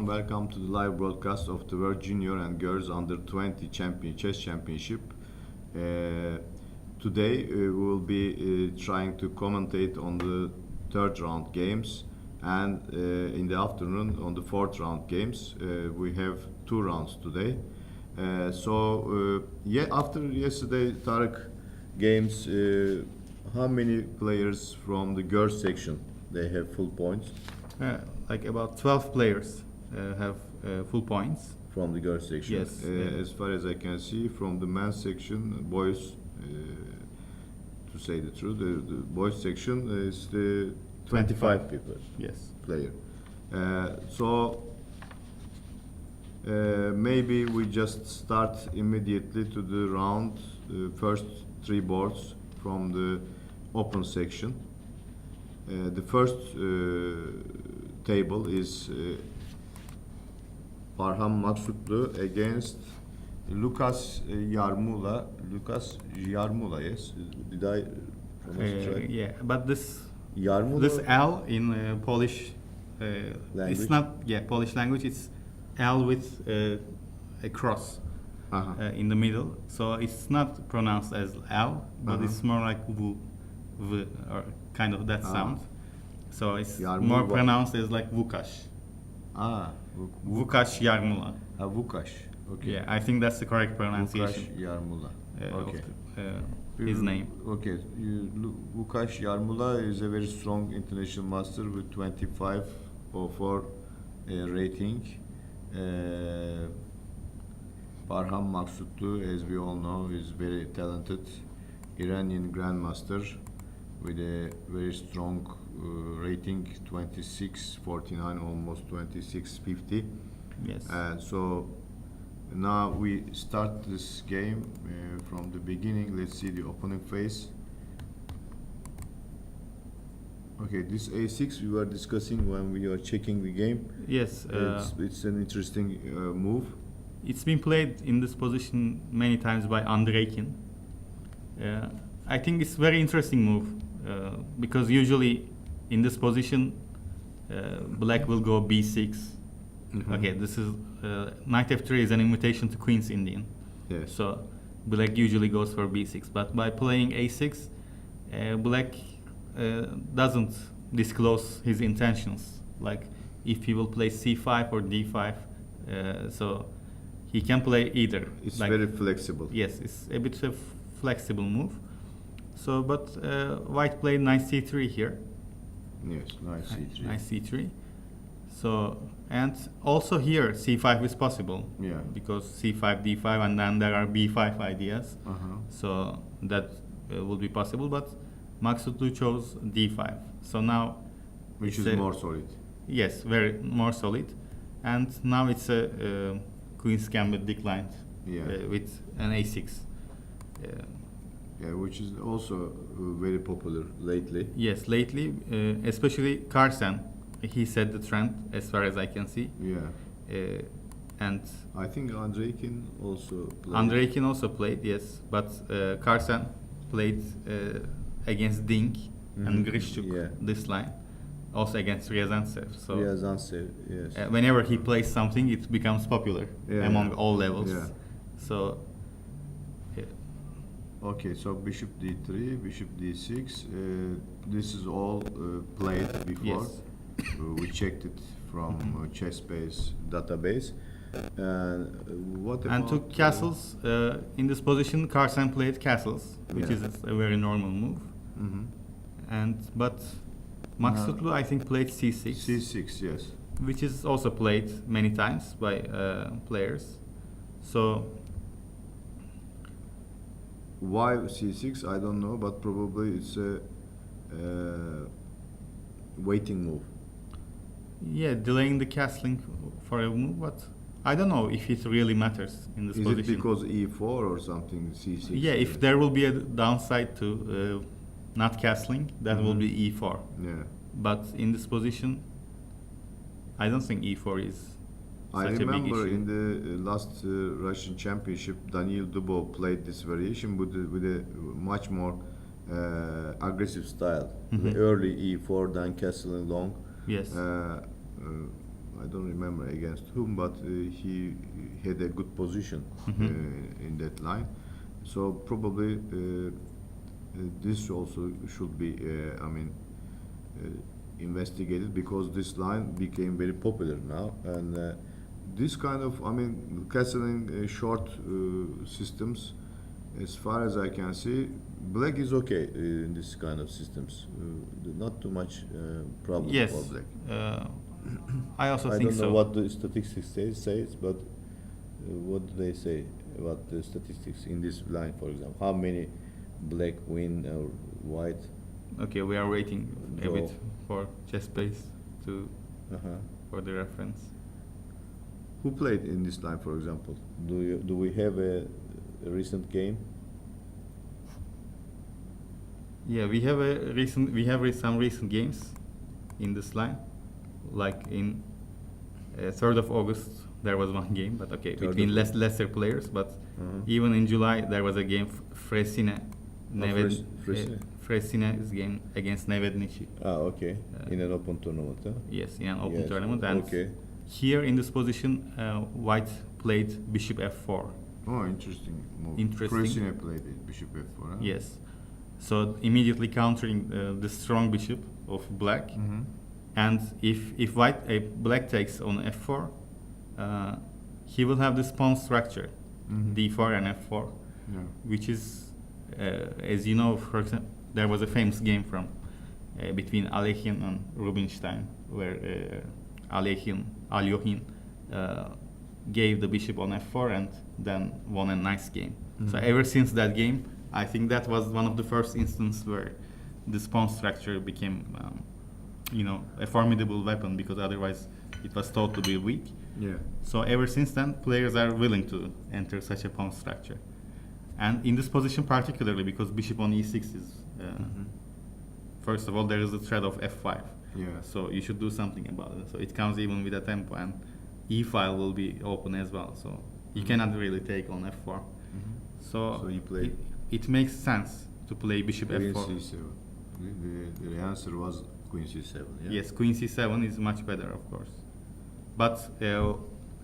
Welcome to the live broadcast of the World Junior and Girls Under 20 Chess Championship. Today we will be trying to commentate on the third round games, and in the afternoon on the fourth round games. We have two rounds today. After yesterday Tarık games, how many players from the girls section they have full points? Like about 12 players have full points. From the girls section? Yes. As far as I can see, from the men's section, boys, to say the truth, the boys section is the 25 people. Yes. Player. Maybe we just start immediately to the round, first three boards from the open section. The first table is Parham Maksutlu against Lucas Yarmula. Lucas Yarmula, yes. Did I pronounce it right? Yeah, but this Yarmula? This L in Polish language? It's not Polish language. It's L with a cross in the middle, so it's not pronounced as L, but it's more like V, or kind of that sound. So it's Yarmula. more pronounced as like Vukash. Vukash Yarmula. Vukash. Okay. Yeah, I think that's the correct pronunciation. Vukash Yarmula. Okay. Of his name. Okay. Vukash Yarmula is a very strong international master with 25/04 rating. Parham Maksutlu, as we all know, is very talented Iranian grandmaster with a very strong rating, 2649, almost 2650. Yes. And so now we start this game from the beginning. Let's see the opening phase. Okay, this A6 we were discussing when we were checking the game. Yes. It's an interesting move. It's been played in this position many times by Andreikin. I think it's very interesting move because usually in this position black will go b6. Okay, this is knight f3 is an invitation to Queen's Indian. Yes. So black usually goes for b6, but by playing a6 black doesn't disclose his intentions, like if he will play c5 or d5, so he can play either. It's like, very flexible. Yes, it's a bit of flexible move. So, but white played knight c3 here. Yes, knight c3. Knight c3. So, and also here c5 is possible. Yeah. Because c5, d5, and then there are b5 ideas. Uh-huh. So that will be possible, but Maksutlu chose d5. So now, which is more solid. Yes, very more solid, and now it's a Queen's Gambit declined with an a6. Yeah, which is also very popular lately. Yes, lately, especially Carlsen, he set the trend as far as I can see. Yeah. And I think Andreikin also played. Andreikin also played, yes, but Carlsen played against Dink and Grishchuk this line, also against Ryazantsev. So Ryazantsev, yes. Whenever he plays something, it becomes popular among all levels. Yeah. So. Okay, so bishop d3, bishop d6. This is all played before. Yes. We checked it from ChessBase database. And what And about took castles. In this position, Carson played castles, which Yeah. is a very normal move. Mhm. But Maksutlu, I think, played c6, C6, yes. which is also played many times by players. So Why C6? I don't know, but probably it's a waiting move. yeah, delaying the castling for a move, but I don't know if it really matters in this Is position. it because E4 or something? C6. Yeah, if there will be a downside to not castling, that will Mhm. be e4. Yeah. But in this position, I don't think e4 is I such a big remember issue. in the last Russian Championship, Daniil Dubov played this variation with a much more aggressive style. The Mhm. early E4, then castling long. Yes. I don't remember against whom, but he had a good position in that line. So probably this also should be, investigated because this line became very popular now, and this kind of, castling short systems, as far as I can see, black is okay in this kind of systems. Not too much problem Yes. for black. I also I think don't so. know what the statistics says, but what do they say about the statistics in this line, for example? How many black win or white? Okay, we are waiting a Draw. bit for chess base to Uh-huh. for the reference. Who played in this line, for example? Do we have a recent game? Yeah, we have some recent games in this line, like in 3rd of August there was one game, but okay, 3rd between of August. lesser players. But Uh-huh. even in July there was a game, Fresine, Fresine. Fresine's game against Nevednici. Okay. In an open tournament, huh? Yes, in an open Yes, tournament. And okay. here in this position, White played Bishop f4. Oh, interesting move. Interesting. Fresine played it, Bishop F4, huh? Yes. So immediately countering the strong bishop of Black. Mm-hmm. And if Black takes on f4, he will have this pawn structure, Mhm. d4 and f4, Yeah. which is, as you know, for example, there was a famous game from between Alekhine and Rubinstein, where Alyohin gave the bishop on f4 and then won a nice game. So Mhm. ever since that game, I think that was one of the first instances where this pawn structure became, a formidable weapon, because otherwise it was thought to be weak. Yeah. So ever since then, players are willing to enter such a pawn structure. And in this position particularly, because bishop on e6 is, first of all, there is a threat of f5. Yeah. So you should do something about it. So it comes even with a tempo, and e file will be open as well. So you cannot really take on f4. So you play it makes sense to play bishop Queen f4. C7. The answer was Queen C7. Yeah? Yes, Queen c7 is much better, of course. But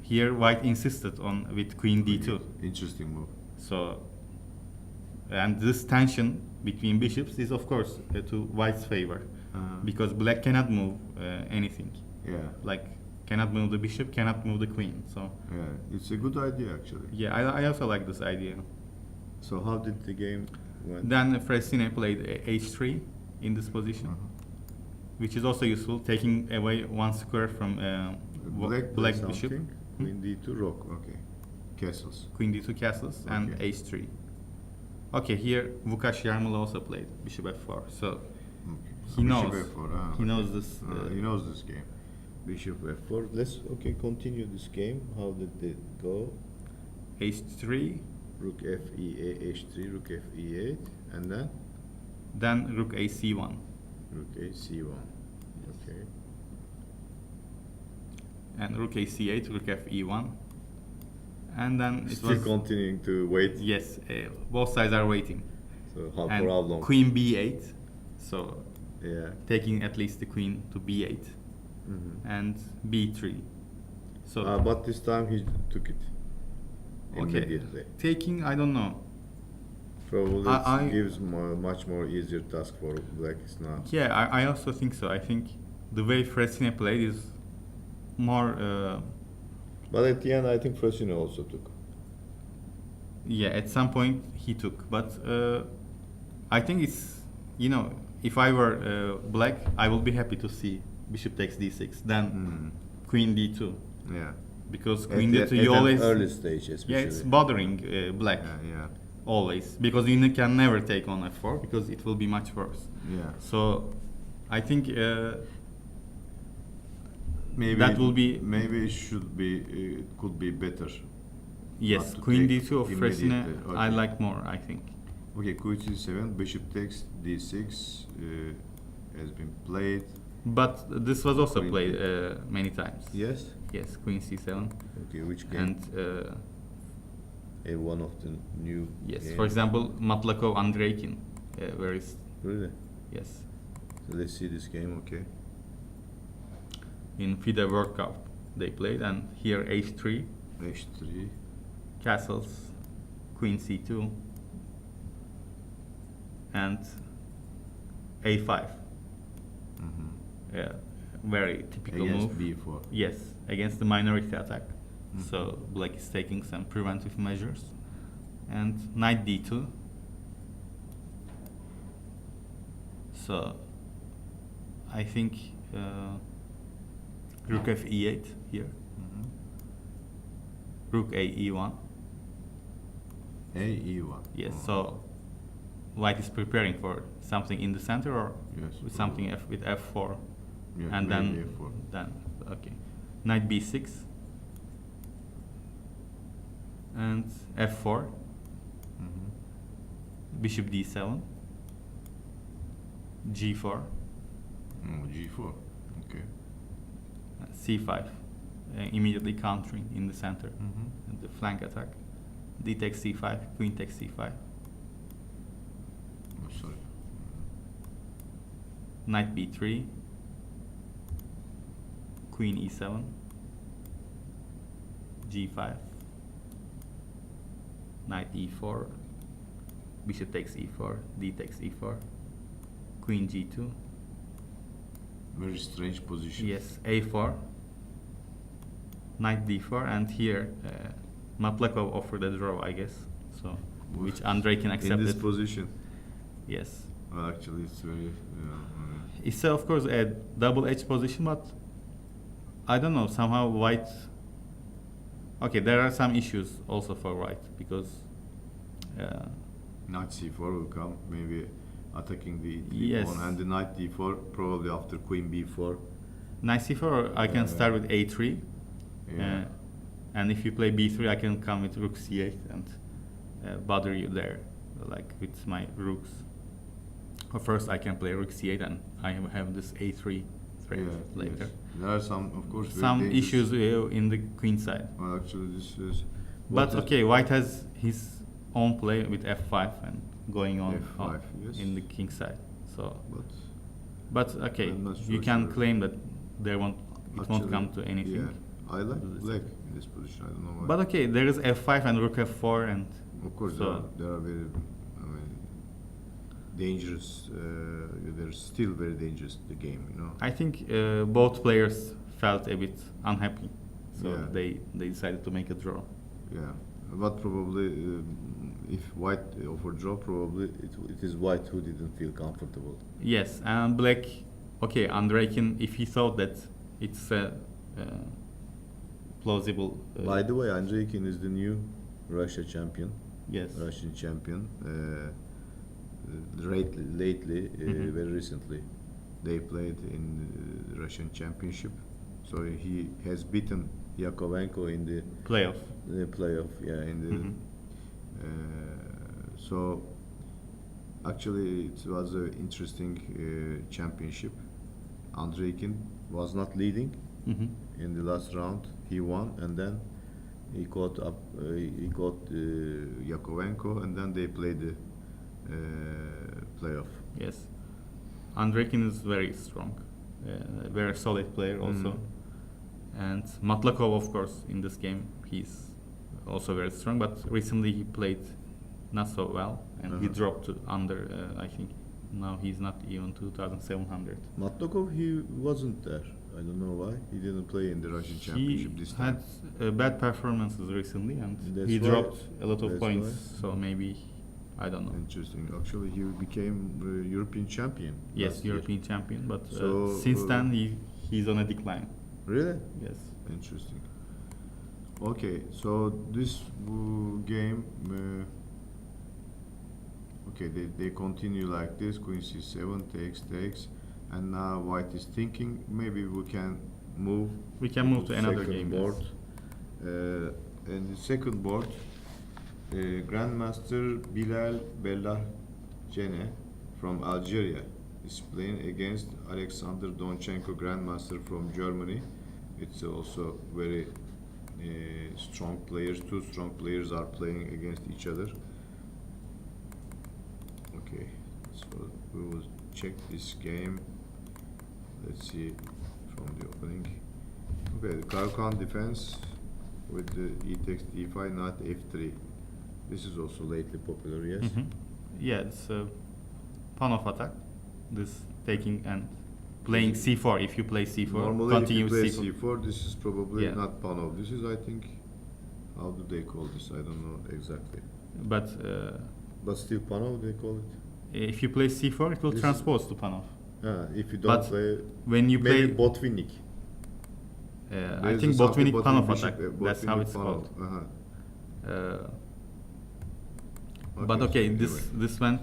here White insisted on with Queen d2. Interesting move. So, and this tension between bishops is, of course, to White's favor, because Black cannot move anything. Yeah. Like, cannot move the bishop, cannot move the queen. So, Yeah. It's a good idea, actually. yeah, I also like this idea. So how did the game went? Then Fresine played h3 in this position, which is also useful, taking away one square from black did bishop. something. Queen D2 rook. Okay. Castles. Queen d2 castles and Okay. h3. Okay, here Vukash Yarmul also played bishop f4. So Okay. he knows. Bishop F4. He knows this. He knows this game. Bishop F4. Let's continue this game. How did it go? h3, Rook F E8, H3, Rook F E8, and then rook a c1. Rook A C1. Okay. And rook a c8, rook f e1. And then it Still was, continuing to wait. yes, both sides are waiting. So And for how long? queen b8, so Yeah. taking at least the queen to b8, and b3. So But this time he took it okay, immediately. taking, I don't know. Probably I- it gives much more easier task for black now. Yeah, I also think so. I think the way Fresine played is more But at the end, I think Frosino also took. Yeah, at some point he took, but I think it's, you know, if I were black, I will be happy to see bishop takes d6, then queen d2, Yeah. because At queen the- d2 at you an always early stage, especially. yeah, it's bothering black Yeah. always, because you can never take on f4 because it will be much worse. Yeah. So I think Maybe that will be maybe it should be it could be better. yes, not to queen take d2 of Fresine immediately. I Okay. like more, I think. Okay, queen c7, bishop takes d6 has been played. But this was also Queen played d- many times. Yes. Yes, queen c7 Okay, which game? and One of the new. yes, games. for example, Matlakov Andreikin, where is Really? yes, So let's see this game. Okay. in FIDE World Cup they played, and here h3, h3. castles, queen c2, and a5. Very typical Against move. b4. Yes, against the minority attack. So black is taking some preventive measures, and knight d2. So I think rook f e8 here, rook a e1. A e1. Yes, Oh. so white is preparing for something in the center, or Yes, with something with f4, Yeah, and maybe then f4. okay, knight b6 and f4, bishop d7, g4, Oh, g4. Okay. c5, immediately countering in the center, and the flank attack, d takes c5, queen takes c5, Oh, sorry. knight b3, queen e7, g5, knight e4, bishop takes e4, d takes e4, queen g2, Very strange position. yes, a4, knight d4, and here Maplakov offered a draw, I guess, so which Andreikin In accepted. this position. Yes, Well, actually, it's very. it's of course a double-edged position, but I don't know, somehow white. Okay, there are some issues also for white, because Knight c4 will come, maybe attacking the Yes. pawn, and the knight d4 probably after queen b4. knight c4, I can start with a3, Yeah. and if you play b3, I can come with rook c8 and bother you there, like with my rooks. Or first, I can play rook c8, and I have this a3 threat later. Yes. There are some, of course, very Some dangerous- issues in the queen side. Well, actually, this is. But what is- okay, white has his own play with f5 and going on F5, yes. in the king side. So, But okay, I'm not you so can sure. claim that there won't it won't actually, come to anything. Yeah, I like This- black in this position. I don't know why. But okay, there is f5 and rook f4, and Of course, so there are very, I mean, dangerous. They're still very dangerous. The game, you know. I think both players felt a bit unhappy, so Yeah. they decided to make a draw. Yeah, but probably if white offered draw, probably it is white who didn't feel comfortable. Yes, and black. Okay, Andreikin, if he thought that it's a plausible. By the way, Andreikin is the new Russia champion. Yes. Russian champion. Lately, very recently, they played in the Russian championship. So he has beaten Yakovenko in the Playoff. playoff. Yeah, in the. So actually, it was an interesting championship. Andreikin was not leading in the last round. He won, and then he caught up. He caught Yakovenko, and then they played the playoff. Yes, Andreikin is very strong, very solid player also, and Matlakov, of course, in this game he's also very strong. But recently he played not so well, and he dropped to under I think Now he's not even 2,700. Matlakov, he wasn't there. I don't know why. He didn't play in the Russian Championship this time. He had bad performances recently, and That's he why- dropped a lot of that's points. why. So maybe, I don't know. Interesting. Actually, he became European champion. Yes, last year. European champion, but So, since then he's on a decline. Really? Yes. Interesting. Okay, so this game, okay, they continue like this. Queen c7 takes, and now White is thinking maybe we can move. We can move to another second game. board. Yes. And the second board, Grandmaster Bilal Bellah Cene from Algeria is playing against Alexander Donchenko, Grandmaster from Germany. It's also very strong players. Two strong players are playing against each other. Okay, so we will check this game. Let's see from the opening. Okay, the Karakan defense with the e takes d5, knight f3. This is also lately popular, yes? Mhm. Yeah, it's a pawn-off attack. This taking and playing c4. If you play c4, Normally, if you continue play c4. c4, this is probably Yeah. not Panov. This is, I think, how do they call this? I don't know exactly. But Still Panov, they call it? if you play c4, it will This is- transpose to pawn-off. If you don't But play, When you play, maybe Botvinnik. I There's think something Botvinnik pawn-off Botvinnik, attack. That's how Botvinnik it's Panov. called. Uh-huh. But okay, so this went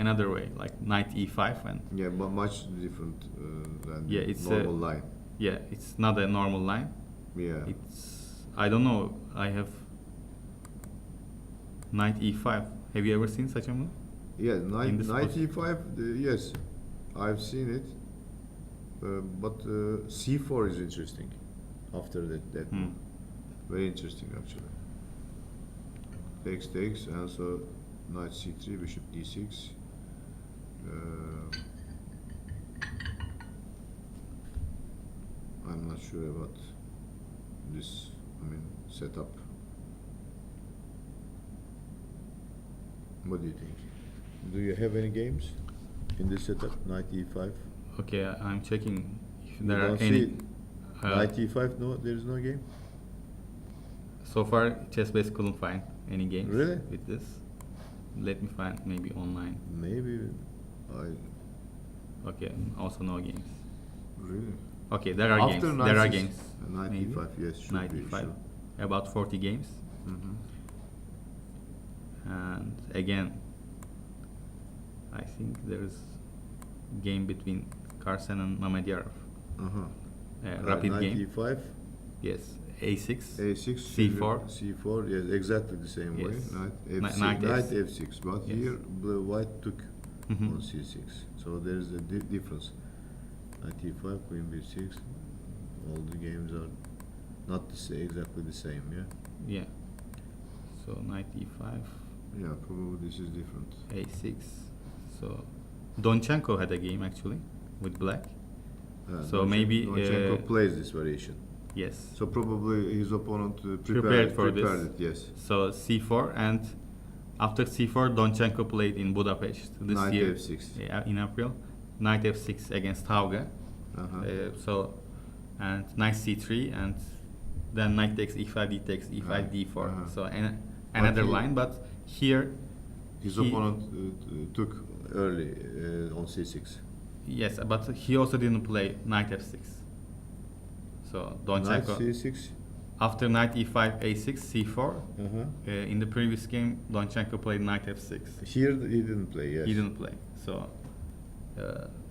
another way, like knight e5, and yeah, but much different than Yeah, the it's normal line. yeah, it's not a normal line. Yeah. It's, I don't know. I have knight e5. Have you ever seen such a move? Yeah, in this knight position. e5, yes, I've seen it. But c4 is interesting after that Hmm. move. Very interesting actually. Takes, and so knight c3, bishop d6. I'm not sure about this, setup. What do you think? Do you have any games in this setup? Knight e5? Okay, I'm checking if You there are don't any. see Knight e5? No, there is no game. So far, Chessbase couldn't find any games Really? with this. Let me find maybe online. Maybe Okay, also no games. really. Okay, there are After games. knight There are c- games. Knight maybe. e5, yes, should Knight be. e5. Sure. About 40 games. Mhm. And again, I think there's game between Carson and Mamedyarov. Uh-huh. Rapid knight game. e5, Yes, a6. a6, C4. c4, yes, exactly the same way. Yes. Knight Knight f6, F6. knight f6. But Yes. here, white took Mhm. on c6. So there is a difference. Knight e5, queen b6. All the games are not exactly the same, yeah? Yeah. So knight e5, Yeah, probably this is different. a6. So Donchenko had a game actually with black. So maybe, Donchenko plays this variation. Yes. So probably his opponent Prepared for this. prepared it, yes. So c4, and after c4, Donchenko played in Budapest this Knight year. f6. Yeah, in April. Knight f6 against Hauge. Uh-huh. And knight c3, and then knight takes e5, d takes e5, Right. d4. Uh-huh. So another he- line, but here His he- opponent took early on c6. yes, but he also didn't play knight f6. So Knight Donchenko c6. after knight e5, a6, c4. Uh-huh. In the previous game, Donchenko played knight f6. Here he didn't play, yes. He didn't play, so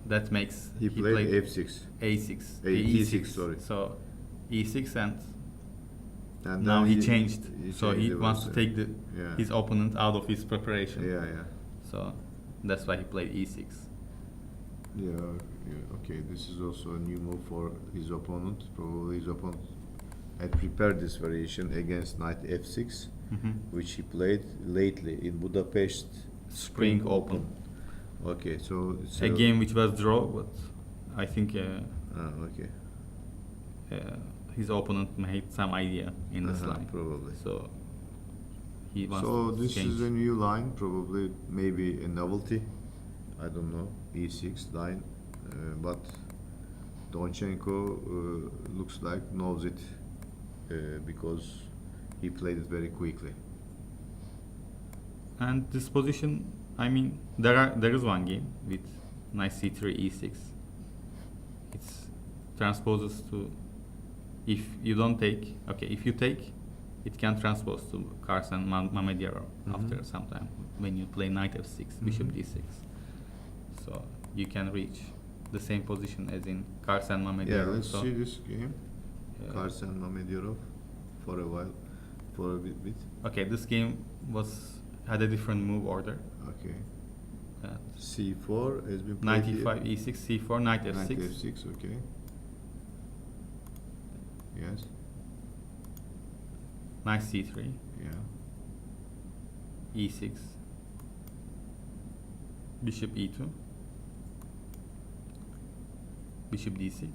that makes He played f6. a6, e6, sorry. So e6, and And now then he changed. So he the wants to version. take Yeah. his opponent out of his preparation. Yeah. So that's why he played e6. Yeah, okay, this is also a new move for his opponent. Probably his opponent had prepared this variation against knight f6, Mhm. which he played lately in Budapest Spring Open. Okay, so it's A game which was draw, but I think okay. his opponent made some idea in this line. Probably. So he wants So to this change. is a new line, probably maybe a novelty I don't know, e6 line, but Donchenko looks like knows it because he played it very quickly. And this position, I mean, there is one game with knight c3 e6. It's transposes to, if you don't take, okay, if you take, it can transpose to Carson Mamedov after some time when you play knight f6, bishop d6. So you can reach the same position as in Carson Mamedov. Yeah, let's so see this game. Carson Mamedov for a while, for a bit. Okay, this game had a different move order. Okay. Uh, c4 has been played Knight here. e5, e6, c4, knight f6. Knight f6, okay. Yes. Knight c3, Yeah. e6, bishop e2, bishop d6,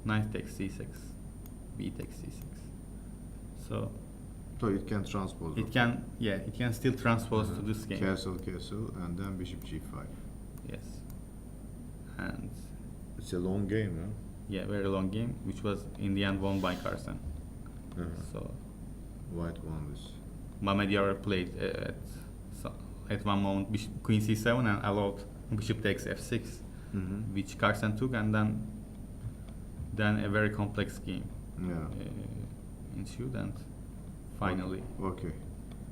knight takes c6, b takes c6. So So it can transpose. it can, yeah, it can still transpose to this game. Castle, and then bishop g5. Yes, and It's a long game, huh? yeah, very long game, which was in the end won by Carson. So White won this. Mamedov played at one moment queen c7 and allowed bishop takes f6, which Carson took, and then a very complex game Yeah. ensued, and finally, Okay.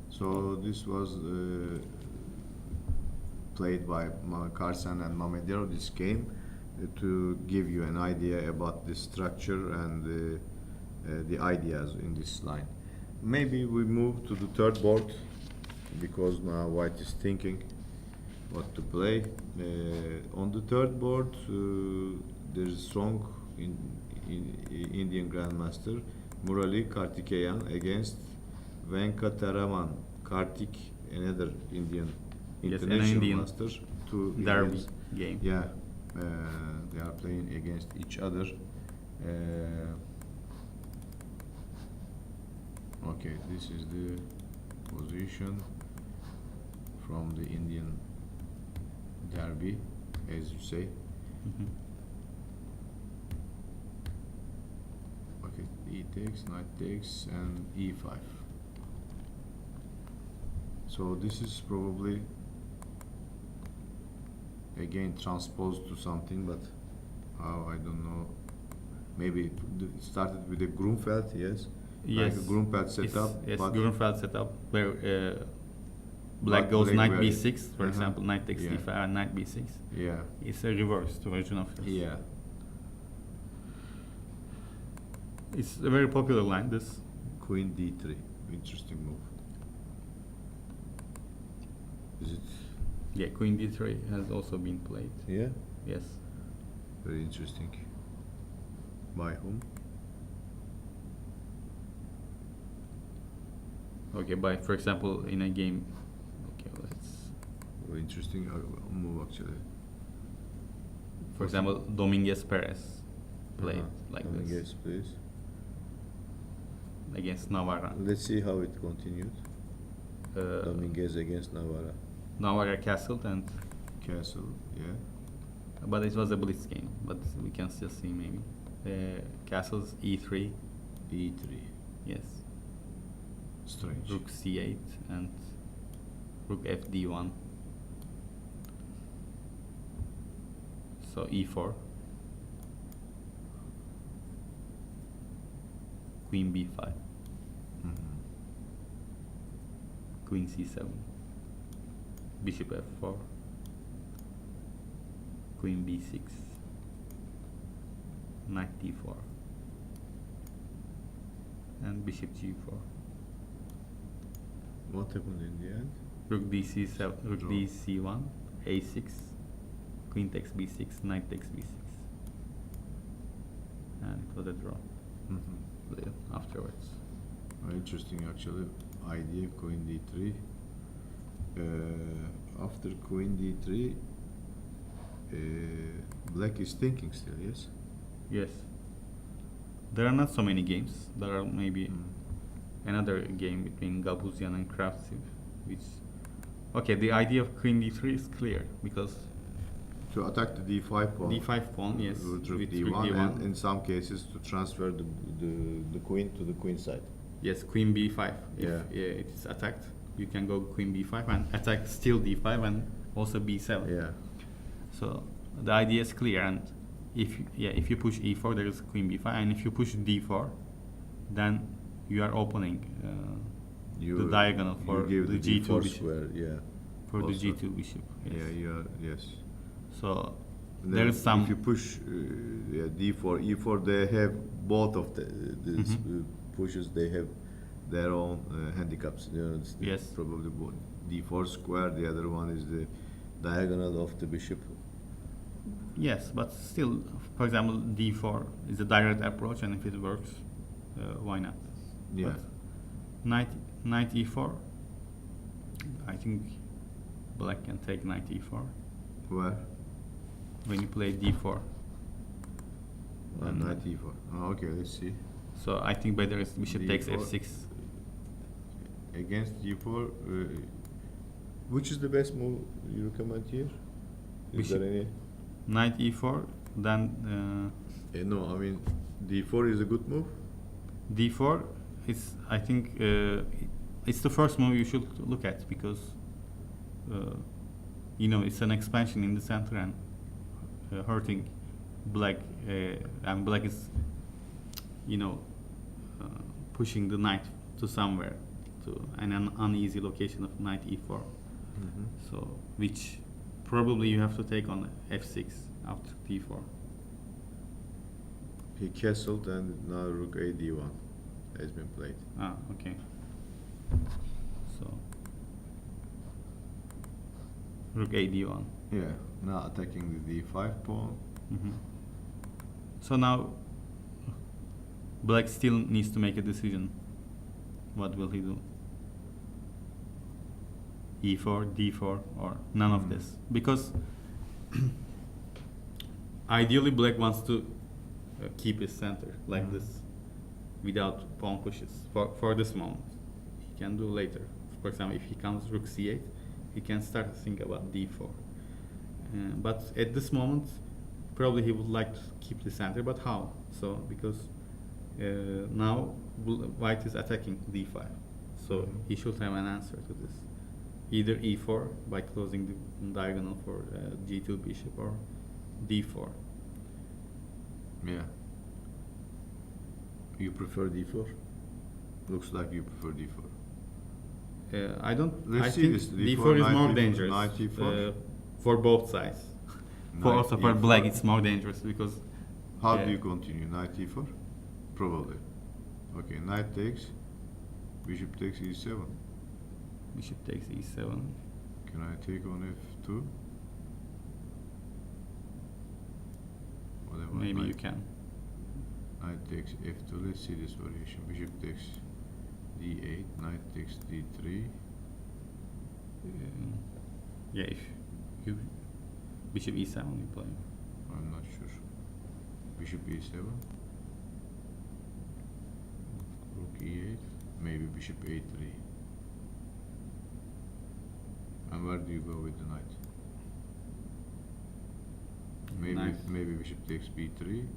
So this was played by Carson and Mamedov, this game, to give you an idea about the structure and the ideas in this line. Maybe we move to the third board because now White is thinking what to play. On the third board, there is strong Indian Grandmaster Murali Kartikeyan against Venkataraman Kartik, another Indian Yes, an international Indian master. Two derby Indians. game. Yeah, they are playing against each other. Okay, this is the position from the Indian derby, as you say. Okay, e takes, knight takes, and e5. So this is probably again transposed to something, but how, I don't know. Maybe it started with a Grunfeld, yes? Yes. Like a Grunfeld setup. Yes, but Grunfeld setup where black But goes black knight very- b6, for example, knight takes Yeah. d5 and knight b6. Yeah, It's a reverse version of this. yeah. It's a very popular line, this. Queen d3, interesting move. Is it? Yeah, queen d3 has also been played. Yeah, Yes. very interesting. By whom? Okay, for example, in a game, okay, let's, Very interesting move actually. for example, Dominguez Perez played like this Yes, please. against Navarra. Let's see how it continued. Dominguez against Navarra. Navarra castled, and Castle, yeah. but it was a blitz game, but we can still see maybe. Castles e3, E3. yes. Strange. Rook c8 and rook fd1. So e4. Queen b5. Queen c7. Bishop f4. Queen b6. Knight d4. And bishop g4. What happened in the end? Rook dc7, rook Draw. dc1, a6, queen takes b6, knight takes b6, and it was a draw afterwards. Interesting actually idea, queen d3. After queen d3, black is thinking still, yes? Yes. There are not so many games. There are maybe another game between Gabusyan and Kravtsev, which, Okay, the idea of queen d3 is clear because To attack the d5 pawn. d5 pawn, yes, With rook with d1, rook and in some cases to transfer the queen to the queen side. yes, queen b5. If Yeah. it is attacked, you can go queen b5 and attack still d5 and also b7. Yeah. So the idea is clear, and if you push e4, there is queen b5, and if you push d4, then you are opening the diagonal for you give the the g2 d4 bishop. square, yeah. For Also. the g2 bishop. Yes. Yes. So And there then is some. If you push d4, e4, they have both of the pushes. They have their own handicaps. You know, it's Yes. probably both. d4 square. The other one is the diagonal of the bishop. Yes, but still, for example, d4 is a direct approach, and if it works, why not? Yeah. But knight e4. I think black can take knight e4 Where? when you play d4. And Knight e4. Oh, okay, let's see. So I think better is bishop takes d4. f6. Against d4, which is the best move you recommend here? Is Bishop. there any? Knight e4, then No, I mean d4 is a good move. d4 is, I think, it's the first move you should look at because it's an expansion in the center and hurting black, and black is pushing the knight to somewhere, to an uneasy location of knight e4. So which probably you have to take on f6 after d4. He castled and now rook a d1 has been played. Ah, okay. So rook a d1. Yeah, now attacking the d5 pawn. So now black still needs to make a decision. What will he do? e4, d4, or none of this? Because ideally black wants to keep his center like this without pawn pushes for this moment. He can do later. For example, if he comes rook c8, he can start to think about d4. But at this moment, probably he would like to keep the center, but how? So because now white is attacking d5, so he should have an answer to this. Either e4 by closing the diagonal for g2 bishop, or d4. Yeah. You prefer d4? Looks like you prefer d4. I don't. Let's I see think this. d4 is more dangerous Knight e4? for both sides. For Knight also for e4. black, it's more dangerous because. How do you continue? Knight e4? Probably. Okay, knight takes, bishop takes e7. Bishop takes e7. Can I take on f2? Whatever. Maybe you can. Knight takes f2. Let's see this variation. Bishop takes d8. Knight takes d3. Yeah, if you bishop e7 you play. I'm not sure. Bishop e7. Rook e8. Maybe bishop a3. And where do you go with the knight? Maybe bishop takes b3,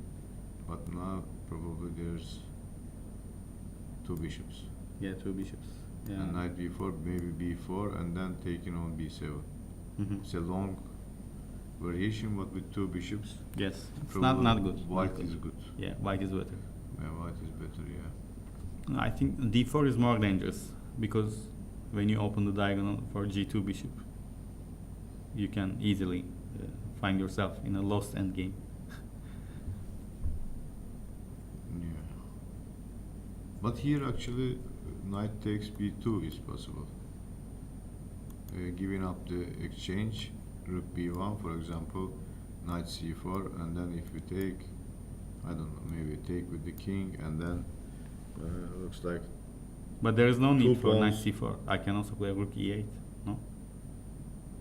but now probably there's two bishops. Yeah, two bishops. Yeah. And knight b4, maybe b4, and then taking on b7. It's a long variation, but with two bishops. Yes, it's probably not good. White not is good. Yeah, white is better. Yeah, white is better. Yeah. I think d4 is more dangerous because when you open the diagonal for g2 bishop, you can easily find yourself in a lost endgame. Yeah. But here actually, knight takes b2 is possible. Giving up the exchange, rook b1 for example, knight c4, and then if we take, I don't know, maybe take with the king, and then looks like. But there is no need for knight pawns. c4. I can also play rook e8. No.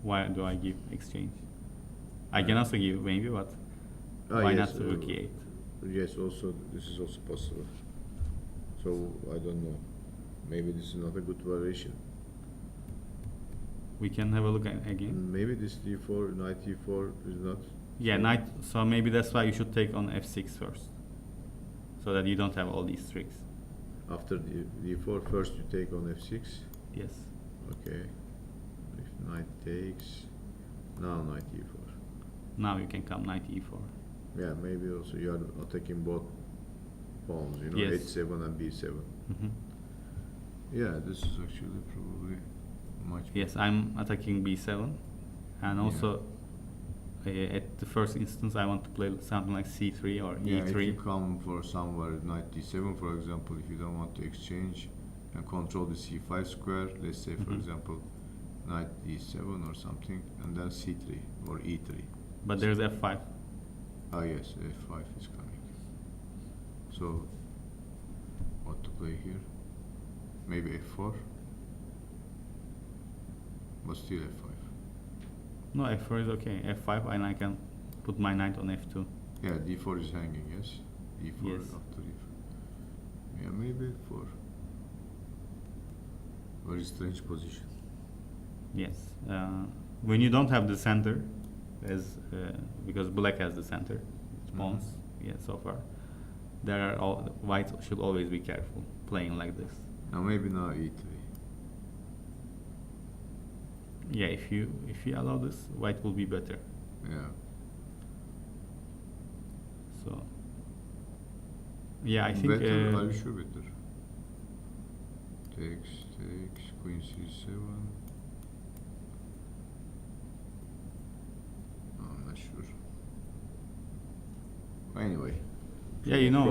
Why do I give exchange? I can also give maybe, but why yes, not rook e8? Yes, also this is also possible. So I don't know. Maybe this is not a good variation. We can have a look again. Maybe this d4, knight e4 is not. Yeah, knight. So maybe that's why you should take on f6 first, so that you don't have all these tricks. After d4, first you take on f6. Yes. Okay. If knight takes, now knight e4. Now you can come knight e4. Yeah, maybe also you are attacking both pawns, you know, Yes. h7 and b7. Mm-hmm. Yeah, this is actually probably much. Yes, I'm attacking b7, and also at the first instance I want to play something like c3 or Yeah, e3. if you come for somewhere knight d7, for example, if you don't want to exchange and control the c5 square, let's say for example knight d7 or something, and then c3 or e3. But there's f5. Ah yes, f5 is coming. So what to play here? Maybe f4, but still f5. No, f4 is okay. f5, and I can put my knight on f2. Yeah, d4 is hanging, yes. e4 Yes. after e4. Yeah, maybe f4. Very strange position. Yes. When you don't have the center, as because black has the center, pawns. Yeah, so far, there are white should always be careful playing like this. Now maybe now e3. Yeah, if you allow this, white will be better. Yeah. So yeah, I think Better, are you sure better? Takes, queen c7. I'm not sure. Anyway. yeah, you know,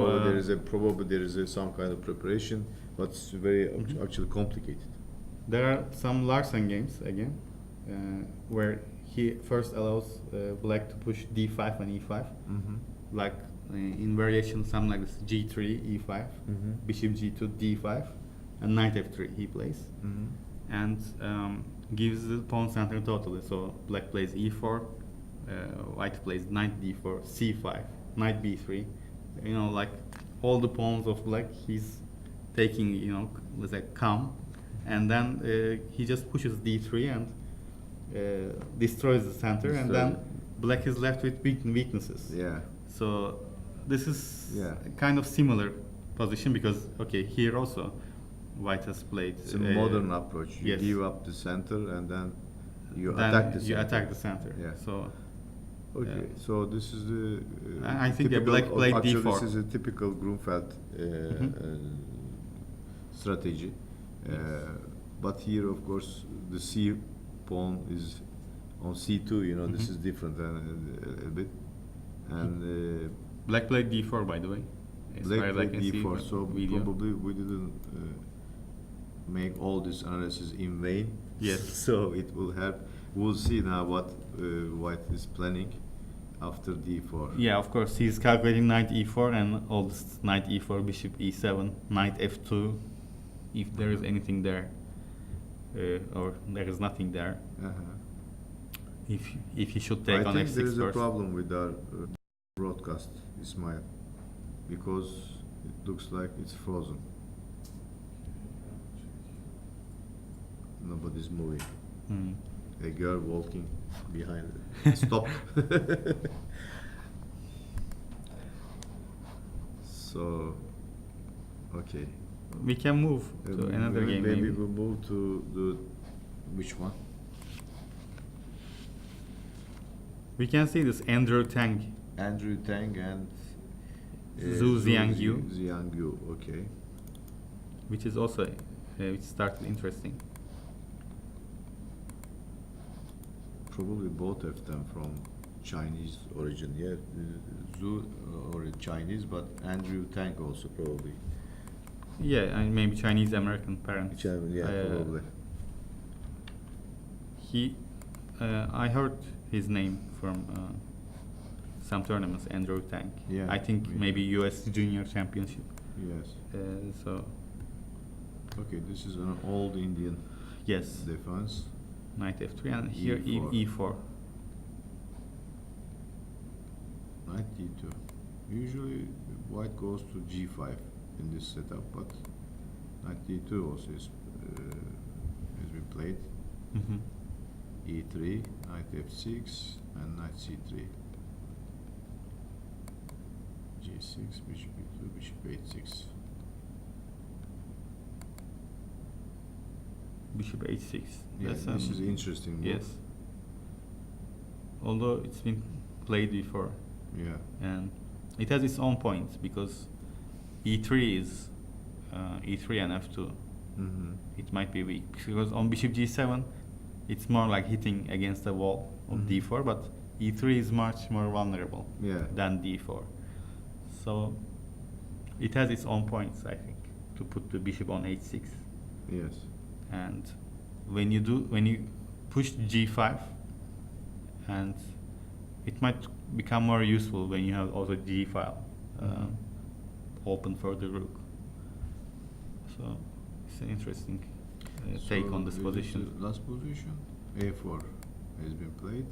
Probably there is some kind of preparation, but it's very actually complicated. there are some Larsen games again, where he first allows black to push d5 and e5, like in variation something like this: g3, e5, bishop g2, d5, and knight f3 he plays, and gives the pawn center totally. So black plays e4, white plays knight d4, c5, knight b3. You know, like all the pawns of black, he's taking, you know, let's say calm, and then he just pushes d3 and destroys the center, and then black is left with weaknesses. Yeah. So this is Yeah. kind of similar position, because okay, here also white has played. It's a modern approach. You yes. give up the center and then you Then attack the you center. attack the center. Yeah. So Okay, so this is the. I think the typical black played actually d4. This is a typical Grunfeld strategy. But here, of course, the c pawn is on c2. You know, this is different a bit. And black played d4, by the way. As black far as I played can see d4. from So video. probably we didn't make all this analysis in vain. Yes. So it will help. We'll see now what white is planning after d4. Yeah, of course, he's calculating knight e4 and all this knight e4, bishop e7, knight f2, if there is anything there, or there is nothing there. If he should take I on think f6 there is a first. problem with our broadcast, Ismail, because it looks like it's frozen. Nobody's moving. A girl walking behind it. Stop. So, okay. We can move to another game. Maybe Maybe. we'll move to the which one? We can see this Andrew Tang, Andrew Tang and Zhu Xiangyu. Xiangyu, okay. which is also which started interesting. Probably both of them from Chinese origin. Yeah, Zhu or Chinese, but Andrew Tang also probably. Yeah, and maybe Chinese American parents. Yeah, probably. He, I heard his name from some tournaments, Andrew Tang. Yeah, I think yeah. maybe US Junior Championship. Yes. So Okay, this is an old Indian yes, defense. knight f3 and here E4. e4. Knight d2. Usually white goes to g5 in this setup, but knight d2 also has been played. e3, knight f6, and knight c3. g6, bishop e2, bishop h6. Bishop h6. Yeah, That's this is interesting move. yes. Although it's been played before, Yeah. and it has its own points because e3 is e3 and f2. Mm-hmm. It might be weak because on bishop g7, it's more like hitting against the wall of d4, but e3 is much more vulnerable Yeah. than d4. So it has its own points, I think, to put the bishop on h6. Yes. And when you push g5, and it might become more useful when you have also g file open for the rook. So it's an interesting take on this position. The last position, a4 has been played.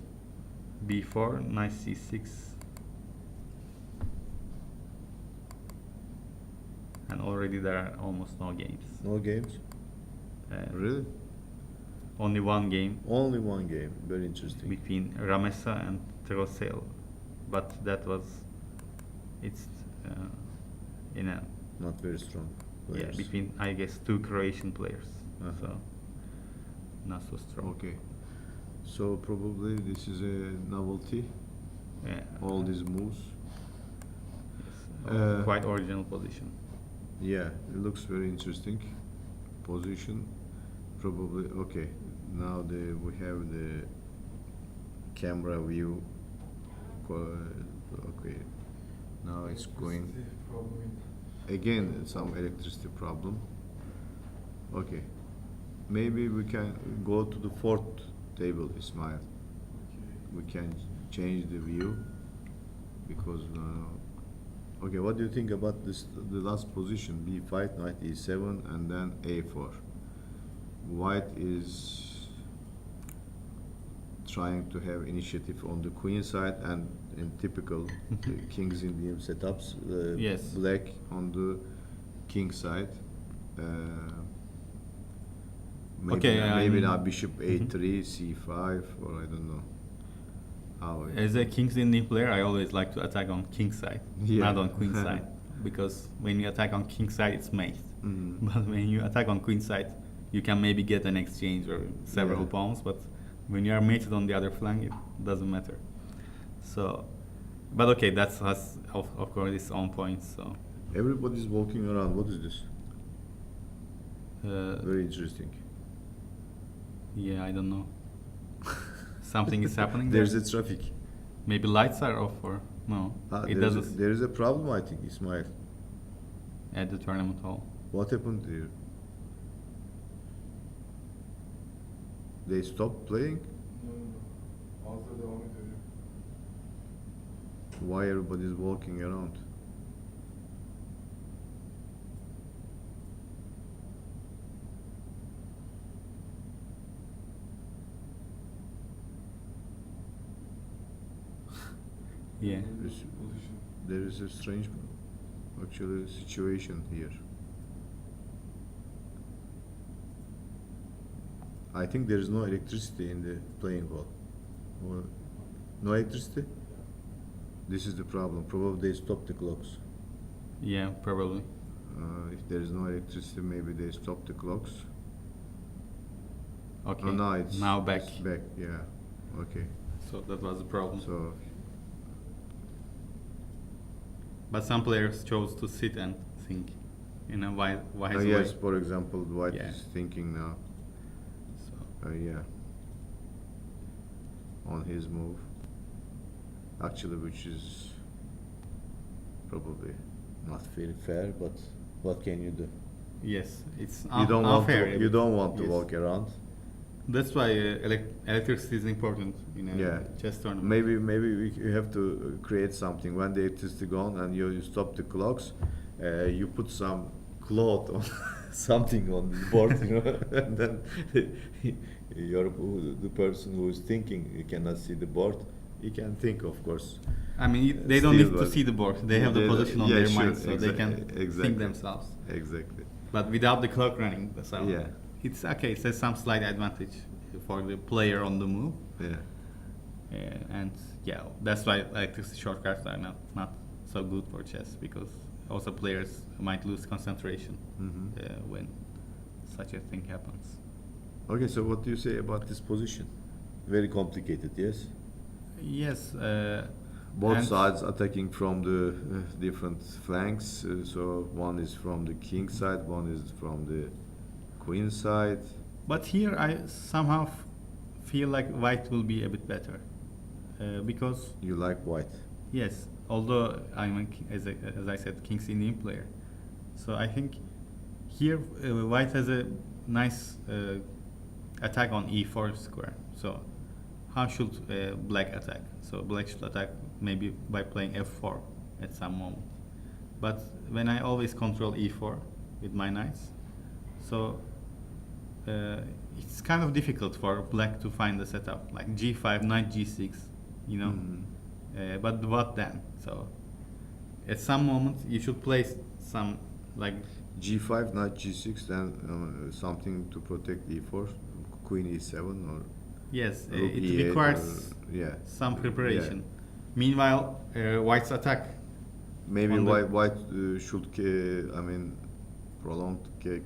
b4, knight c6, and already there are almost no games. No games. Really? Only one game Only one game. Very interesting. between Ramesa and Trosel, but that was in a Not very strong players. between I guess two Croatian players, Uh-huh. so not so strong. Okay. So probably this is a novelty. Yeah. All these moves. Yes. Quite original position. Yeah, it looks very interesting. Position. Probably okay. Now we have the camera view. Okay. Now it's going again some electricity problem. Okay. Maybe we can go to the fourth table, Ismail. We can change the view because okay, what do you think about this? The last position, b5, knight e7, and then a4. White is trying to have initiative on the queen side, and in typical King's Indian setups, Yes. black on the king side. Maybe Okay, maybe now bishop a3, c5, or I don't know. How As a King's Indian player, I always like to attack on king side, Yeah. not on queen side, because when you attack on king side, it's mate. But when you attack on queen side, you can maybe get an exchange or several Yeah. pawns. But when you are mated on the other flank, it doesn't matter. So, but okay, that's has of course its own points. So, Everybody's walking around. What is this? uh, Very interesting. yeah, I don't know. Something is happening. There's there. a traffic. Maybe lights are off or no? It doesn't There is a problem, I think, Ismail. at the tournament hall. What happened here? They stopped playing? Why everybody's walking around? Yeah. There is a strange, actually, situation here. I think there is no electricity in the playing hall. No electricity? This is the problem. Probably they stopped the clocks. Yeah, probably. If there is no electricity, maybe they stop the clocks. Okay. Oh, no, it's now back. It's back, yeah. Okay. So that was the problem. So But some players chose to sit and think in a wise way. yes, for example, White Yeah. is thinking now. So, Yeah. On his move. Actually, which is probably not very fair, but what can you do? yes, it's You don't want unfair. to. You don't want to Yes. walk around. That's why electricity is important in a Yeah. chess tournament. Maybe you have to create something when the electricity gone and you stop the clocks. You put some cloth on something on the board, you know, and then the person who is thinking you cannot see the board. He can think, of course. I mean, they don't Still, need to but see the board. They have the position on yeah, their sure, mind, so they can exactly. think themselves. Exactly. But without the clock running, so Yeah. it's okay. It has some slight advantage for the player on the move. Yeah. And yeah, that's why like these shortcuts are not so good for chess, because also players might lose concentration when such a thing happens. Okay, so what do you say about this position? Very complicated, yes? Yes. Both and sides attacking from the different flanks. So one is from the king side, one is from the queen side. But here I somehow feel like white will be a bit better, because You like white. yes, although as I said, king's Indian player, so I think here white has a nice attack on e4 square. So how should black attack? So black should attack maybe by playing f4 at some moment. But when I always control e4 with my knights, so it's kind of difficult for black to find the setup, like g5, knight g6, you know. But what then? So at some moment you should place some like G5, knight G6, then something to protect E4, queen E7 or yes, rook it E8 requires or, yeah. some preparation. Yeah. Meanwhile, white's attack. Maybe on the- white should, prolong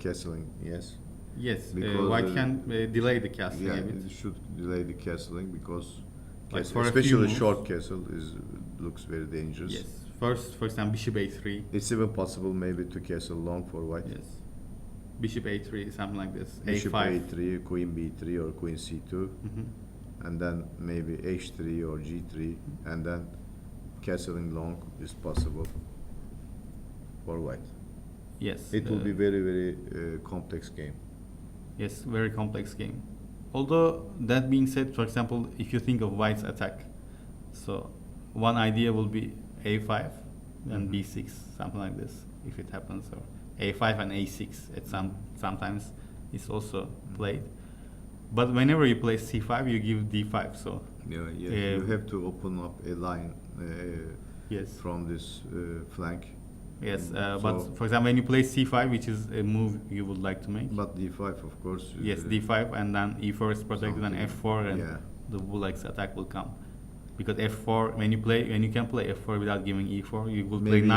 castling, yes. Yes, Because, white can delay the castle Yeah, a bit. it should delay the castling because Like castle, for a few especially moves. short castle looks very dangerous. Yes, first, for example, bishop a3. It's even possible maybe to castle long for white. Yes, bishop a3, something like this. Bishop a5. A3, queen B3 or queen C2, Mhm. and then maybe H3 or G3, and then castling long is possible for white. Yes, It will be very complex game. yes, very complex game. Although that being said, for example, if you think of white's attack, so one idea will be a5 and b6, something like this, if it happens, or a5 and a6 at sometimes is also played. But whenever you play c5, you give d5. So Yeah, Yeah. you have to open up a line yes, from this flank. yes. So- But for example, when you play c5, which is a move you would like to make, But D5, of course. yes, d5, and then e4 is protected, and something- f4, and yeah. the bullock's attack will come. Because f4, when you can play f4 without giving e4, you will play Maybe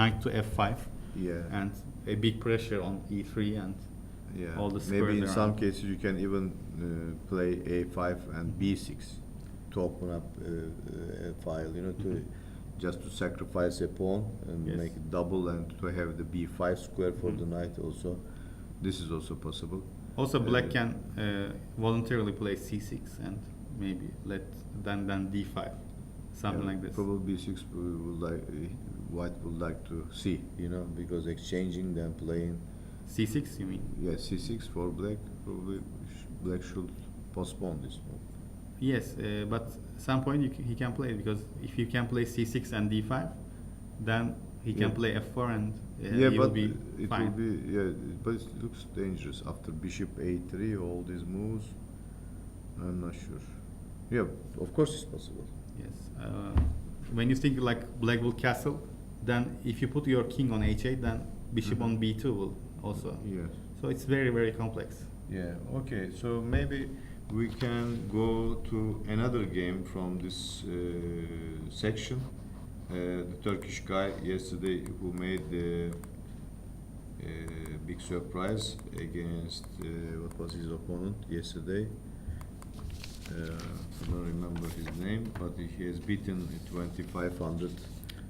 knight to f5, Yeah. and a big pressure on e3 and Yeah. all the Maybe squares in some around. cases you can even play A5 and B6 to open up a file, to just to sacrifice a pawn and Yes. make it double, and to have the B5 square for the knight also. This is also possible. Also, black Uh, can voluntarily play c6 and maybe let then d5, something Yeah, like this. Probably B6 would like white would like to see, because exchanging then playing. c6, you mean? Yeah, C6 for black. Probably black should postpone this move. Yes, but some point he can play, because if you can play c6 and d5, then he can Yeah. play f4 and Yeah, he will but be it fine. will be but it looks dangerous after bishop a3, all these moves. I'm not sure. Yeah, of course it's possible. Yes. When you think like black will castle, then if you put your king on h8, then bishop on b2 will also. Yes. So it's very complex. Yeah. Okay. So maybe we can go to another game from this section. The Turkish guy yesterday who made the big surprise against what was his opponent yesterday. I don't remember his name, but he has beaten a 2500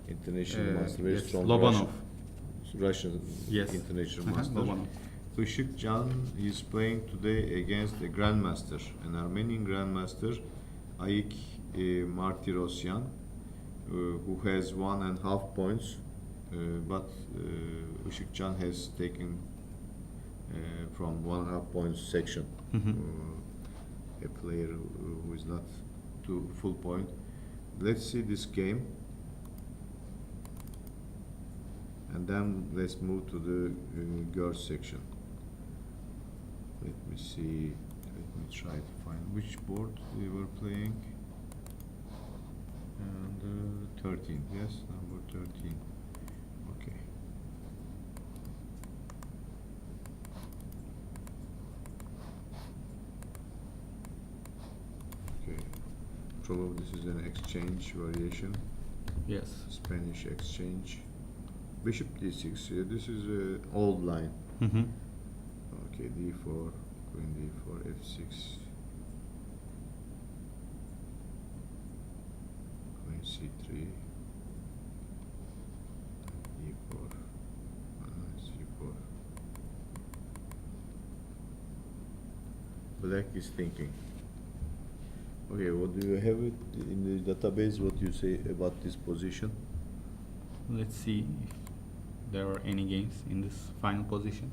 international master, very yes, strong Lobanov. Russian Yes. international Uh-huh, master. Lobanov. Işıkcan is playing today against a grandmaster, an Armenian grandmaster, Aik Martirosyan, who has 1.5 points, but Işıkcan has taken from 1.5 points section. A player who is not to full point. Let's see this game, and then let's move to the girls section. Let me see. Let me try to find which board we were playing. And 13. Yes, number 13. Okay. probably this is an exchange variation. Yes. Spanish exchange. Bishop d6. This is an old line. Mm-hmm. Okay, d4, queen d4, f6, queen c3, e4, c4. Black is thinking. Okay, what do you have it in the database? What you say about this position? Let's see if there are any games in this final position.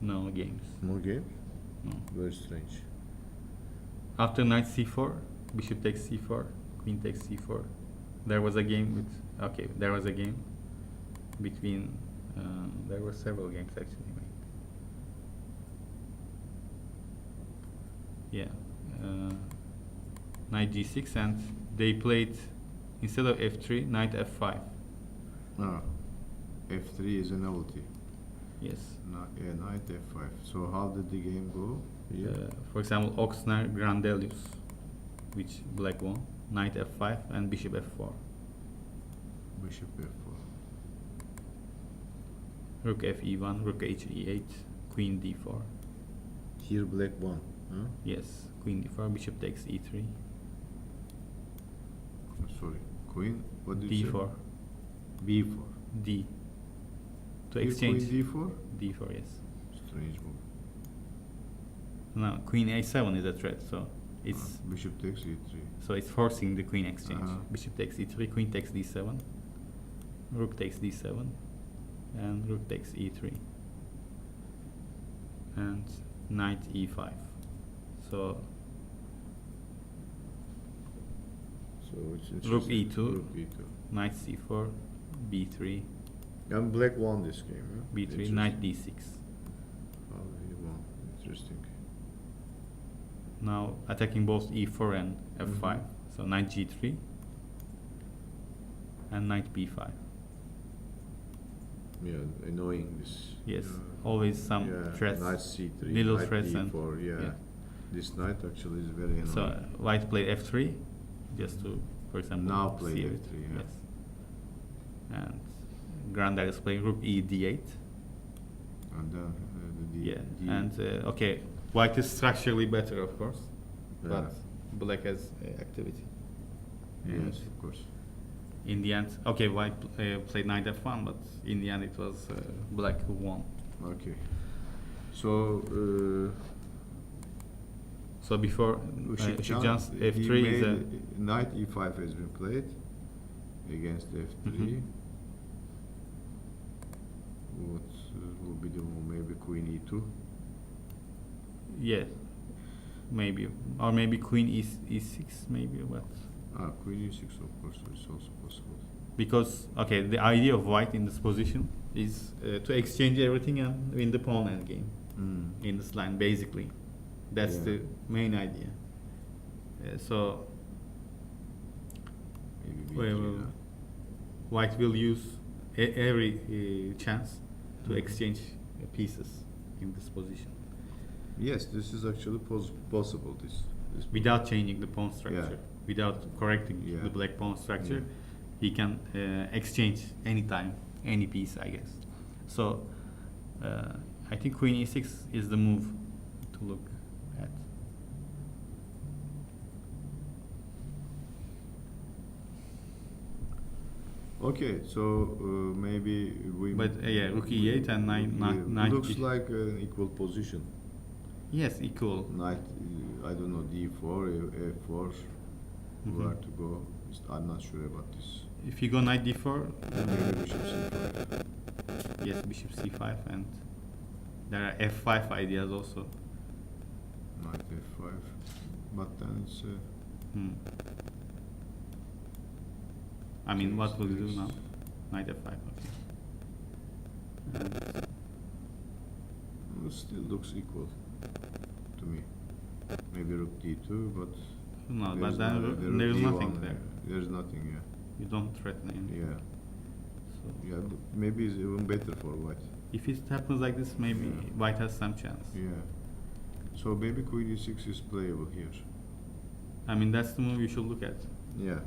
No games. More games? No. Very strange. After knight c4, bishop takes c4, queen takes c4. There was a game with. Okay, there was a game between. There were several games actually. Yeah, knight g6, and they played instead of f3, knight f5. Ah, f3 is a novelty. Yes. Yeah, knight f5. So how did the game go? Yeah. For example, Oxner Grandelius, which black won. Knight f5 and bishop f4. Bishop f4. Rook fe1, rook he8, queen d4. Here black won. Huh? Yes, queen d4, bishop takes e3. Sorry, queen. What did you d4. say? b4. D. To Here exchange. queen d4. d4, yes. Strange move. Now queen a7 is a threat, so it's Bishop takes e3. so it's forcing the queen exchange. Bishop Bishop takes e3, queen takes d7, rook takes d7, and rook takes e3, and knight e5. So it's rook interesting. e2, Rook e2. knight c4, b3, And black won this game. Huh? b3, Interesting. knight d6. Oh, he won. Interesting. Now attacking both e4 and f5. Mhm. So knight g3 and knight b5. Yeah, annoying this. Yes, always some threats, Knight c3. little knight threats d4. and Yeah. This knight actually is very annoying. So white played f3, just to, for example, Now played seal it. f3, yeah. Yes. And Grandad is playing rook e d8. And then the d. Yeah. D. And okay, white is structurally better, of course, Yeah. but black has activity. And Yes, of course. in the end, okay, white played knight f1, but in the end it was black who won. Okay. So. So before just f3 is a knight e5 has been played against f3. Mhm. What will be the move? Maybe queen e2. yeah, maybe, or maybe queen e6, maybe, but Queen e6, of course, is also possible. because okay, the idea of white in this position is to exchange everything and win the pawn endgame in this line. Basically, that's Yeah. the main idea. So Maybe well, b3 now. white will use every chance to Mhm. exchange pieces in this position Yes, this is actually possible. This without changing the pawn structure, Yeah. without correcting Yeah. the black pawn structure. Yeah. He can exchange anytime any piece, I guess. So I think queen e6 is the move to look at. Okay, so maybe we. But yeah, rook e8 and knight looks d- like an equal position. Yes, equal. Knight, I don't know, d4, a4, Mhm. where to go. I'm not sure about this. If you go knight d4, Maybe bishop c5. yes, bishop c5, and there are f5 ideas also. Knight f5, but then it's. Hmm. I mean, what will you do Takes- now? Knight f5, okay. And It still looks equal to me. Maybe rook d2, but. no, there's but then no- the there is rook nothing d1, there. There's nothing, yeah. You don't threaten anything. Yeah, So yeah. Maybe it's even better for white. If it happens like this, maybe Yeah. white has some chance. Yeah. So maybe queen e6 is playable here. I mean, that's the move you should look at. Yeah.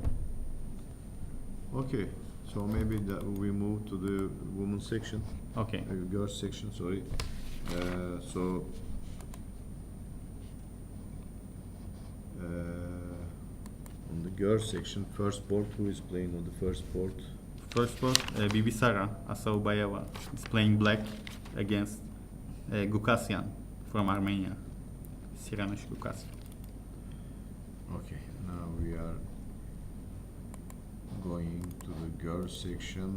Okay. So maybe that we move to the women's section. Okay. Girls section. Sorry. So. On the girls section, first board, who is playing on the first board? First board, Bibisara Asaubayeva is playing black against Gukasyan from Armenia. Siranush Gukasyan. Okay, now we are going to the girls section.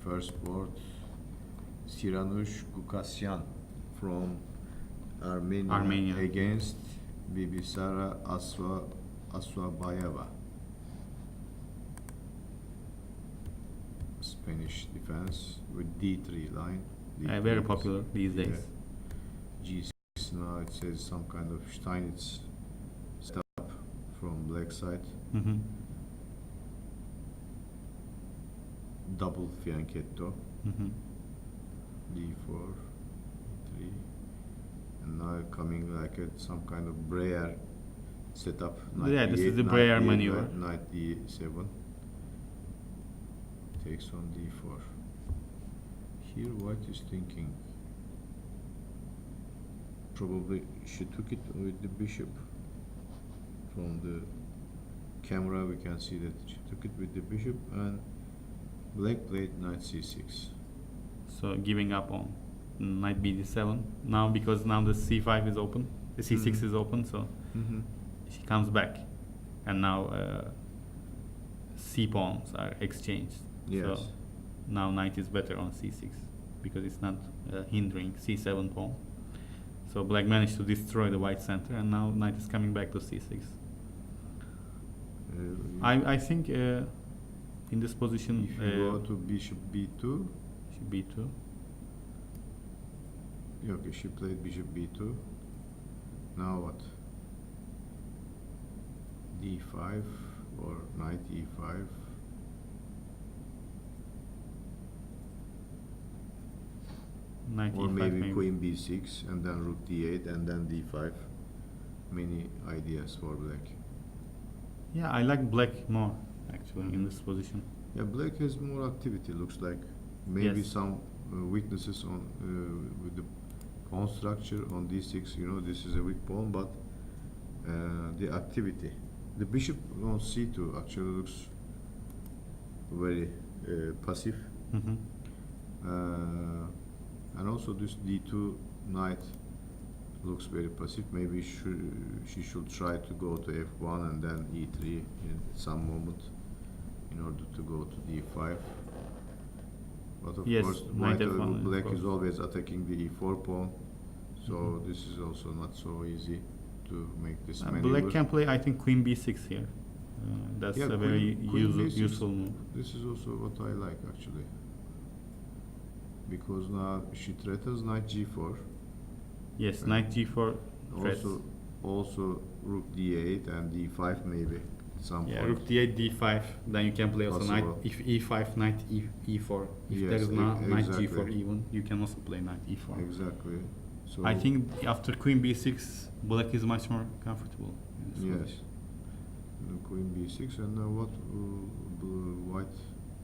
First board, Siranush Gukasyan from Armenia. Against Bibisara Aswabayeva. Spanish defense with D3 line. Very popular these days. G6 now it says some kind of Steinitz setup from black side. Mm-hmm. Double fianchetto. Mm-hmm. D4, D3, and now coming like some kind of Breyer setup. Yeah, this is the Breyer maneuver. Knight D7 takes on D4. Here, white is thinking. Probably she took it with the bishop. From the camera, we can see that she took it with the bishop, and black played Knight C6. So giving up on Knight BD7 now, because now the C5 is open, the C6 is open, so she comes back, and now C pawns are exchanged. Yes. So now Knight is better on C6 because it's not hindering C7 pawn. So black managed to destroy the white center, and now Knight is coming back to C6. I think in this position, if you go to bishop B2. B2. Yeah, okay, she played bishop B2. Now what? D5 or knight E5. Knight Or E5 maybe queen B6 and then rook D8 and then D5. Many ideas for black. Yeah, I like black more actually in this position. Yeah, black has more activity, looks like. Maybe Yes. some weaknesses on with the pawn structure on D6. You know, this is a weak pawn, but the activity. The bishop on C2 actually looks very passive. Mm-hmm. And also this D2 knight looks very passive. Maybe she should try to go to F1 and then E3 in some moment in order to go to D5. But of Yes, course, knight white, F1, black of is course. always attacking the E4 pawn, so this is also not so easy to make this maneuver. Black can play, I think, queen B6 here. That's Yeah, a very queen B6. useful move. This is also what I like actually, because now she threatens knight G4. Yes, knight G4 threats. Also rook D8 and D5 maybe at some Yeah, point. rook D8, D5. Then you can play also knight Possible. if E5, knight E4. If Yes, there is no knight exactly. G4 even, you can also play knight E4. Exactly. So I think after queen B6, black is much more comfortable. In this yes. position. The queen B6, and now what will white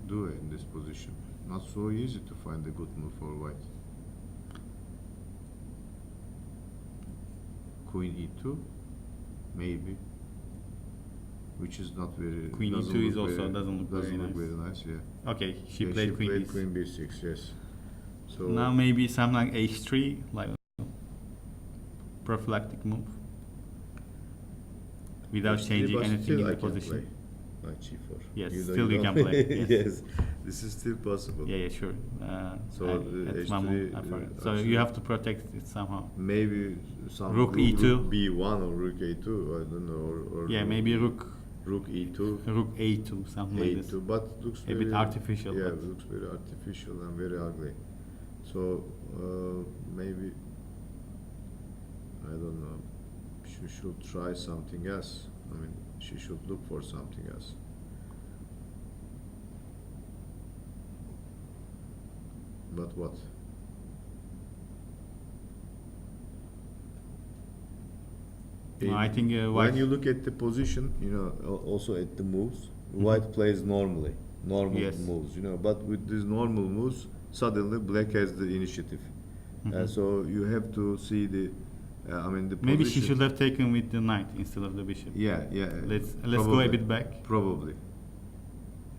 do in this position? Not so easy to find a good move for white. Queen E2, maybe, which is not very. Queen doesn't E2 is look also very, doesn't look very nice. very nice. Yeah. Okay, she Yeah, played queen played B6. queen B6. Yes. So Now maybe some like H3, like prophylactic move, without H3, changing but anything still in I the can position. play knight G4. Yes, know, still you know. can play, yes. Yes, this is still possible. Yeah, sure. So, that's H3, one move I forgot. So actually- you have to protect it somehow. Maybe some Rook E2. rook B1 or rook A2. I don't know. Or Yeah, maybe rook E2, rook A2, something like this. A2, but looks A bit artificial, Yeah, but- looks very artificial and very ugly. So maybe I don't know. She should try something else. I mean, she should look for something else. But what? No, I think when white. you look at the position, you know, also at the moves, white plays normally, normal Yes. moves, you know. But with these normal moves, suddenly black has the initiative. So you have to see the, I mean, the Maybe position. she should have taken with the knight instead of the bishop. Yeah, yeah. Let's go a probably, bit back. Probably,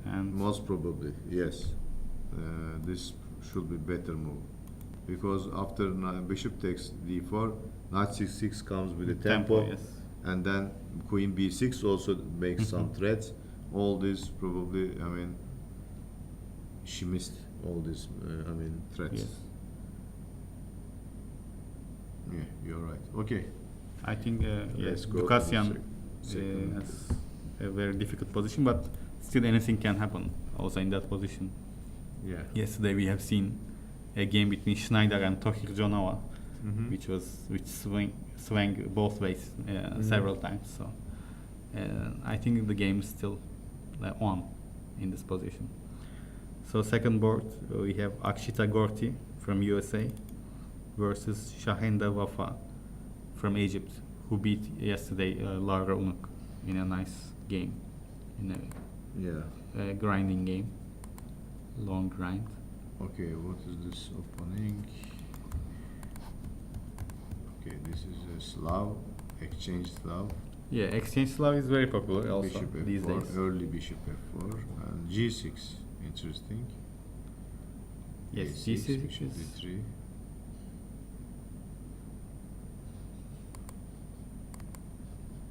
And most probably, yes. This should be better move, because after bishop takes d4, knight c6 comes with a tempo, yes. and then queen b6 also makes some threats. All this probably, I mean, she missed all these, I mean, threats. Yes. Yeah, you're right. Okay. I think Let's yes, go to the Lukasyan second. has a very difficult position, but still anything can happen also in that position. Yeah. Yesterday we have seen a game between Schneider and Tohir Jonava, Mhm. which swang both ways several times. So I think the game is still on in this position. So second board we have Akshita Gorti from USA versus Shahenda Wafa from Egypt, who beat yesterday Laura Unuk in a nice game, in Yeah. a grinding game, long grind. Okay, what is this opening? Okay, this is a Slav, exchange Slav. Yeah, exchange Slav is very popular also Bishop f4, these days. early bishop f4, and g6, interesting. Yes, a6, G6 bishop is d3.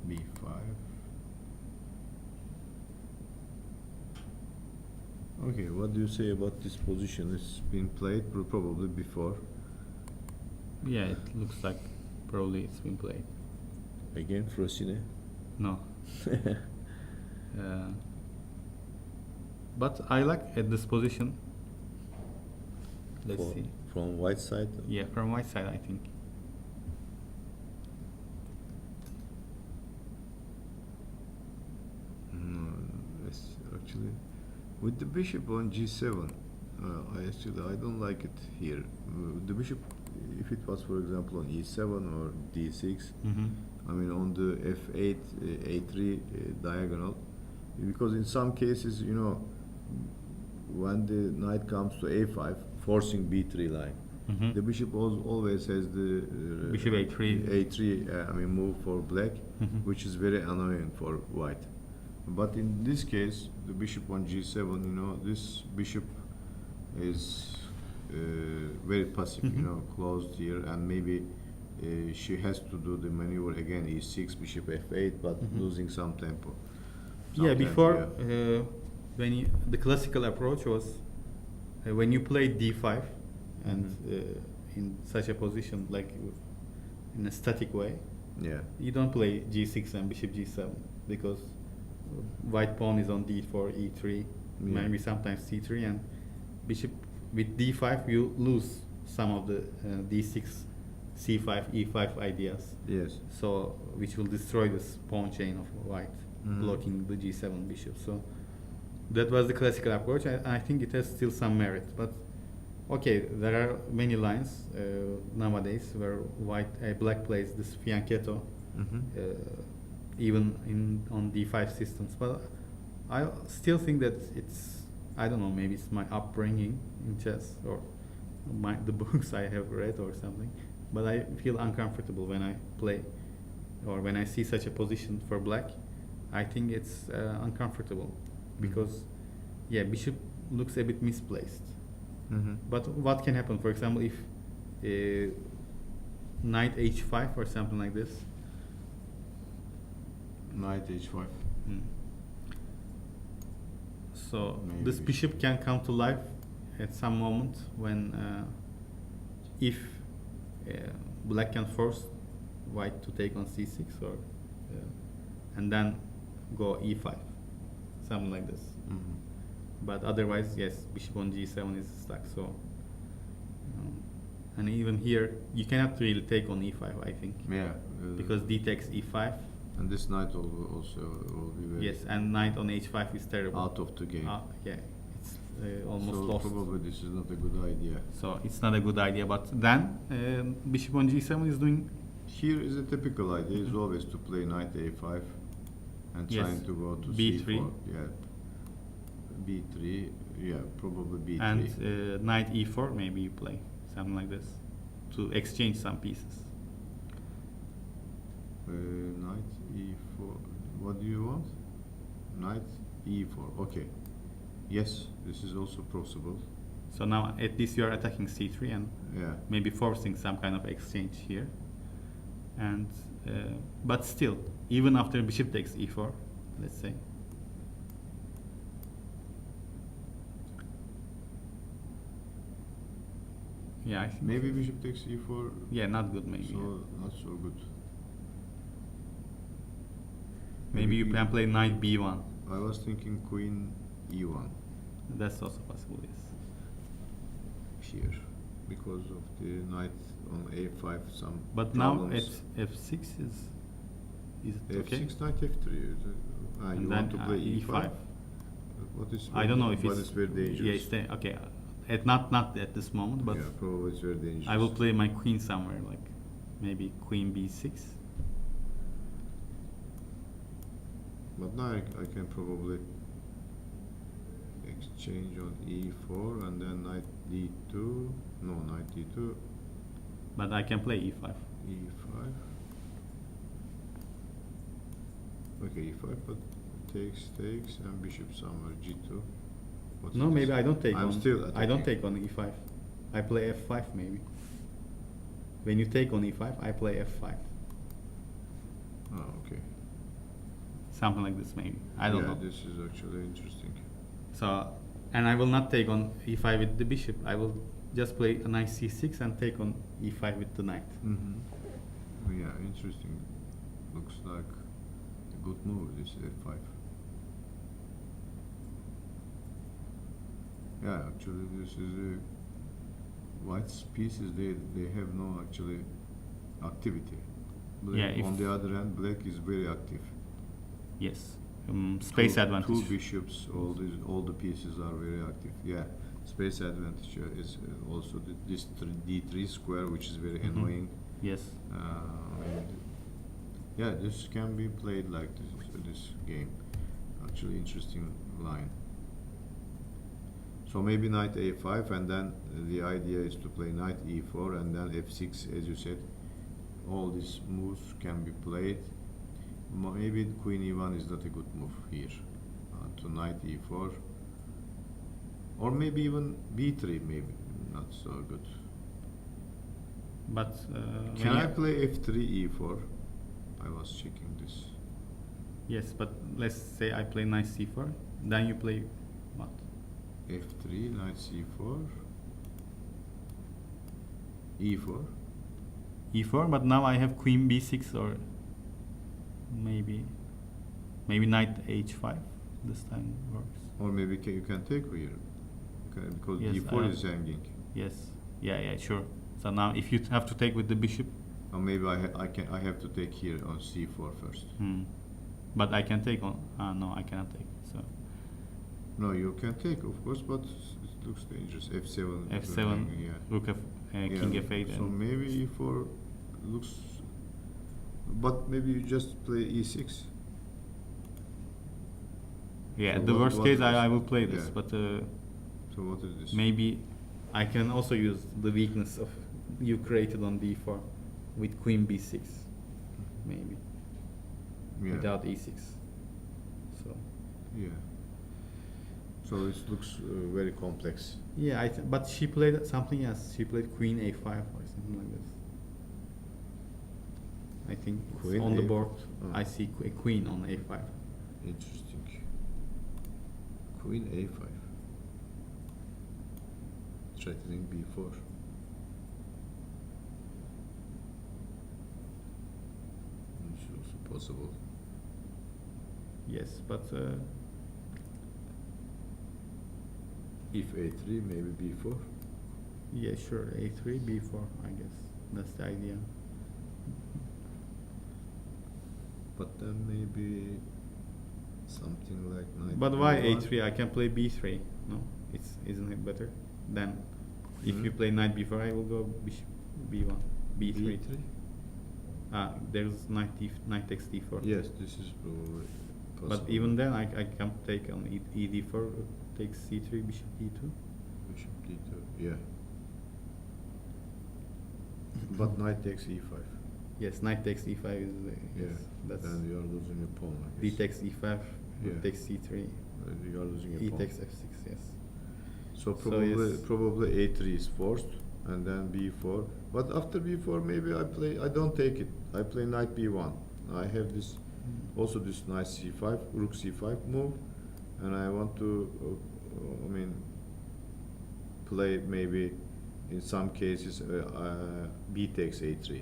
b5. Okay, what do you say about this position? It's been played probably before. yeah, it looks like probably it's been played. Again, Frosine. No. But I like at this position. Let's see. From white side. Yeah, from white side I think. Yes, actually, with the bishop on g7, I don't like it here. The bishop, if it was, for example, on e7 or d6, I mean on the f8, a3 diagonal, because in some cases, you know, when the knight comes to a5, forcing b3 line, the bishop always has the Bishop a3. I mean, move for black, which is very annoying for white. But in this case, the bishop on g7, you know, this bishop is very passive, you know, closed here, and maybe she has to do the maneuver again, e6, bishop f8, but losing some tempo. Yeah, Sometimes, before yeah. the classical approach was when you play d5 and in such a position, like in a static way, Yeah. you don't play g6 and bishop g7 because white pawn is on d4, e3, maybe sometimes c3, and bishop with d5 you lose some of the d6, c5, e5 ideas. Yes. So which will destroy this pawn chain of white, blocking the g7 bishop. So that was the classical approach. I think it has still some merit, but okay, there are many lines nowadays where black plays this fianchetto, even on d5 systems. But I still think that it's, I don't know, maybe it's my upbringing in chess or the books I have read or something. But I feel uncomfortable when I play or when I see such a position for black. I think it's uncomfortable because, yeah, bishop looks a bit misplaced. But what can happen? For example, if knight h5 or something like this. Knight h5. So Maybe. this bishop can come to life at some moment when, if black can force white to take on c6 or, and then go e5, something like this. But otherwise, yes, bishop on g7 is stuck. So, and even here, you cannot really take on e5, I think. Yeah. Because d takes e5. And this knight also will be very Yes, and knight on h5 is terrible. out of the game. Yeah, it's almost So lost. probably this is not a good idea. So it's not a good idea. But then bishop on g7 is doing Here is a typical idea is always to play knight a5 and Yes. trying to go to B3. c4. Yeah. b3. Yeah, probably b3. And knight e4, maybe you play something like this to exchange some pieces. Knight e4. What do you want? Knight e4. Okay. Yes, this is also possible. So now at least you are attacking c3 and Yeah. maybe forcing some kind of exchange here. And but still, even after bishop takes e4, let's say. Yeah, I think Maybe bishop takes e4. yeah, not good maybe. So not so good. Maybe you can play knight b1. I was thinking queen e1 That's also possible, yes. here because of the knight on a5 some But problems. now at f6 is it okay? f6 knight f3. You And want to then, play e5. e5? What is? I don't know if what it's is very dangerous. Yeah, it's okay. At not at this moment, but yeah, probably it's very dangerous. I will play my queen somewhere, like maybe queen b6. But now I can probably exchange on e4 and then knight d2. No, knight d2, But I can play e5. e5. Okay, e5, but takes and bishop somewhere g2. What's No, this? maybe I don't take I'm on. still I don't attacking. take on e5. I play f5 maybe. When you take on e5, I play f5. Oh, okay. Something like this maybe. I don't know. Yeah, this is actually interesting. So, and I will not take on e5 with the bishop. I will just play a knight c6 and take on e5 with the knight. Mm-hmm. Yeah, interesting. Looks like a good move, this f5. Yeah, actually this is white's pieces, they have no actually activity. Black, Yeah, on the other hand, black is very active. Yes. Space advantage. Two bishops, all the pieces are very active. Yeah, space advantage is also this d3 square, which is very Mhm. annoying. Yes. And yeah, this can be played like this game. Actually, interesting line. So maybe knight a5, and then the idea is to play knight e4, and then f6, as you said. All these moves can be played. Maybe queen e1 is not a good move here. To knight e4, or maybe even b3, maybe not so good. But Can I play f3 e4? I was checking this. Yes, but let's say I play knight c4, then you play what? f3, knight c4, e4. e4, but now I have queen b6 or maybe knight h5. This time works. Or maybe you can take here, because Yes, d4 is hanging. Yes. Yeah, sure. So now if you have to take with the bishop, Or maybe I have to take here on c4 first. but I can take on. No, I cannot take. So No, you can take, of course, but it looks dangerous. f7. f7, Yeah. rook f, king f8. So and maybe e4 looks, but maybe you just play e6. yeah, So the worst what case is I this? will play this, Yeah. but So what is this? maybe I can also use the weakness of you created on d4 with queen b6, maybe Yeah. without e6. So Yeah. So it looks very complex. yeah, but she played something else. She played queen a5 or something like this. I think it's Queen on the A5. board. Oh. I see a queen on a5. Interesting. Queen a5. Threatening b4. It's also possible. Yes, but If a3, maybe b4. yeah, sure, a3, b4. I guess that's the idea. But then maybe something like knight. But why b1. a3? I can play b3. No, isn't it better? Then, if you play knight b4, I will go bishop b1, b3. There's knight takes d4. Yes, this is probably possible. But even then, I can't take on e d4, takes c3, bishop e2. Bishop d2, yeah. But knight takes e5. Yes, knight takes e5 is Yeah, that's and you are losing a pawn, I d guess. takes e5, Yeah. takes c3, You are losing a e pawn. takes f6. Yes. So yes. probably a3 is forced, and then b4. But after b4, maybe I don't take it. I play knight b1. I have this, also this knight c5, rook c5 move, and I want to, play maybe in some cases b takes a3.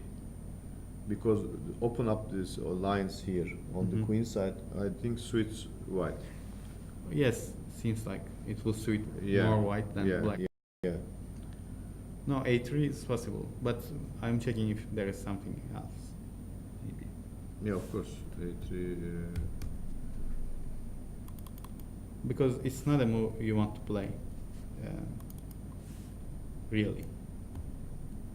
Because open up these lines here on the queen side, I think suits white. Yes, seems like it will suit Yeah. more white than Yeah, black. yeah. No, a3 is possible, but I'm checking if there is something else. Maybe. Yeah, of course. a3. Because it's not a move you want to play. Really.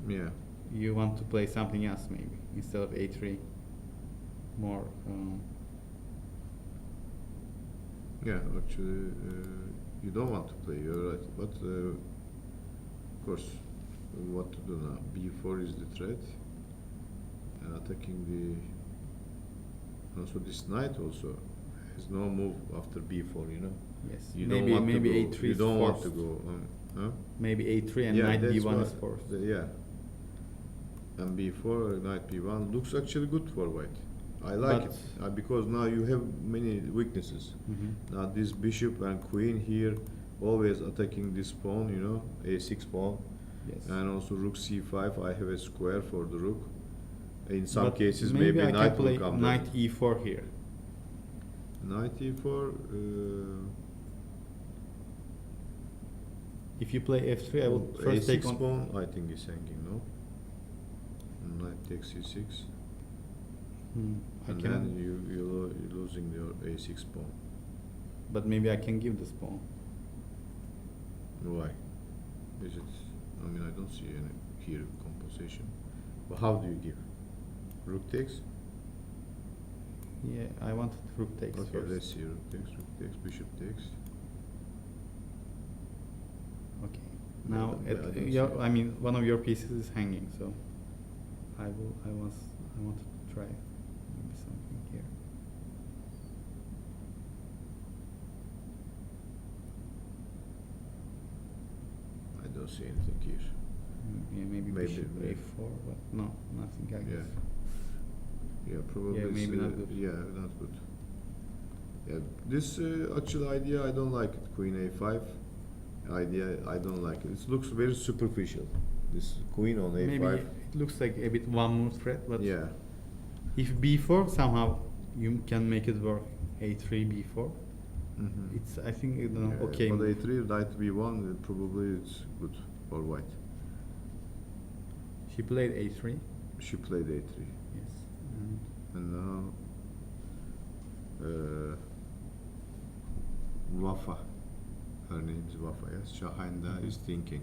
Yeah. You want to play something else maybe instead of a3. More. Yeah, actually, you don't want to play. You're right, but of course, what to do now? b4 is the threat, and attacking the. Also, this knight also has no move after b4. You know. Yes. You maybe don't want maybe to go, a3 you is don't forced. want to go. Huh? Maybe a3 and Yeah, knight that's b1 why- is forced. Yeah. And b4, knight b1 looks actually good for white. I like But- it because now you have many weaknesses. Now this bishop and queen here, always attacking this pawn, you know, a6 pawn, Yes. and also rook c5. I have a square for the rook. In some But cases, maybe I knight can play will come knight down. e4 here. Knight e4. If you play f3, I will first take a6 on. pawn, I think is hanging, no? Knight takes e6. I And can, then you're losing your a6 pawn. but maybe I can give this pawn. Why? Is it? I mean, I don't see any here compensation. But how do you give? Rook takes? Yeah, I wanted rook takes Okay, first. let's see. Rook takes, bishop takes. Okay. No, Now, I don't see yeah, it. I mean, one of your pieces is hanging, so I wanted to try maybe something here. I don't see anything here. Yeah, maybe bishop maybe. a4, but no, nothing, I Yeah. guess. Yeah, probably. Yeah, it's, maybe not good. Yeah, not good. Yeah, this actual idea I don't like it. Queen a5 idea I don't like it. It looks very superficial. This queen on a5. Maybe it looks like a bit one move threat, but Yeah. if b4 somehow you can make it work, a3 b4. Mm-hmm. It's, I think, Yeah, okay. but move. a3, knight b1, probably it's good for white. She played a3. She played a3. Yes. And now Wafa, her name is Wafa, yes. Shahinda is thinking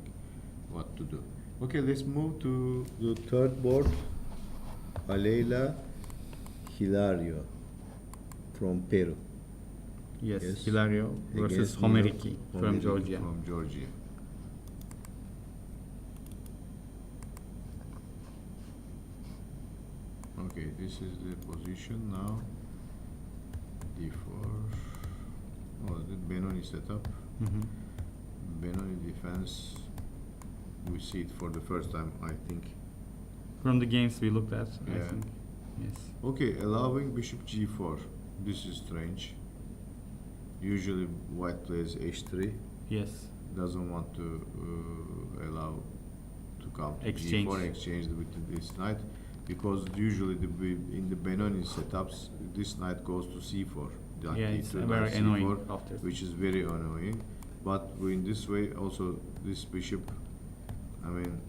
what to do. Okay, let's move to the third board. Aleyla Hilario from Peru. Yes, Yes. Hilario versus Against Nino Homeriki from Homeriki Georgia. From Georgia. Okay, this is the position now. D4. Oh, the Benoni setup. Mhm. Benoni defense. We see it for the first time, I think. From the games we looked at, I Yeah. think. Yes. Okay, allowing bishop g4. This is strange. Usually white plays h3. Yes. Doesn't want to allow to come to Exchange. g4 exchange with this knight, because usually in the Benoni setups this knight goes to c4. Knight Yeah, it's e2, very knight annoying c4, after. which is very annoying. But in this way also this bishop, I mean,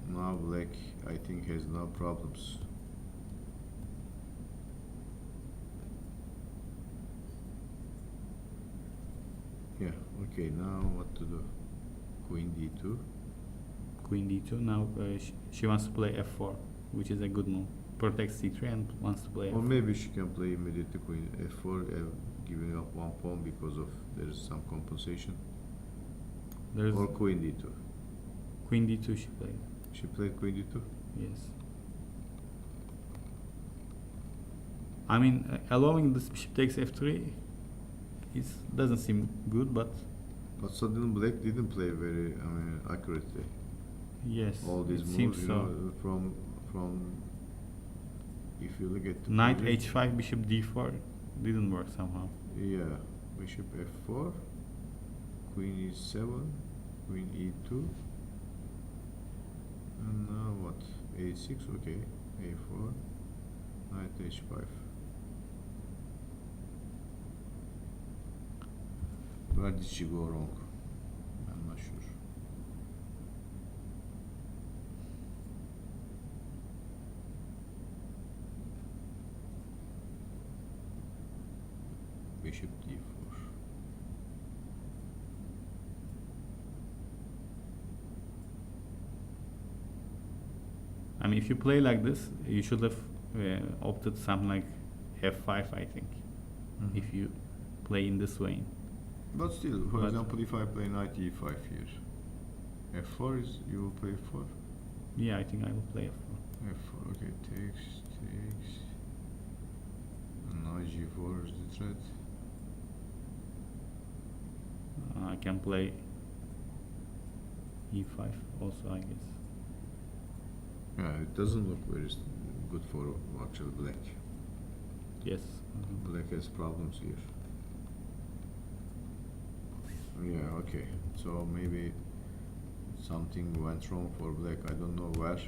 now black I think has no problems. Yeah, okay, now what to do? Queen d2. queen d2. Now she wants to play f4, which is a good move. Protects c3 and wants to play Or f4. maybe she can play immediately queen f4, giving up one pawn because of there is some compensation. There's Or queen d2. queen d2 she played. She played queen d2. Yes. I mean, allowing this bishop takes f3 doesn't seem good, but suddenly black didn't play very, accurately. yes, All these it moves, seems you so. know, from if you look at the Knight previous- h5, bishop d4 didn't work somehow. Yeah, bishop f4, queen e7, queen e2, and now what? a6, okay, a4, knight h5. Where did she go wrong? I'm not sure. Bishop d4. I mean, if you play like this, you should have opted something like f5, I think. Mhm. If you play in this way. But still, for But- example, if I play knight e5 here, f4 is, you will play f4? Yeah, I think I will play f4. f4, okay, takes, and now g4 is the threat. I can play e5 also, I guess. Yeah, it doesn't look very good for actual black. Yes. Black has problems here. Yeah, okay. So maybe something went wrong for black. I don't know where.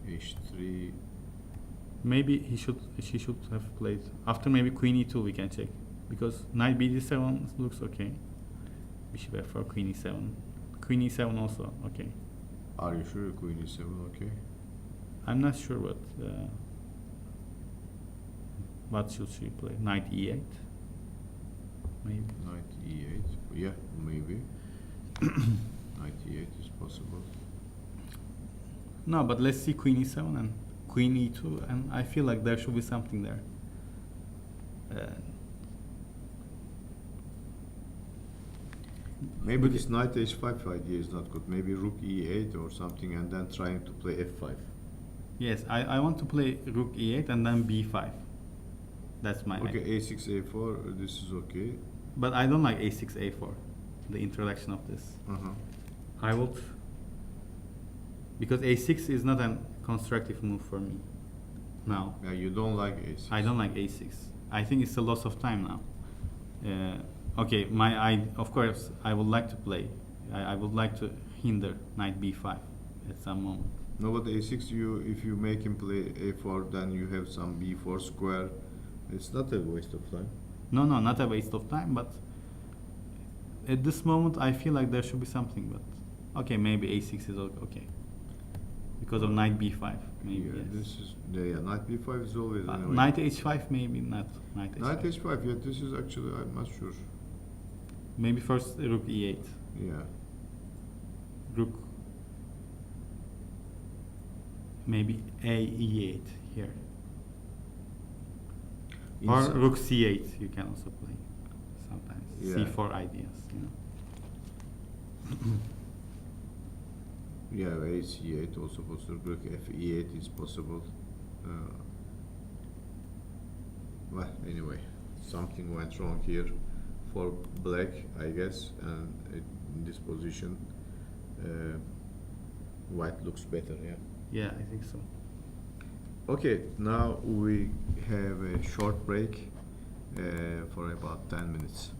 h3. Maybe she should have played after maybe queen e2. We can check because knight bd7 looks okay. Bishop f4, queen e7, queen e7 also okay. Are you sure queen e7 okay? I'm not sure what should she play. Knight e8, maybe. Knight e8. Yeah, maybe. Knight e8 is possible. No, but let's see queen e7 and queen e2, and I feel like there should be something there. Maybe But this knight h5 idea is not good. Maybe rook e8 or something, and then trying to play f5. Yes, I want to play rook e8 and then b5. That's my Okay, idea. a6 a4. This is okay. But I don't like a6 a4, the introduction of this. I would, because a6 is not a constructive move for me now. Yeah, you don't like a6. I don't like a6. I think it's a loss of time now. Okay, of course I would like to play. I would like to hinder knight b5 at some moment. No, but a6, if you make him play a4, then you have some b4 square. It's not a waste of time. No, not a waste of time, but at this moment I feel like there should be something. But okay, maybe a6 is okay because of knight b5. Maybe Yeah, yes. this is knight b5 is always anyway. Knight h5 maybe not knight h5. Knight h5. Yeah, this is actually, I'm not sure. Maybe first rook e8. Yeah. Rook. Maybe a e8 here. Or Inside- rook c8 you can also play sometimes. Yeah. c4 ideas, Yeah, a c8 also possible. Rook f e8 is possible. Well, anyway, something went wrong here for black, I guess, and in this position, white looks better. Yeah. Yeah, I think so. Okay, now we have a short break for about 10 minutes.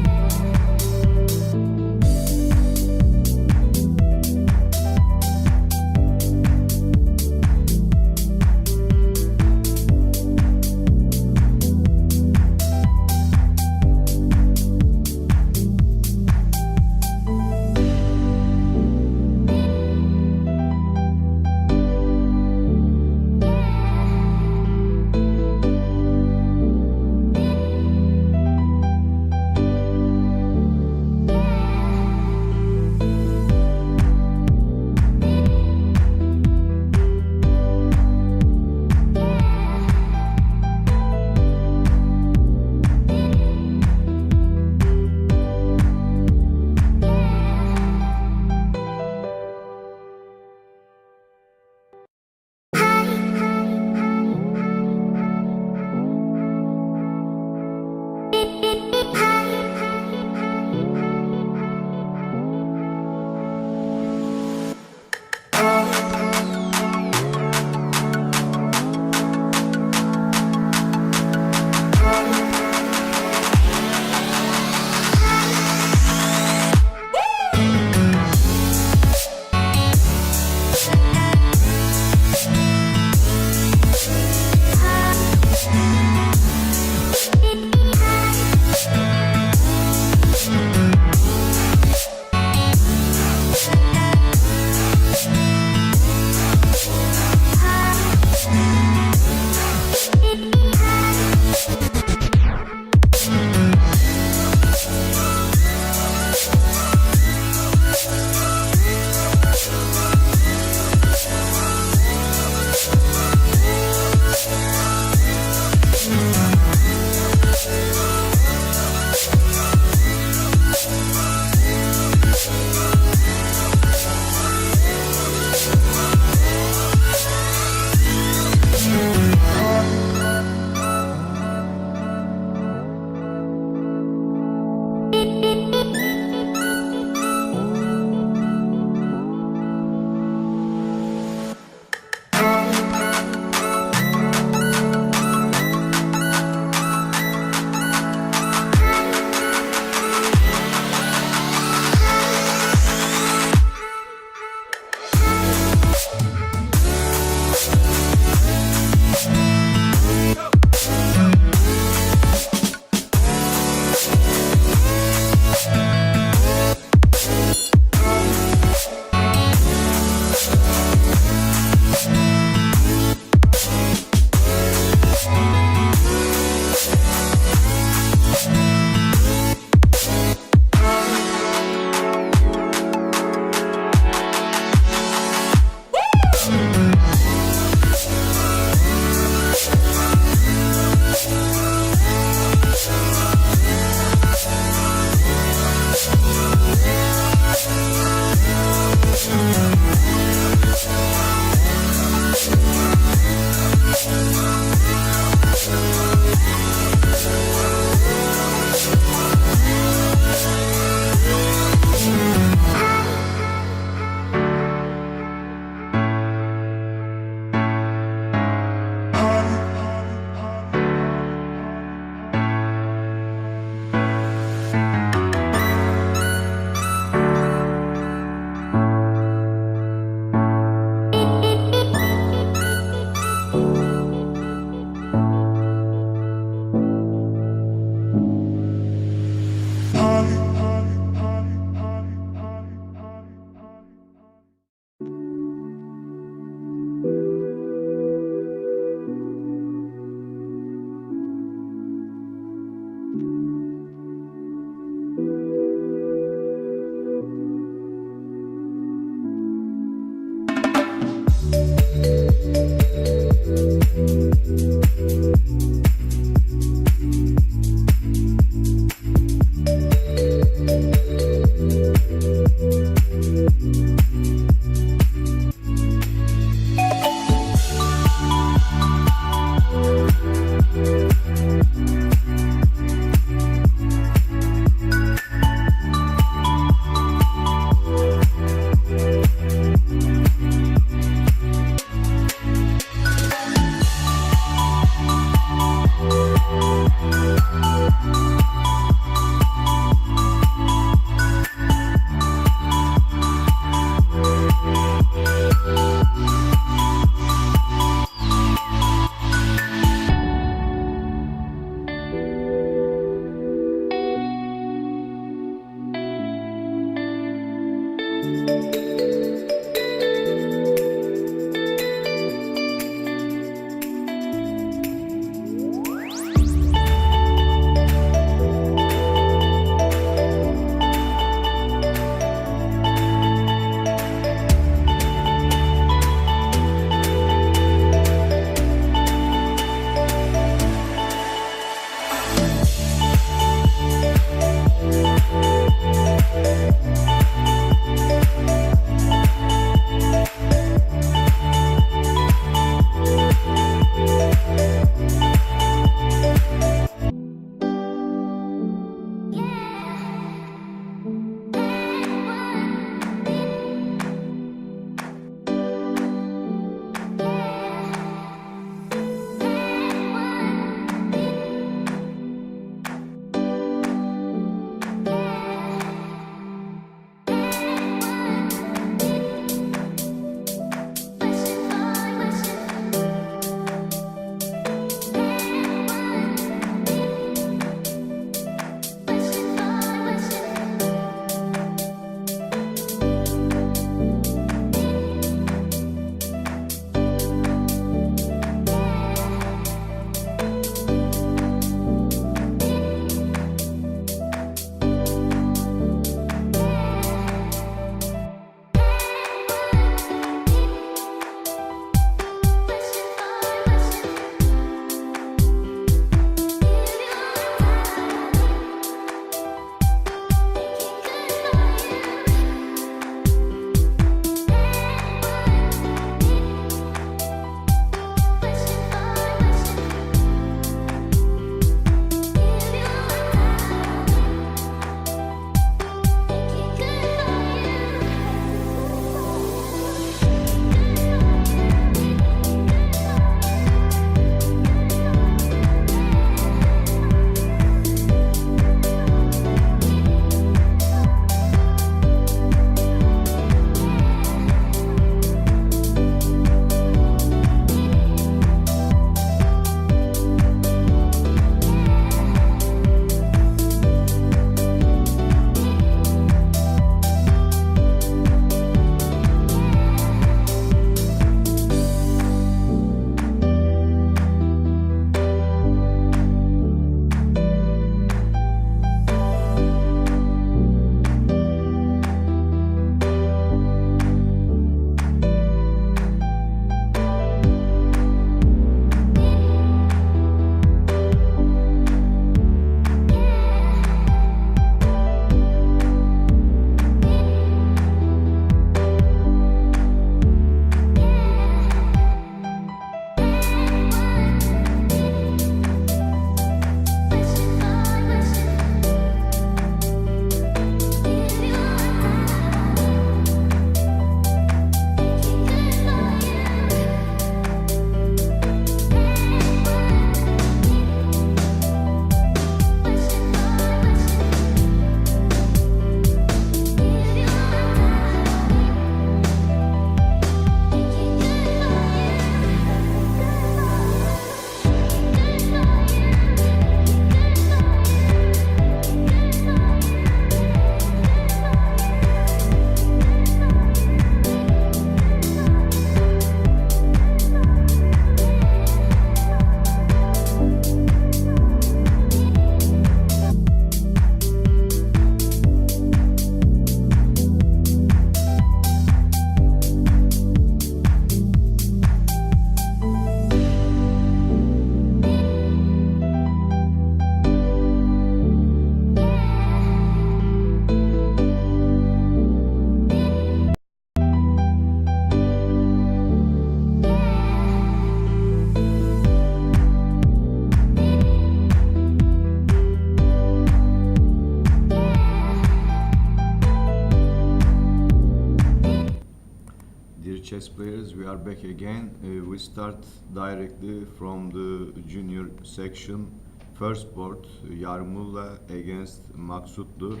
chess players, we are back again. We start directly from the junior section. First board, Yarmulla against Maksutlu.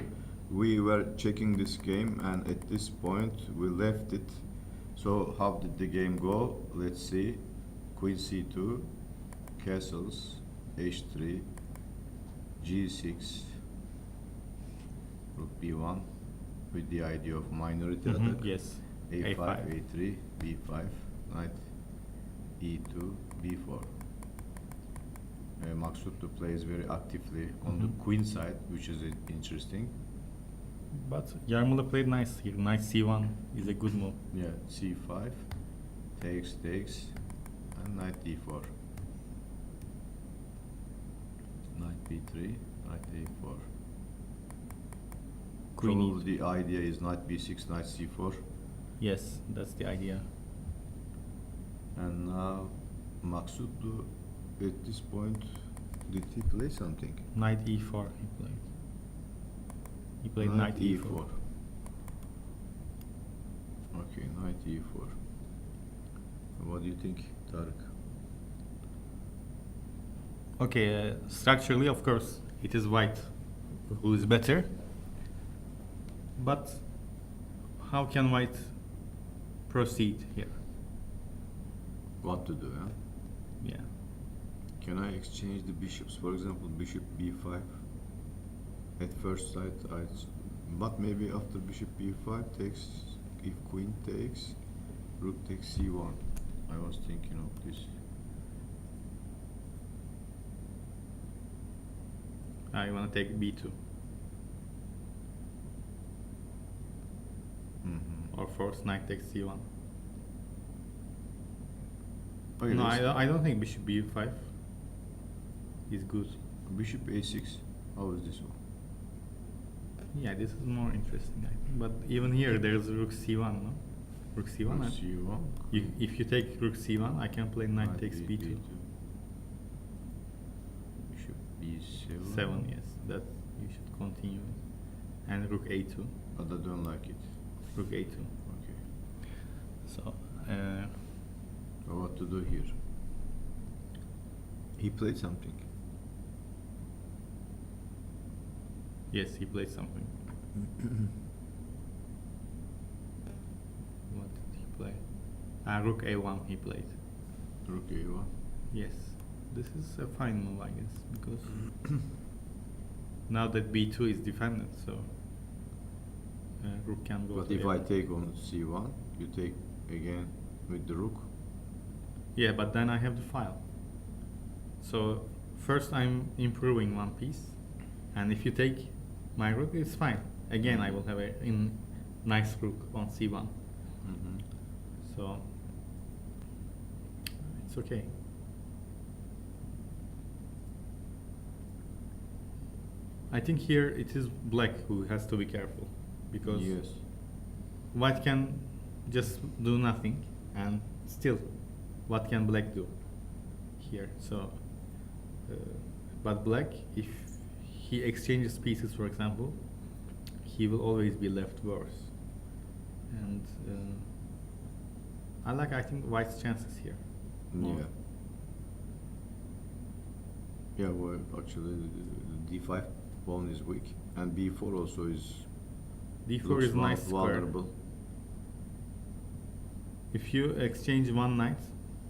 We were checking this game, and at this point we left it. So how did the game go? Let's see. Queen c2, castles, h3, g6, rook b1, with the idea of minority attack. Yes. a5, a3, b5, knight e2, b4. Maksutlu plays very actively on the queen side, which is interesting. But Yarmulla played nice here. Knight c1 is a good move. Yeah, c5, takes, and knight d4. Knight b3, knight a4. Queen Probably the idea is knight b6, knight c4. Yes, that's the idea. And now Maksutlu, at this point, did he play something? Knight e4 he played. He played knight e4. Okay, knight e4. What do you think, Tarık? Okay, structurally, of course, it is white who is better. But how can white proceed here? What to do, huh? Yeah. Can I exchange the bishops? For example, bishop b5. At first sight, but maybe after bishop b5 takes, if queen takes, rook takes c1. I was thinking of this. I want to take b2 or force knight takes c1. Okay, No, let's- I don't think bishop b5 is good. Bishop a6. How is this one? Yeah, this is more interesting, I think. But even here, there's rook c1, no? Rook c1. Rook and c1. if you take rook c1, I can play knight takes b2. Bishop b7. 7, yes, that you should continue with. And rook a2. But I don't like it. Rook a2. Okay. So, So what to do here? He played something. yes, he played something. What did he play? Rook a1 he played. Rook a1. Yes, this is a fine move, I guess, because now that b2 is defended, so rook can go. But to if I a1. take on c1, you take again with the rook. Yeah, but then I have the file. So first I'm improving one piece, and if you take my rook, it's fine. Again, I will have a nice rook on c1. So it's okay. I think here it is black who has to be careful, because Yes. white can just do nothing, and still, what can black do here? So, but black, if he exchanges pieces, for example, he will always be left worse. And I think white's chances here. more. Yeah. Yeah, well, actually, the d5 pawn is weak, and b4 also is D4 looks is nice square. vulnerable. If you exchange one knight,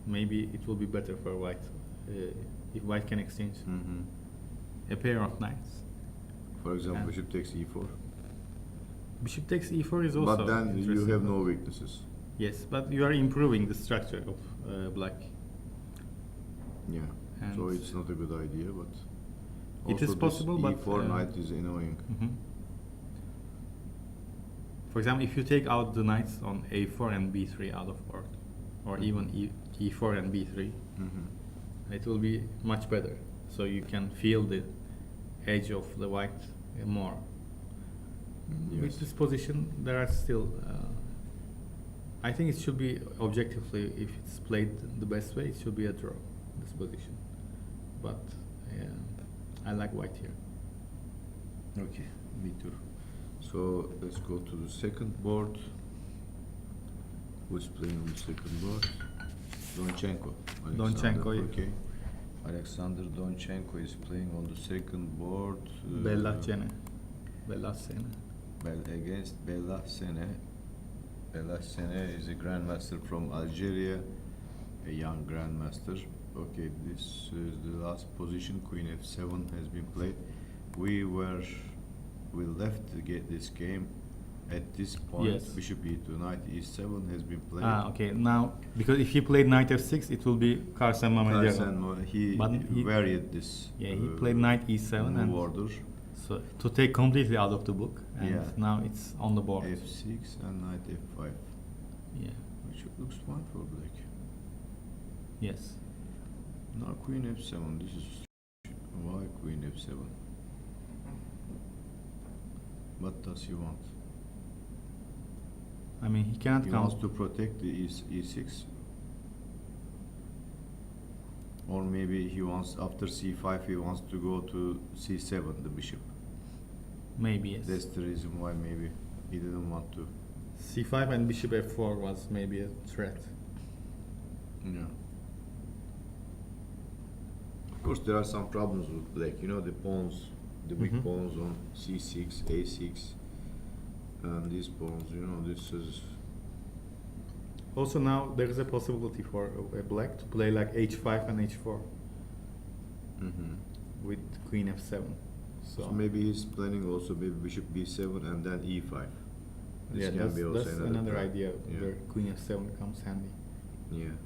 maybe it will be better for white. If white can exchange a pair of knights. For example, And- bishop takes e4. Bishop takes e4 is also But then you interesting. have no weaknesses. Yes, but you are improving the structure of black. Yeah. And So it's not a good idea, but It also is possible, this but, e4 knight is annoying. For example, if you take out the knights on a4 and b3 out of board, or even e4 and b3, it will be much better. So you can feel the edge of the white more. With Yes. this position, there are still. I think it should be objectively, if it's played the best way, it should be a draw. This position, but I like white here. Okay, me too. So let's go to the second board. Who's playing on the second board? Donchenko. Donchenko, yeah. Okay. Alexander Donchenko is playing on the second board. Bellassene. Bellassene. Against Bellassene. Bellassene is a grandmaster from Algeria, a young grandmaster. Okay, this is the last position. Queen f7 has been played. We left to get this game at this point. Yes. Bishop e2, knight e7 has been played. Okay. Now, because if he played knight f6, it will be Carson Mamedov. Carson, he varied this. Yeah, he played knight e7 and order. so to take completely out of the book, and Yeah. now it's on the board. f6 and knight f5, Yeah. which looks fine for black. Yes. Now queen f7. This is why queen f7. What does he want? I mean, he cannot He come. wants to protect the e6, or maybe he wants after c5 he wants to go to c7, the bishop. Maybe yes. That's the reason why maybe he didn't want to. c5 and bishop f4 was maybe a threat. Yeah. Of course, there are some problems with black. You know, the pawns, the weak Mhm. pawns on c6, a6, and these pawns. You know, this is. Also now there is a possibility for a black to play like h5 and h4 with queen f7. So maybe he's planning also maybe bishop b7 and then e5. This yeah, can that's, be also that's another plan. idea Yeah. where queen f7 comes handy. Yeah.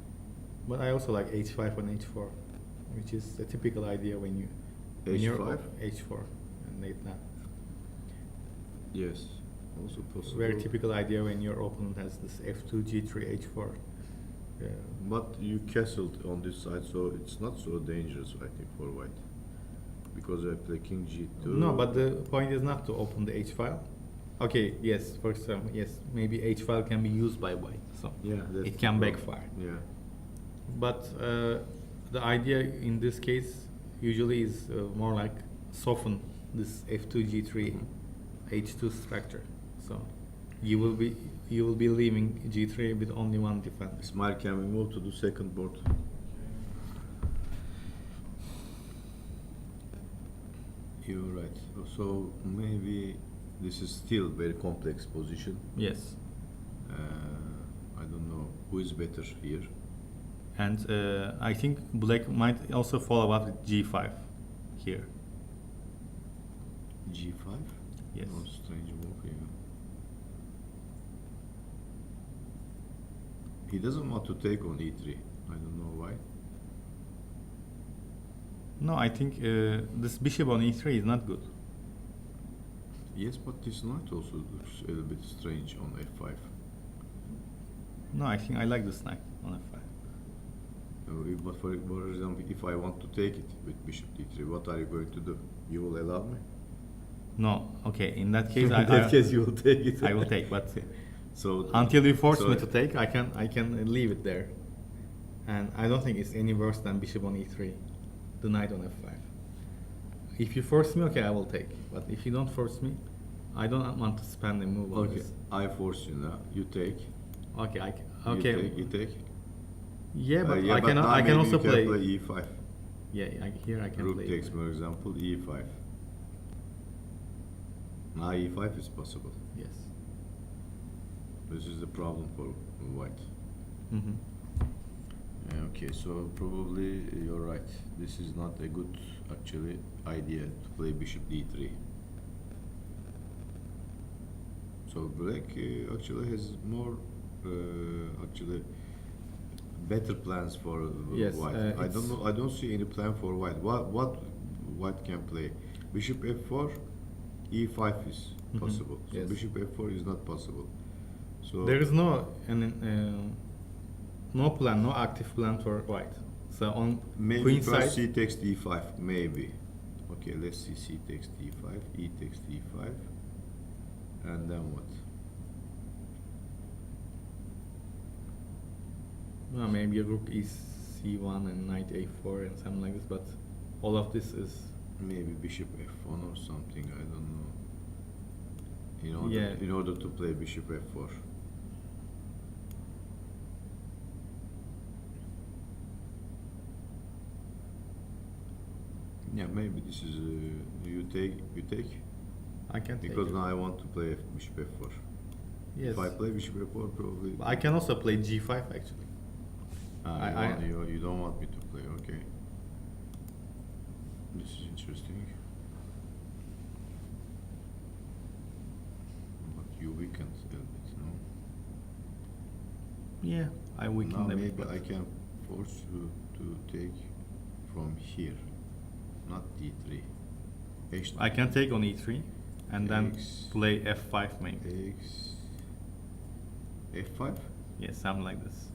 But I also like h5 and h4, which is a typical idea when you're h5. h4 and late that. Yes. Also possible. Very typical idea when your opponent has this f2, g3, h4. Yeah. But you castled on this side, so it's not so dangerous, I think, for white. Because I play king g2. No, but the point is not to open the h file. Okay, yes, for example, yes, maybe h file can be used by white, so Yeah, that's it can the backfire. Yeah. But the idea in this case usually is more like soften this f2, g3, h2 structure. So you will be leaving g3 with only one defender. Ismail, can we move to the second board? You're right. So maybe this is still very complex position. Yes, I don't know who is better here. and I think black might also follow up with g5 here. G5? Yes. Oh, strange move here. He doesn't want to take on e3. I don't know why. No, I think this bishop on e3 is not good. Yes, but this knight also looks a little bit strange on f5. No, I think I like this knight on f5. But for example, if I want to take it with bishop d3, what are you going to do? You will allow me? No, okay. In that case, In that case, you will take it. I will take. But So until you force so me to take, I can leave it there. And I don't think it's any worse than bishop on e3, the knight on f5. If you force me, okay, I will take. But if you don't force me, I don't want to spend a move on Okay, this. I force you now. You take. Okay, I can. Okay. You take. Yeah, but Yeah, I but can. now I can maybe also you can play. play e5. Yeah, here I can Rook play. takes, for example, e5. Now e5 is possible. Yes. This is the problem for white. Mm-hmm. Okay, so probably you're right. This is not a good, actually, idea to play bishop d3. So black actually has more, actually, better plans for Yes, white. I don't know. I don't see any plan for white. What white can play? Bishop f4, e5 is Mhm, possible. So yes. bishop f4 is not possible. So There is no no plan, no active plan for white. So on maybe queen first side, c takes d5, maybe. Okay, let's see. C takes d5, e takes d5, and then what? well, maybe rook is c1 and knight a4 and something like this. But all of this is Maybe bishop f1 or something. I don't know. Yeah. In order to play bishop f4. Yeah, maybe this is you take. I can take Because it. now I want to play bishop f4. Yes. If I play bishop f4, probably. I can also play g5 actually. You don't want me to play, okay. This is interesting. But you weakened a little bit, no? Yeah, I weakened Now a bit. maybe but I can force you to take from here, not d3. H2 I can take on e3 and then Takes- play f5 maybe. takes f5. Yeah, something like this.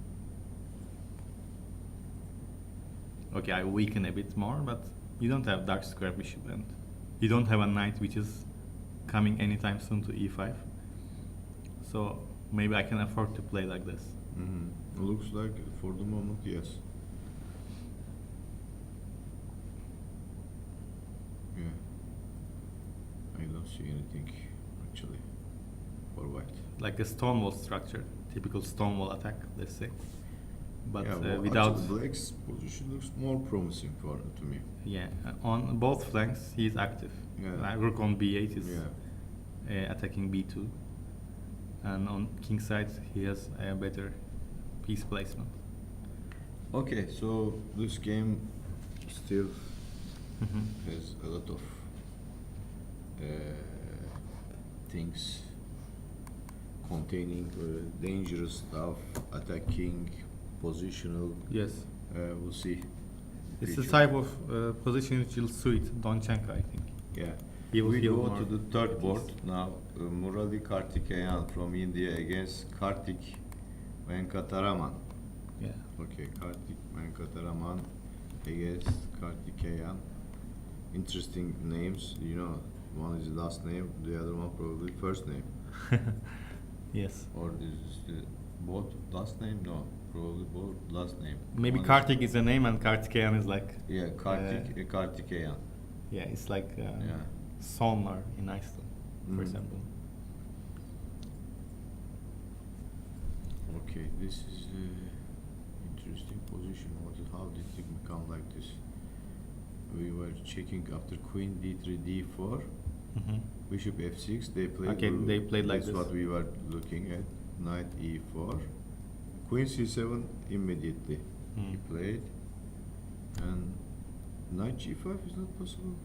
Okay, I weaken a bit more, but you don't have dark square bishop and you don't have a knight which is coming anytime soon to e5. So maybe I can afford to play like this. Looks like for the moment, yes. Yeah. I don't see anything actually for white. Like a stone wall structure, typical stone wall attack, let's say. But Yeah, well, without, actually black's position looks more promising to me. yeah, on both flanks he is active. Yeah. Rook on b8 is Yeah. attacking b2, and on king side he has a better piece placement. Okay, so this game still has a lot of things containing dangerous stuff, attacking, positional. Yes, We'll see. it's the Future. type of position which will suit Donchenko, I think. Yeah. He will We feel go more to the third at board ease. now. Murali Kartikeyan from India against Kartik Venkataraman. Yeah, Okay, Kartik Venkataraman against Kartikeyan. Interesting names, you know. One is last name, the other one probably first name. yes. Or is it both last name? No, probably both last name. Maybe One Kartik is a name and Kartikeyan is like, Yeah, Kartikeyan. yeah, it's like Yeah. Solnar in Iceland, for Mhm. example. Okay, this is interesting position. How did it become like this? We were checking after queen d3, d4, bishop f6. They played. Okay, they played like That's this. what we were looking at. Knight e4, queen c7 immediately. He played, and knight g5 is not possible.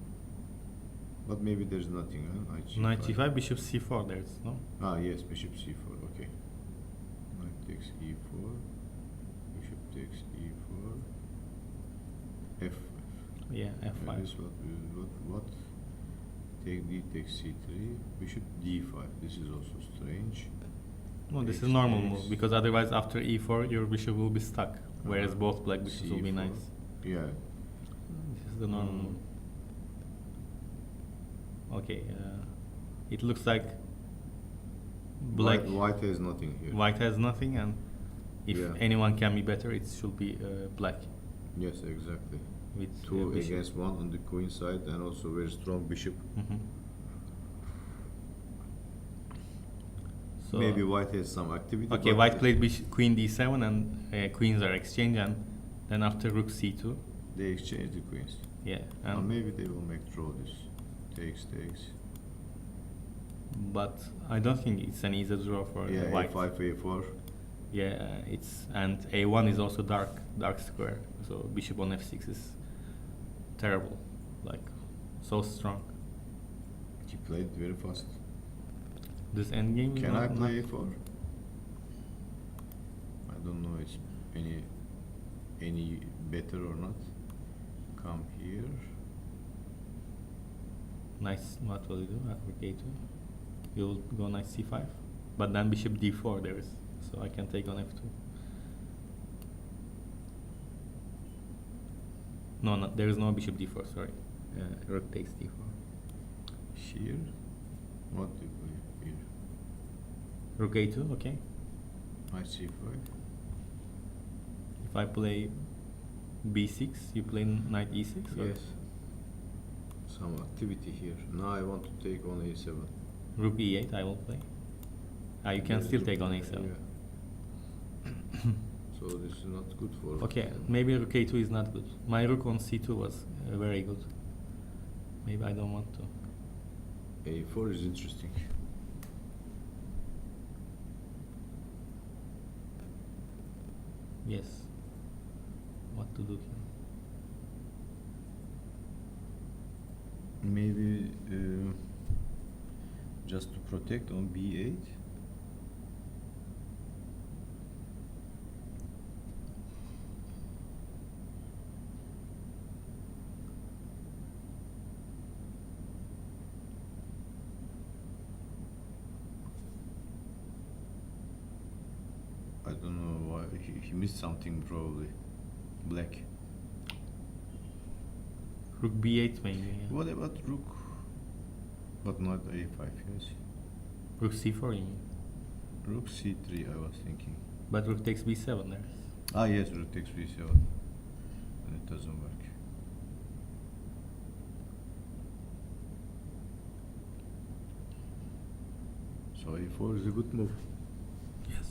But maybe there's nothing. Huh? Knight g5, bishop c4. There's no. Ah yes, bishop c4. Okay. Knight takes e4. Bishop takes e4. f5. Yeah, f5. This what? Take d takes c3. Bishop d5. This is also strange. No, this is Takes, normal takes. move because otherwise after e4 your bishop will be stuck, whereas both black bishops will be C4. nice. Yeah. This is the normal move. Okay, it looks like black. White has nothing here. White has nothing, and if Yeah. anyone can be better, it should be black Yes, exactly. with Two bishop. against one on the queen side, and also very strong bishop. So Maybe white has some activity. okay, but white played queen d7, and queens are exchanged, and then after rook c2. They exchange the queens. Yeah, Or and maybe they will make draw this. Takes. but I don't think it's an easy draw for Yeah, white. a5, a4. Yeah, it's and a1 is also dark square. So bishop on f6 is terrible, like so strong. He played very fast. This endgame. Can I play a4? I don't know it's any better or not. Come here. Nice. What will you do? Rook a2. You will go knight c5, but then bishop d4 there is, so I can take on f2. No, there is no bishop d4. Sorry, rook takes d4. Here. What do you play here? Rook a2. Okay. Knight c5. If I play b6, you play knight e6. or Yes. Some activity here. Now I want to take on a7. Rook e8. I will play. You can still take on a7. Yeah. So this is not good for. Okay, maybe rook a2 is not good. My rook on c2 was very good. Maybe I don't want to. A4 is interesting. Yes. What to do here? Maybe just to protect on B8. I don't know why he missed something probably. Black. Rook b8 maybe. Yeah. What about rook? But not a5, yes. Rook c4 you mean? Rook c3 I was thinking. But rook takes b7 there. Ah yes, rook takes b7. And it doesn't work. So a4 is a good move. Yes.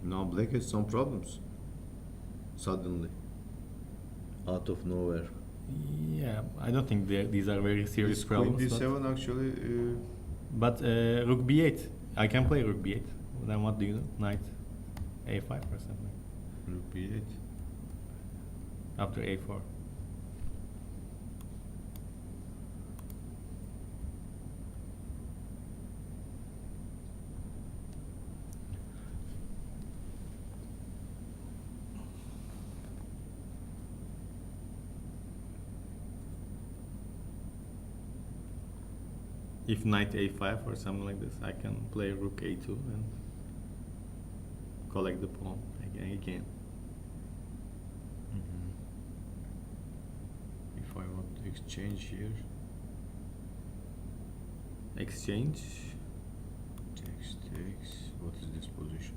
Now black has some problems. Suddenly. Out of nowhere. Yeah, I don't think these are very serious This problems. queen but- d7 actually. But rook b8, I can play rook b8. Then what do you do? Knight a5 or something Rook b8. after a4. If knight a5 or something like this, I can play rook a2 and collect the pawn again. If I want to exchange here, Exchange. takes. What is this position?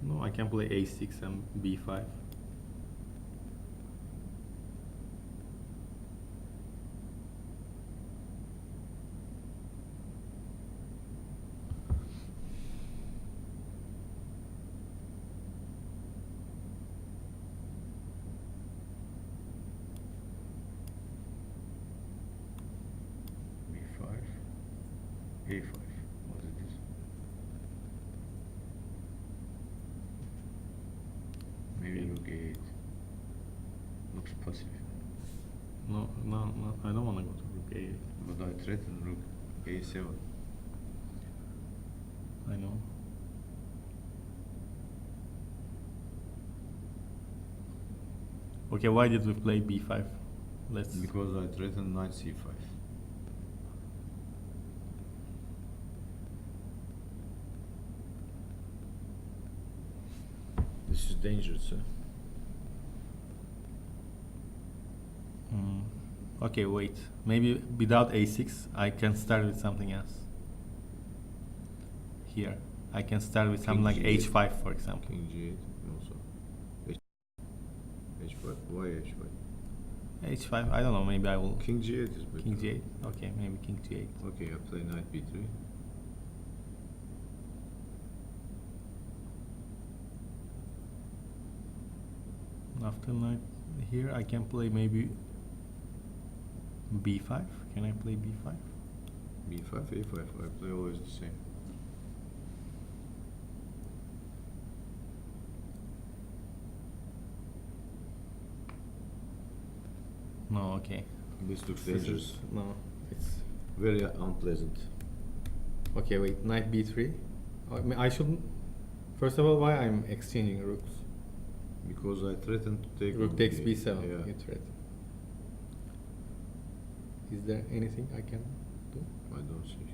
No, I can play a6 and b5. b5, a5. What is this? Maybe rook a8. Looks passive. No, I don't want to go to rook a8. But I threaten rook a7. I know. Okay, why did we play b5? Let's. Because I threaten knight c5. This is dangerous, Okay, wait. Maybe without a6, I can start with something else. Here, I can start with something like King g8. h5, for example. King g8 also. h5. Why h5? h5, I don't know. Maybe I will. King g8 is better. King g8. Okay, maybe king g8. Okay, I play knight b3. After knight here, I can play maybe b5. Can I play b5? b5, a5. I play always the same. No, okay. This looks This dangerous. is- No, it's Very unpleasant. okay. Wait, knight b3. I shouldn't. First of all, why I'm exchanging rooks? Because I threatened to take Rook takes b8. b7. Yeah. You threaten. Is there anything I can do? I don't see.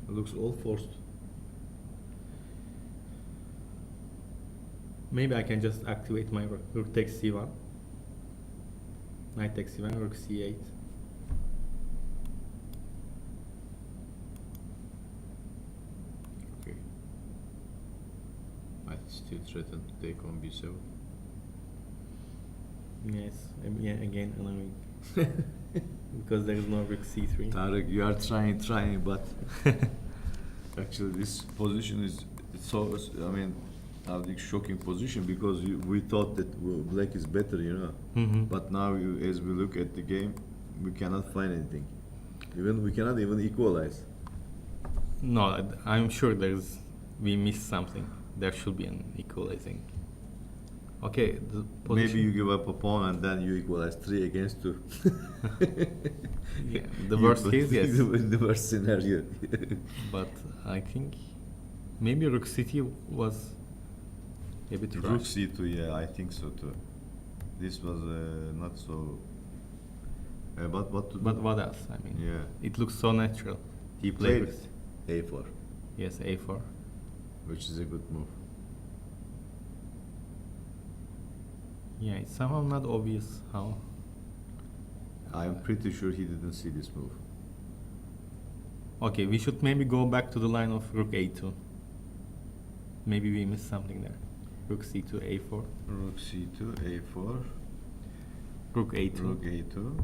It looks all forced. Maybe I can just activate my rook. Rook takes c1. Knight takes c1. Rook c8. Okay. I still threaten to take on b7. Yes. Yeah. Again, annoying. Because there is no rook c3. Tarık, you are trying, but actually this position is It's so, I mean, a big shocking position because we thought that black is better, you know. Mhm. But now, as we look at the game, we cannot find anything. We cannot even equalize. No, I'm sure we missed something. There should be an equalizing. Okay, the position. Maybe you give up a pawn and then you equalize 3 against 2. Yeah, the You worst play- case, yes. the worst scenario. But I think maybe Rook City was a bit Rook rushed. C2, yeah, I think so too. This was not so. But what to do? But what else? I mean, Yeah. it looks so natural. He Play played Rook- A4, Yes, A4. which is a good move. Yeah, it's somehow not obvious how. I'm pretty sure he didn't see this move. Okay, we should maybe go back to the line of Rook A2. Maybe we missed something there. Rook C2, A4. Rook C2, A4, Rook A2. Rook A2,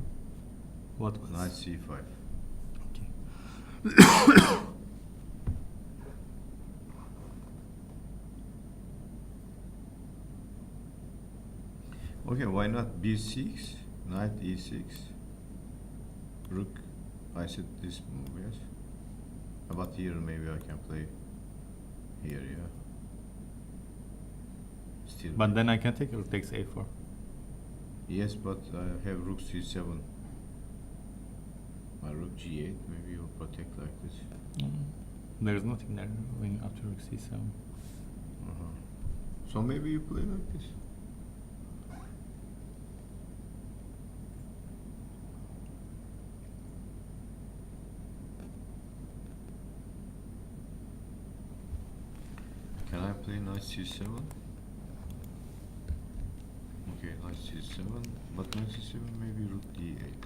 What was? Knight C5. Okay. Okay, why not B6, Knight E6, Rook. I said this move, yes. But here maybe I can play here, yeah. Still. But then I can take Rook takes A4. Yes, but I have Rook C7. My Rook G8, maybe you'll protect like this. There's nothing there when after Rook C7. Uh-huh. So maybe you play like this. Can I play Knight C7? Okay, Knight C7, but Knight C7 maybe Rook D8.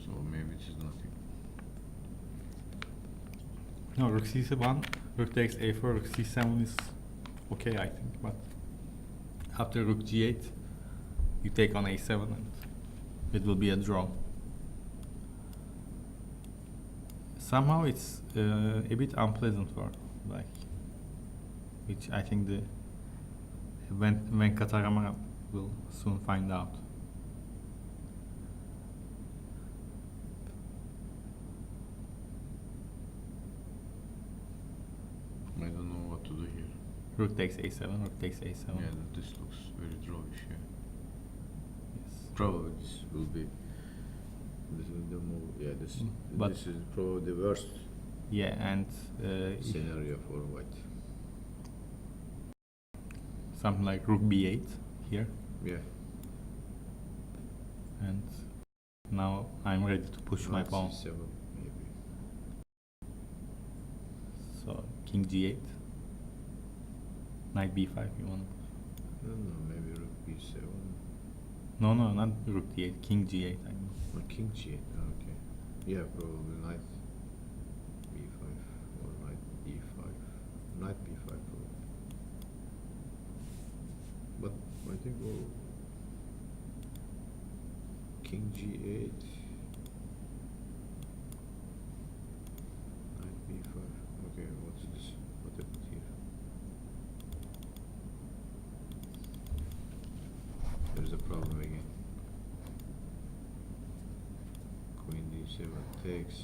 So maybe it is nothing. No, Rook C7, Rook takes A4, Rook C7 is okay, I think. But after Rook G8, you take on A7 and it will be a draw. Somehow it's a bit unpleasant for like, which I think the Venkatarama will soon find out. I don't know what to do here. Rook takes A7, Rook takes A7. Yeah, this looks very drawish, yeah. Yes. Probably this will be. This is the move. Yeah, But- this is probably the worst Yeah, and if scenario for white. something like Rook B8 here, Yeah. and now I'm ready to push my Knight pawn. C7 maybe. So King G8, Knight B5. You want? I don't know. Maybe Rook B7 No, not Rook D8, King G8. I mean. or King G8. Okay. Yeah, probably Knight B5 or Knight E5. Knight B5 probably. But I think King G8. Knight B5. Okay, what's this? What happened here? There's a problem again. Queen D7 takes.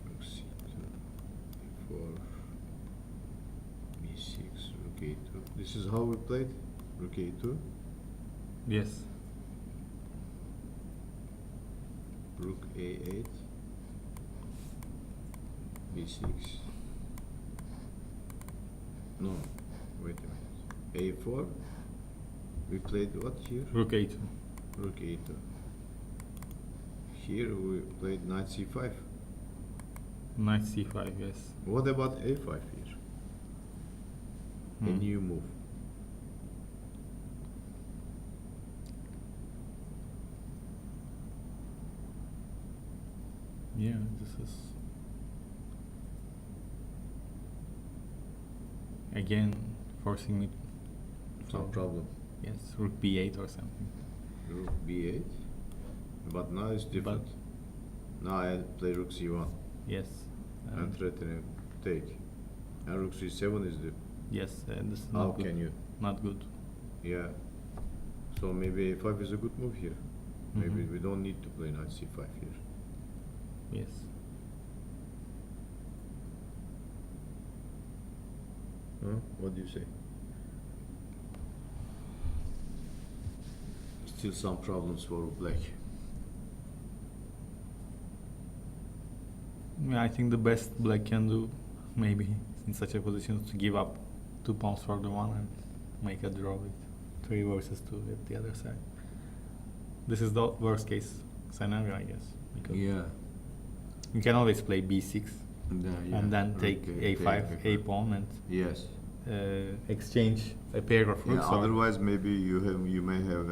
Rook C2, E4, B6, Rook A2. This is how we played? Rook A2, Yes. Rook A8, B6. No, wait a minute. A4. We played what here? Rook A2. Rook A2. Here we played Knight C5. Knight C5. Yes. What about A5 here? A Hmm. new move. Yeah, this is again forcing me. Some problem. Yes, Rook B8 or something. Rook B8. But now it's different. Now I play rook c1 Yes. and threatening take. And rook c7 is the. Yes, this is How not good. can you? Not good. Yeah. So maybe a5 is a good move here. Maybe Mhm. we don't need to play knight c5 here. Yes. Huh? What do you say? Still some problems for black. Yeah, I think the best black can do, maybe in such a position, is to give up 2 pawns for the one and make a draw with 3 versus 2 at the other side. This is the worst case scenario, I guess. Because Yeah. you can always play b6 and then take a5, a pawn, and Yes. exchange a pair of Yeah. rooks. or- Otherwise, maybe you may have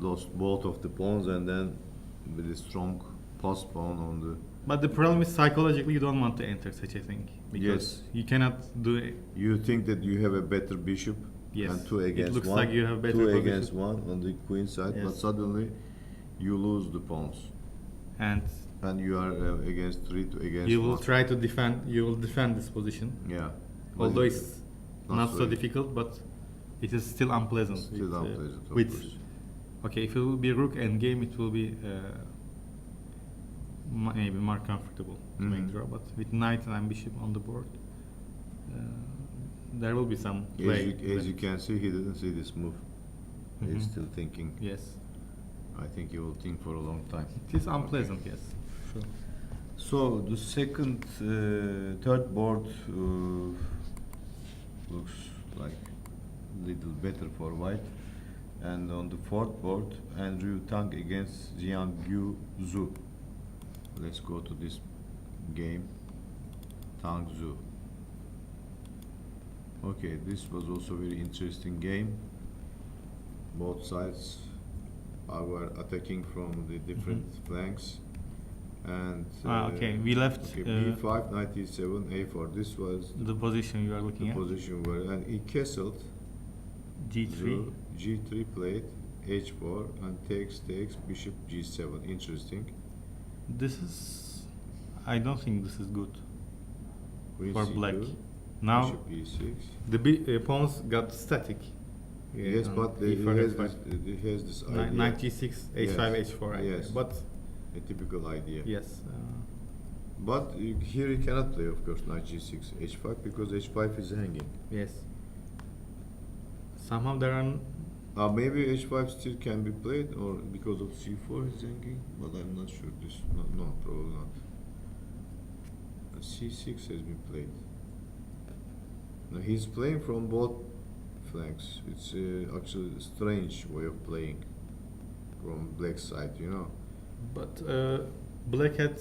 lost both of the pawns, and then with a strong pass pawn on the. But the problem is psychologically you don't want to enter such a thing because Yes. you cannot do it. You think that you have a better bishop. Yes, And 2 it against looks 1. like you have better 2 position. against 1 on the queen side, but Yes. suddenly you lose the pawns, And and you are against 3 to against. you will 1. try to defend. You will defend this position, Yeah. But although it- it's not so difficult, but it is still unpleasant. Still unpleasant, of with course. okay, if it will be rook endgame, it will be maybe more comfortable to make Mhm. draw. But with knight and bishop on the board, there will be some As play. you can see, he didn't see this move. Mhm. He's still thinking. Yes, I think he will think for a long time. it is unpleasant. Yes, sure. So the third board looks like little better for white, and on the fourth board, Andrew Tang against Jiangyu Zhu. Let's go to this game. Tang Zhu. Okay, this was also very interesting game. Both sides were attacking from the different flanks, and Okay, we left okay, b5, knight e7, a4. This was the position you are the looking at. position where, and he castled. G3. G3 played, h4, and takes, bishop g7. Interesting. This is. I don't think this is good Queen for c2, black. Now bishop e6. the pawns got static. Yes, on but E4, he has F5. this idea. Knight G6, H5, Yes. H4. idea. Yes. But A typical idea. yes, But here he cannot play, of course, knight g6, h5, because h5 is hanging. yes. Somehow there are. Maybe h5 still can be played, or because of c4 is hanging, but I'm not sure. This no, probably not. C6 has been played. Now he's playing from both flanks. It's actually a strange way of playing from black side, you know. But black had.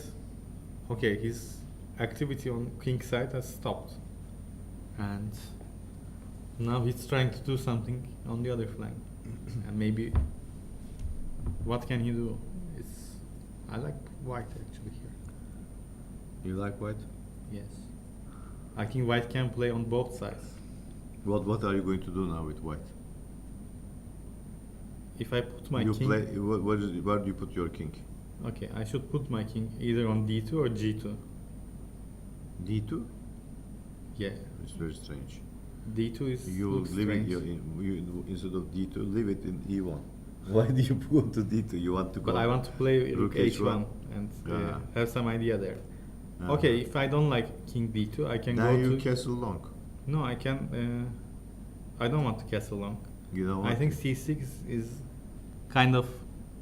Okay, his activity on king side has stopped, and now he's trying to do something on the other flank, and maybe. What can he do? It's. I like white actually here. You like white? Yes. I think white can play on both sides. What are you going to do now with white? If I put my you king. play. Where do you put your king? Okay, I should put my king either on d2 or g2. D2. Yeah, It's very strange. d2 is. You looks leave it strange. you instead of D2, leave it in E1. Why do you go to D2? You want to go? But I want to play rook Rook h1 and Ah. have some idea there. Ah. Okay, if I don't like king d2, I can Now go you to. castle long. No, I can. I don't want to castle long. You know I what? think c6 is kind of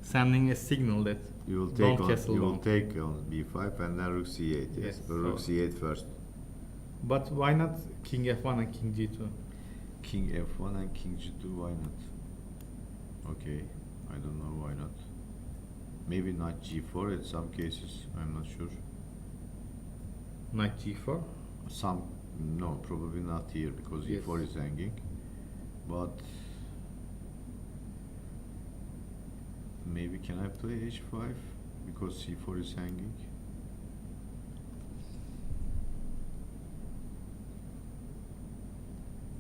sending a signal that You will take don't on. castle You will long. take on B5 and then rook C8. Yes, Yes, but rook so- C8 first. But why not king f1 and king g2? King F1 and King G2. Why not? Okay, I don't know why not. Maybe knight G4 at some cases. I'm not sure. Knight g4. Some no, probably not here because Yes. E4 is hanging. But maybe can I play H5 because C4 is hanging?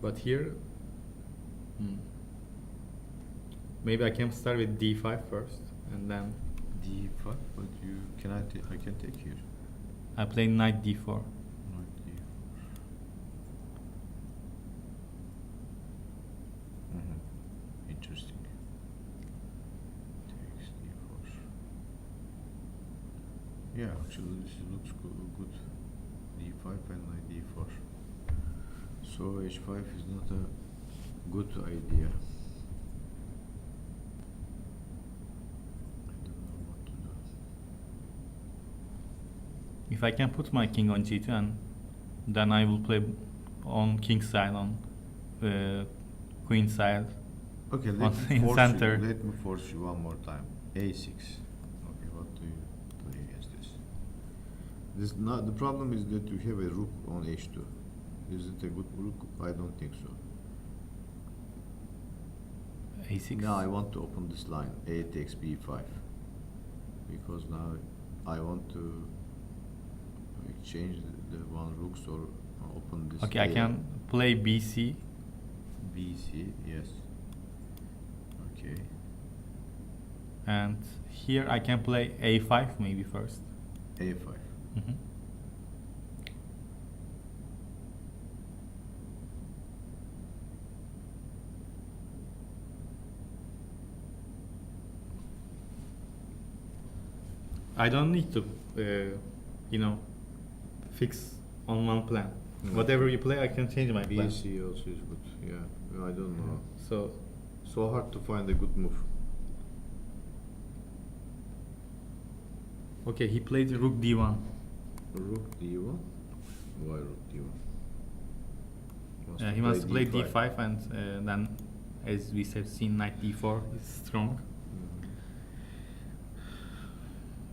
But here, maybe I can start with d5 first. and then D5, but you I can take here. I play knight d4. Knight D4. Interesting. Takes D4. Yeah, actually this looks good. D5 and knight D4. So H5 is not a good idea. I don't know what to do. If I can put my king on g2, and then I will play on king side, on queen side. Okay, On- let me in force center. you. Let me force you one more time. A6. Okay, what do you play against this? This not the problem is that you have a rook on H2. Is it a good rook? I don't think so. a6. Now I want to open this line. A takes B5. Because now I want to exchange the one rooks or open this. Okay, I can play bc. BC, yes. Okay. And here I can play a5 maybe first. A5. Mhm. I don't need to, fix on one plan. Mm. Whatever you play, I can change my plan. BC also is good. Yeah. I don't know. So Hard to find a good move. okay, he played rook d1. Rook D1. Why rook D1? He wants to play d5, and then, as we have seen, knight d4 is strong. Mhm.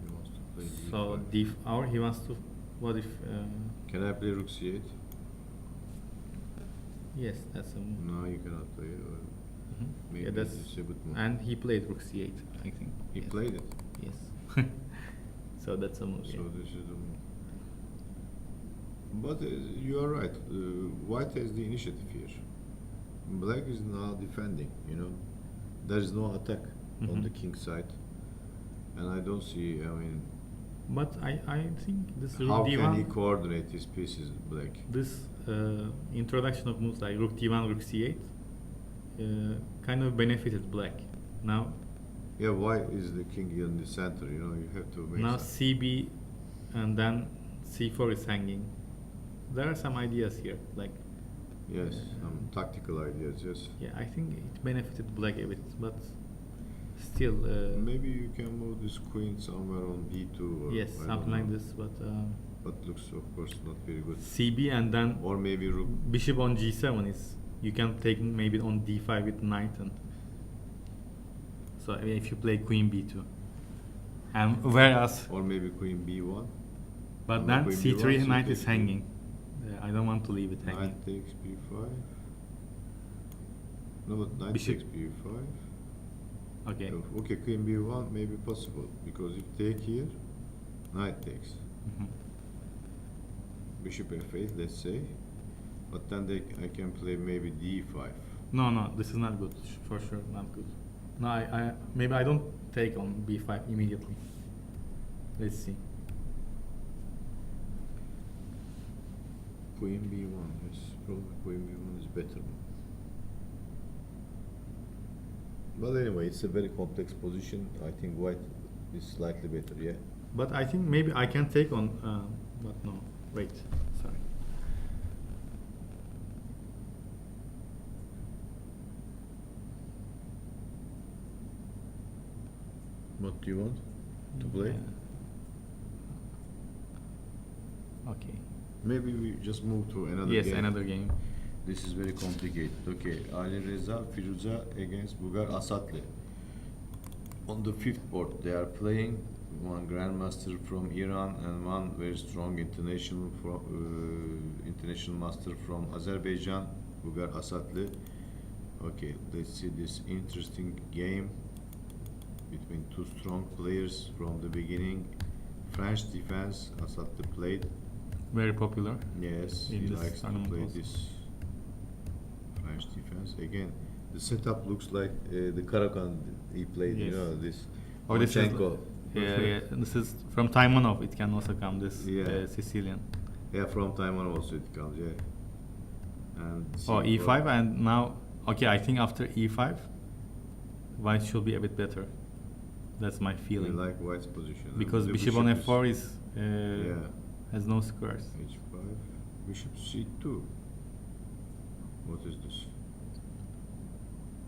He wants to play D5. So he wants to. What if? Can I play rook C8? Yes, that's a move. No, you cannot play it. Or Mhm. maybe Yeah, that's. it's a good move. And he played rook c8, I think. He Yes. played it. Yes. So that's a move. So Yeah. this is the move. But you are right. White has the initiative here. Black is now defending. There is no attack on the Mhm. king side, and I don't see. I mean, But I think this rook how d1. can he coordinate his pieces, Black? This introduction of moves like rook d1, rook c8 kind of benefited black. Now Yeah, why is the king in the center? You have to make now some. cb, and then c4 is hanging. There are some ideas here, like Yes, some tactical ideas. Yes. yeah, I think it benefited black a bit, but still Maybe you can move this queen somewhere on B2 or yes, I don't something like know. this. But But looks of course not very good. cb, and then Or maybe rook. bishop on g7 is, you can take maybe on d5 with knight, and so I mean, if you play queen b2, and whereas Or maybe queen B1. but No, then queen c3 B1, knight c is takes hanging. I don't want to leave it hanging. Knight takes B5. No, but knight Bishop. takes B5. Okay. Okay, queen B1 may be possible because if take here, knight takes. Mhm. Bishop F8, let's say. But then I can play maybe D5. No, this is not good. For sure, not good. No, I maybe I don't take on b5 immediately. Let's see. Queen B1, yes. Probably queen B1 is better. But anyway, it's a very complex position. I think white is slightly better, yeah. But I think maybe I can take on. But no, wait. Sorry. What do you want to play? Yeah. Okay. Maybe we just move to another Yes, game. another game. This is very complicated. Okay, Ali Reza Firuza against Bugar Asatli. On the fifth board, they are playing one grandmaster from Iran and one very strong international master from Azerbaijan, Bugar Asatli. Okay, let's see this interesting game between two strong players from the beginning. French defense, Asatli played. Very popular. Yes, In he this likes to tournament play also. this French defense. Again, the setup looks like the Karakan he played, Yes. this Or this is, Lomachenko. yeah, this is from Taimanov. It can also come this Yeah. Sicilian. Yeah, from Taiwan also it comes, yeah. And Oh, C4. E5 and now, okay, I think after E5, white should be a bit better. That's my I feeling. like white's position. Because The bishop on is- F4 is Yeah. has no squares. H5, bishop C2. What is this?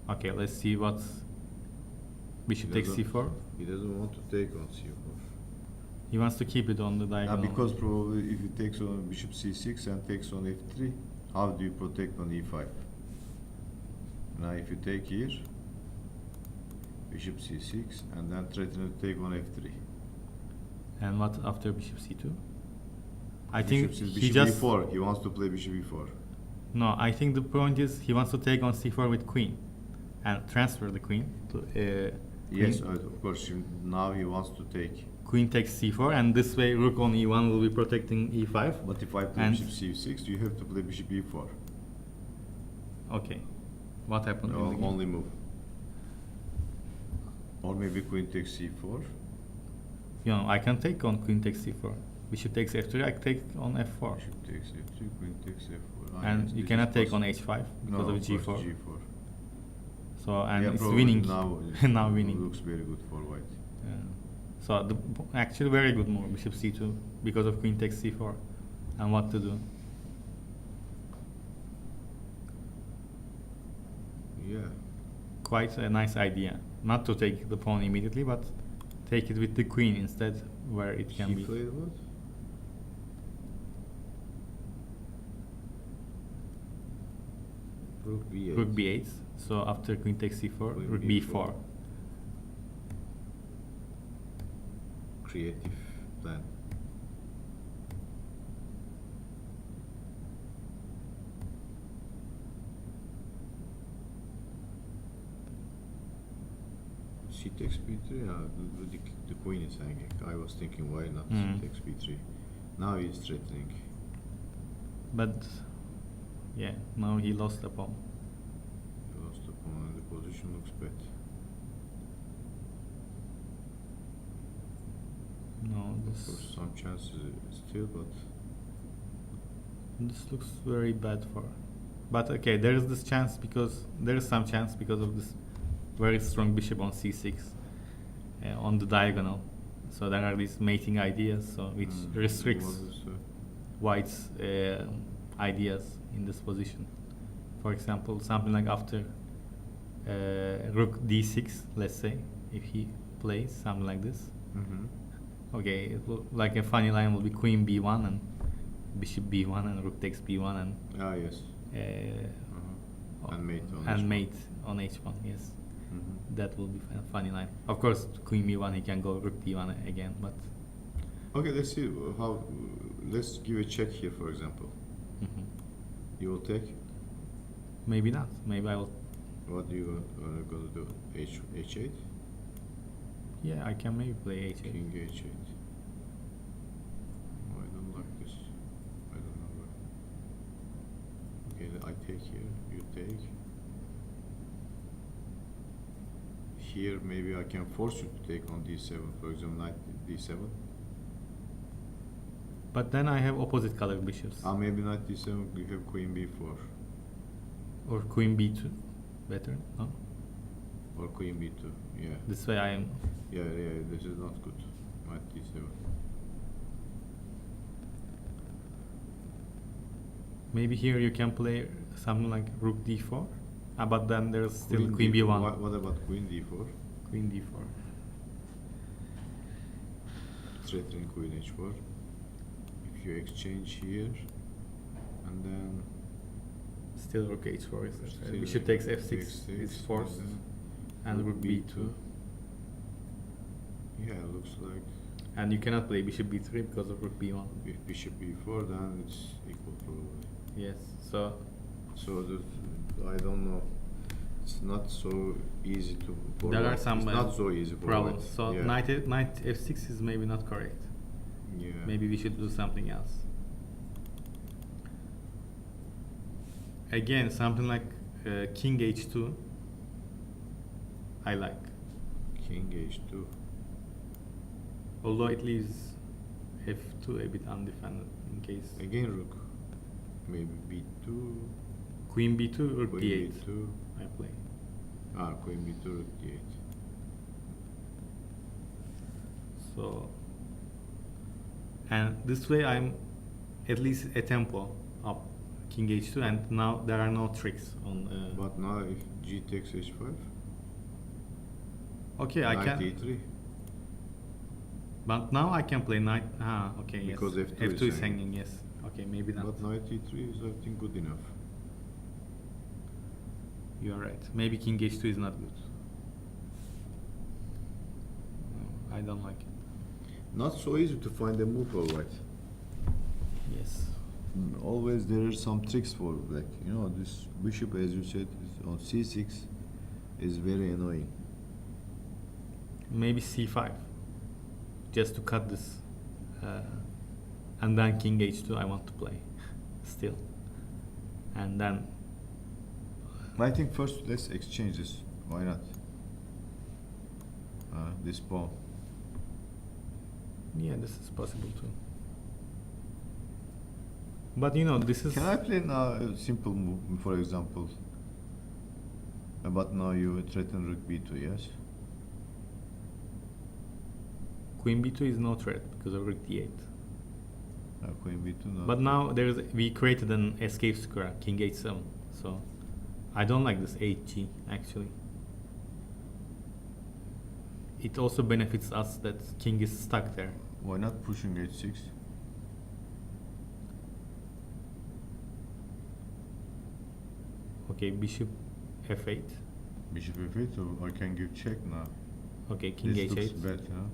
Okay, let's see what's bishop He takes doesn't- C4. He doesn't want to take on C4. He wants to keep it on the diagonal. Because probably if he takes on bishop C6 and takes on F3, how do you protect on E5? Now if you take here, bishop C6 and then threaten to take on F3. And what after bishop C2? I Bishop think C- he bishop just E4, he wants to play bishop E4. no. I think the point is he wants to take on C4 with queen, and transfer the queen to. Yes, queen, of course, now he wants to take. queen takes C4, and this way rook on E1 will be protecting E5. But if I play And- bishop C6, you have to play bishop E4. Okay, what happened? in No, the game? only move. Or maybe queen takes C4. You know, I can take on queen takes C4. Bishop takes F3. I take on F4, Bishop takes F3, queen takes F4. and yes, you this cannot is take on possible. H5 because No, of course, G4. G4. So and Yeah, it's probably winning now. now winning. Looks very good for white. Yeah. So actually very good move bishop C2 because of queen takes C4, and what to do? Yeah. Quite a nice idea. Not to take the pawn immediately, but take it with the queen instead, where it can He be. played what? Rook B8. Rook B8. So after queen takes C4, Queen rook B4. B4. Creative plan. C takes B3. The queen is hanging. I was thinking why not Mm. C takes B3. Now he's threatening. But yeah, now he lost the pawn. He lost the pawn and the position looks bad. No, Of this course, some chances still, but this looks very bad for. But okay, there is this chance because there is some chance because of this very strong bishop on C6 on the diagonal. So there are these mating ideas, so which restricts what is, white's ideas in this position. For example, something like after rook d6, let's say, if he plays something like this. Okay, it will, like a funny line will be queen b1 and bishop b1 and rook takes b1 and Ah, yes. And mate on and H1. mate on h1. Yes, Mhm. that will be a funny line. Of course, queen b1 he can go rook d1 again, but Okay, let's see how. Let's give a check here, for example. mhm. You will take. Maybe not. Maybe I will. What do you gonna do? H8. Yeah, I can maybe play h8. King H8. Oh, I don't like this. I don't know why. Okay, I take here. You take. Here, maybe I can force you to take on D7. For example, knight D7. But then I have opposite color bishops. Maybe knight D7. You have queen B4 Or queen b2. Better? No? or queen B2. Yeah. This way I am. Yeah. This is not good. Knight D7. Maybe here you can play something like rook d4. But then there's still queen D4. b1. What about queen D4? Queen d4. Threatening queen H4. If you exchange here, and then Still rook h4 is necessary. still Bishop takes f6 X6, is forced. and And rook b2. Yeah, it looks like And you cannot play bishop b3 because of rook b1. if bishop B4, then it's equal probably. Yes, so So I don't know. It's not so easy to. For there are white. some It's not so easy for problems. white. So Yeah. knight f6 is maybe not correct. Yeah. Maybe we should do something else. Again, something like king h2. I like. King H2. Although it leaves f2 a bit undefended in case. Again rook. Maybe b2. Queen b2, rook Queen d8. b2. I play. Queen b2, rook d8. So, and this way I'm at least a tempo up king h2, and now there are no tricks on. But now if g takes h5, Okay, I knight can. e3. But now I can play knight. Okay, Because yes. f2 is hanging. Yes. Okay, maybe not. But knight e3 is, I think, good enough. You are right. Maybe king h2 is not good. No, I don't like it. Not so easy to find a move for white. Yes. Always there are some tricks for black. You know, this bishop, as you said, is on c6 is very annoying. Maybe c5, just to cut this, and then king h2 I want to play still, and then I think first let's exchange this. Why not? This pawn. yeah, this is possible too. But you know, this is. Can I play now a simple move, for example? But now you threaten rook b2, yes? Queen b2 is no threat because of rook d8. Queen b2. No. But now we created an escape square, king h7. So I don't like this 8g actually. It also benefits us that king is stuck there. Why not pushing h6? Okay, bishop f8. Bishop f8, or I can give check now. Okay, king This looks h8. bad, huh?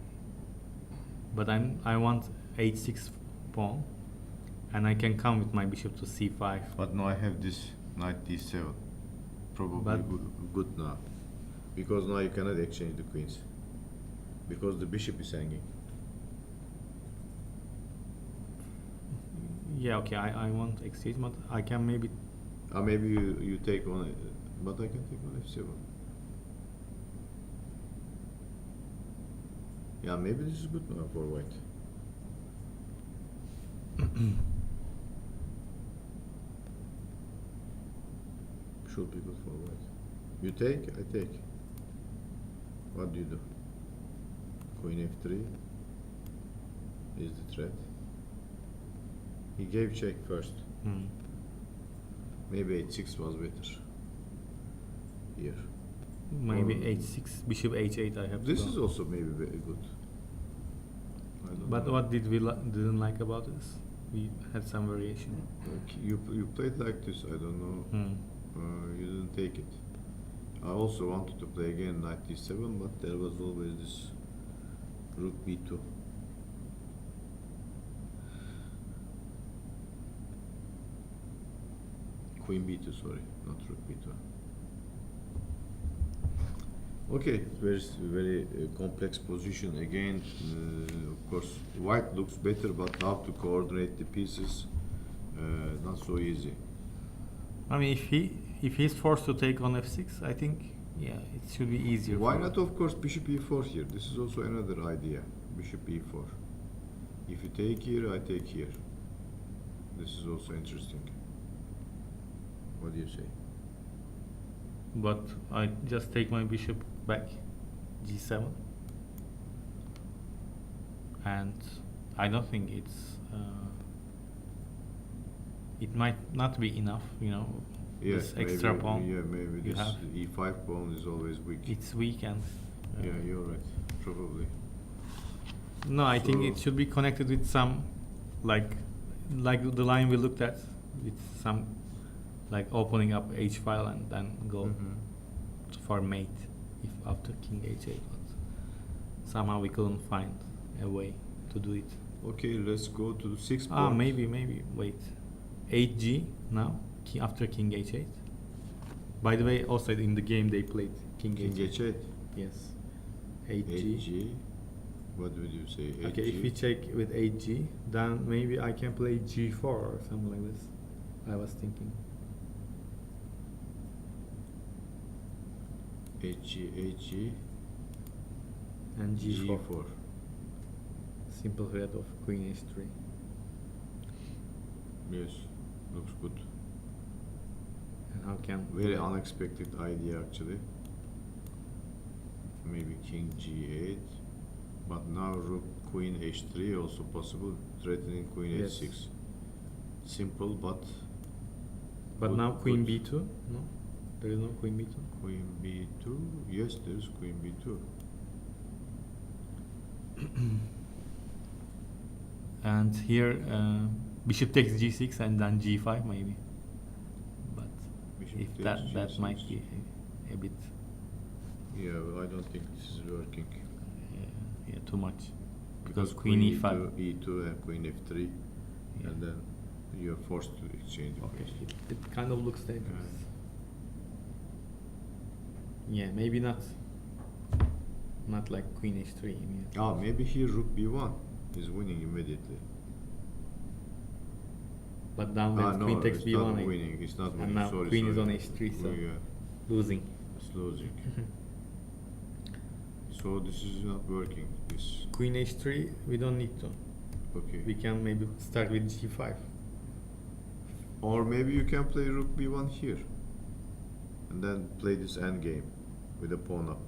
But I want h6 pawn, and I can come with my bishop to c5. But now I have this knight d7. Probably But- good now. Because now you cannot exchange the queens. Because the bishop is hanging. Yeah, okay, I want exchange, but I can maybe. Maybe you take on, but I can take on f7. Yeah, maybe this is good now for white. Should be good for white. You take, I take. What do you do? Queen f3 is the threat. He gave check first. Maybe h6 was better. Here. Maybe Or- h6, bishop h8 I have to This go. is also maybe very good. I don't But know. what did we didn't like about this? We had some variation. You played like this, I don't know. You didn't take it. I also wanted to play again knight d7, but there was always this rook b2. Queen b2, sorry, not rook b2. Okay, very complex position again. Of course, white looks better, but how to coordinate the pieces, not so easy. I mean, if he's forced to take on f6, I think it should be easier. Why for not, of course, bishop e4 here? This is also another idea. Bishop e4. If you take here, I take here. This is also interesting. What do you say? But I just take my bishop back, g7, and I don't think it might not be enough, you know. This extra maybe, pawn. Yeah, maybe you this have. e5 pawn is always weak. It's weak and. Yeah, you're right. Probably. No, I think it So- should be connected with some, like the line we looked at, with some, like opening up h file and then go for mate, if after king h8. But somehow we couldn't find a way to do it. Okay, let's go to the sixth Ah, board. maybe wait, 8g now after king h8. By the way, also in the game they played king King h8. h8. Yes, 8g. 8g. What would you say? 8g? Okay, if we check with 8g, then maybe I can play g4 or something like this. I was thinking. 8g, 8g, And g4. g4. simple threat of queen h3. Yes, looks good. And how can Very unexpected idea actually. Maybe king g8, but now rook queen h3 also possible, threatening queen Yes. h6. Simple, but But good- now queen good. b2? No, there is no queen b2. Queen b2. Yes, there is queen b2. And here bishop takes g6 and then g5 maybe. But Bishop if takes that g6. might be a bit Yeah, well, I don't think this is working. yeah, too much. Because queen e5. e2 and queen f3, Yeah. and then you're forced to exchange. the Okay, queens. it kind of looks dangerous. Yeah, maybe not. Not like queen h3 immediately. Ah, maybe here rook b1 is winning immediately. But down Ah, when no, queen takes it's b1, not winning. It's not winning. and now sorry, queen is sorry. on h3, so We, losing. it's losing. So this is not working. This Queen h3, we don't need to. okay. We can maybe start with g5. Or maybe you can play rook b1 here, and then play this endgame with a pawn up.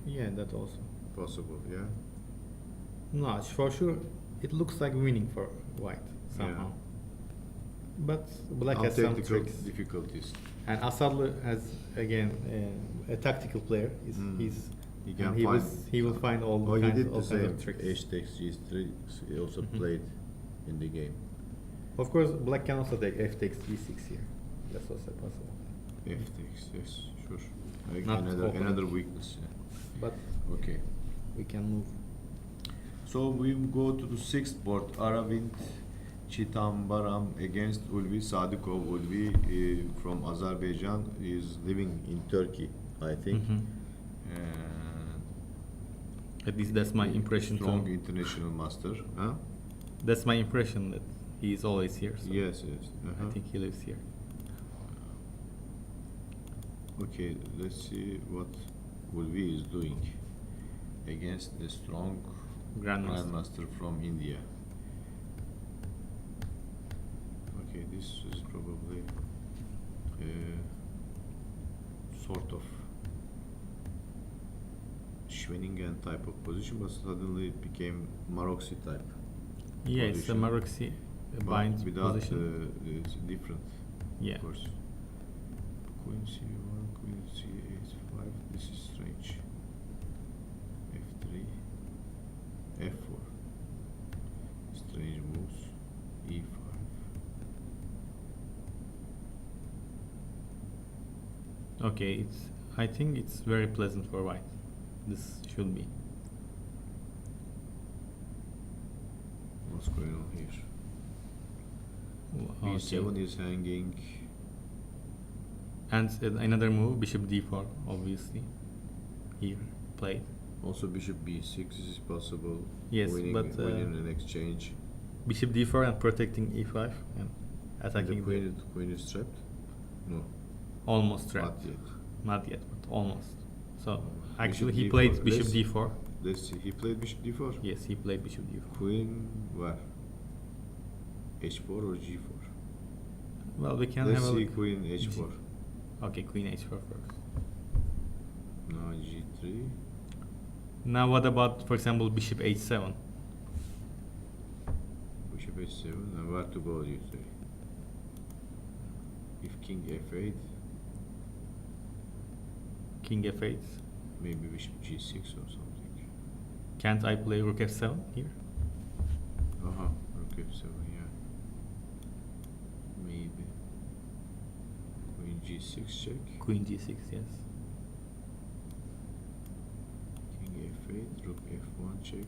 Yeah, that also. Possible, yeah. No, for sure, it looks like winning for white somehow. But black has some Tactical tricks. difficulties. And Asadlı has again a tactical player. He's He can and he find. he will find all Oh, he kinds did of, the all kinds same. of tricks. H takes g3. He also Mhm. played in the game. Of course, black can also take f takes g6 here. That's also possible. F takes, yes, sure. Like Not another open. weakness. Yeah. But Okay. we can move. So we go to the sixth board. Aravind Chitambaram against Ulvi Sadikov. Ulvi from Azerbaijan is living in Turkey, I think. Mhm. And At least that's my impression strong too. international master. Huh? That's my impression that he is always here. So Yes, yes. I think he lives here. Okay, let's see what Ulvi is doing against the strong grandmaster from India. Okay, this is probably sort of Schwenningen type of position, but suddenly it became Maroczy type. Yeah, it's a Position. Maroczy But bind without position. it's different. Yeah. Of course. Queen c1, queen c8, 5. This is strange. f3, f4. Strange moves. e5. Okay, I think it's very pleasant for white. This should be. What's going on here? Okay. b7 is hanging. And another move, bishop d4, obviously. Here, played. Also bishop b6 is possible. Yes, winning, but, winning an exchange. Bishop d4 and protecting e5 and And attacking the queen is trapped? No, almost trapped. not yet. Not yet, but almost. So Bishop actually he d4. played bishop Let's- d4. Let's see, he played bishop d4? Yes, he played bishop d4. Queen where? h4 or g4? Well, we can Let's have a see look. queen h4. Okay, queen h4 first. Now g3. Now what about, for example, bishop h7? Bishop h7. And where to go, you say? If king f8, King f8. maybe bishop g6 or something. Can't I play rook f7 here? Rook f7, yeah. Maybe. Queen g6 check. Queen g6, yes. King f8, rook f1 check.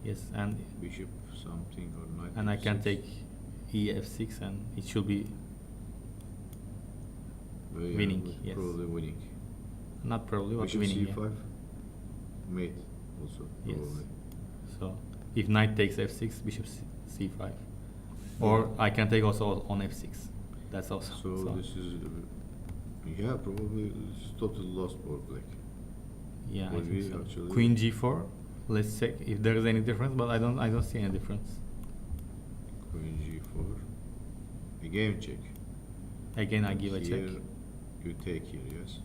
Yes, and Bishop something or knight I can f6. take ef6 and it should be Yeah, winning, with yes. Probably winning. not probably, but Bishop winning. c5. Yeah. Mate also, Yes. probably. So if knight takes f6, bishop c5, or I can take also on f6. That's also. So this is, yeah, probably this is totally lost for black. Yeah, I Will think we so. actually- Queen g4, Let's check if there is any difference, but I don't see any difference. Queen g4. Again check. Again, I give a check. Here you take here, yes.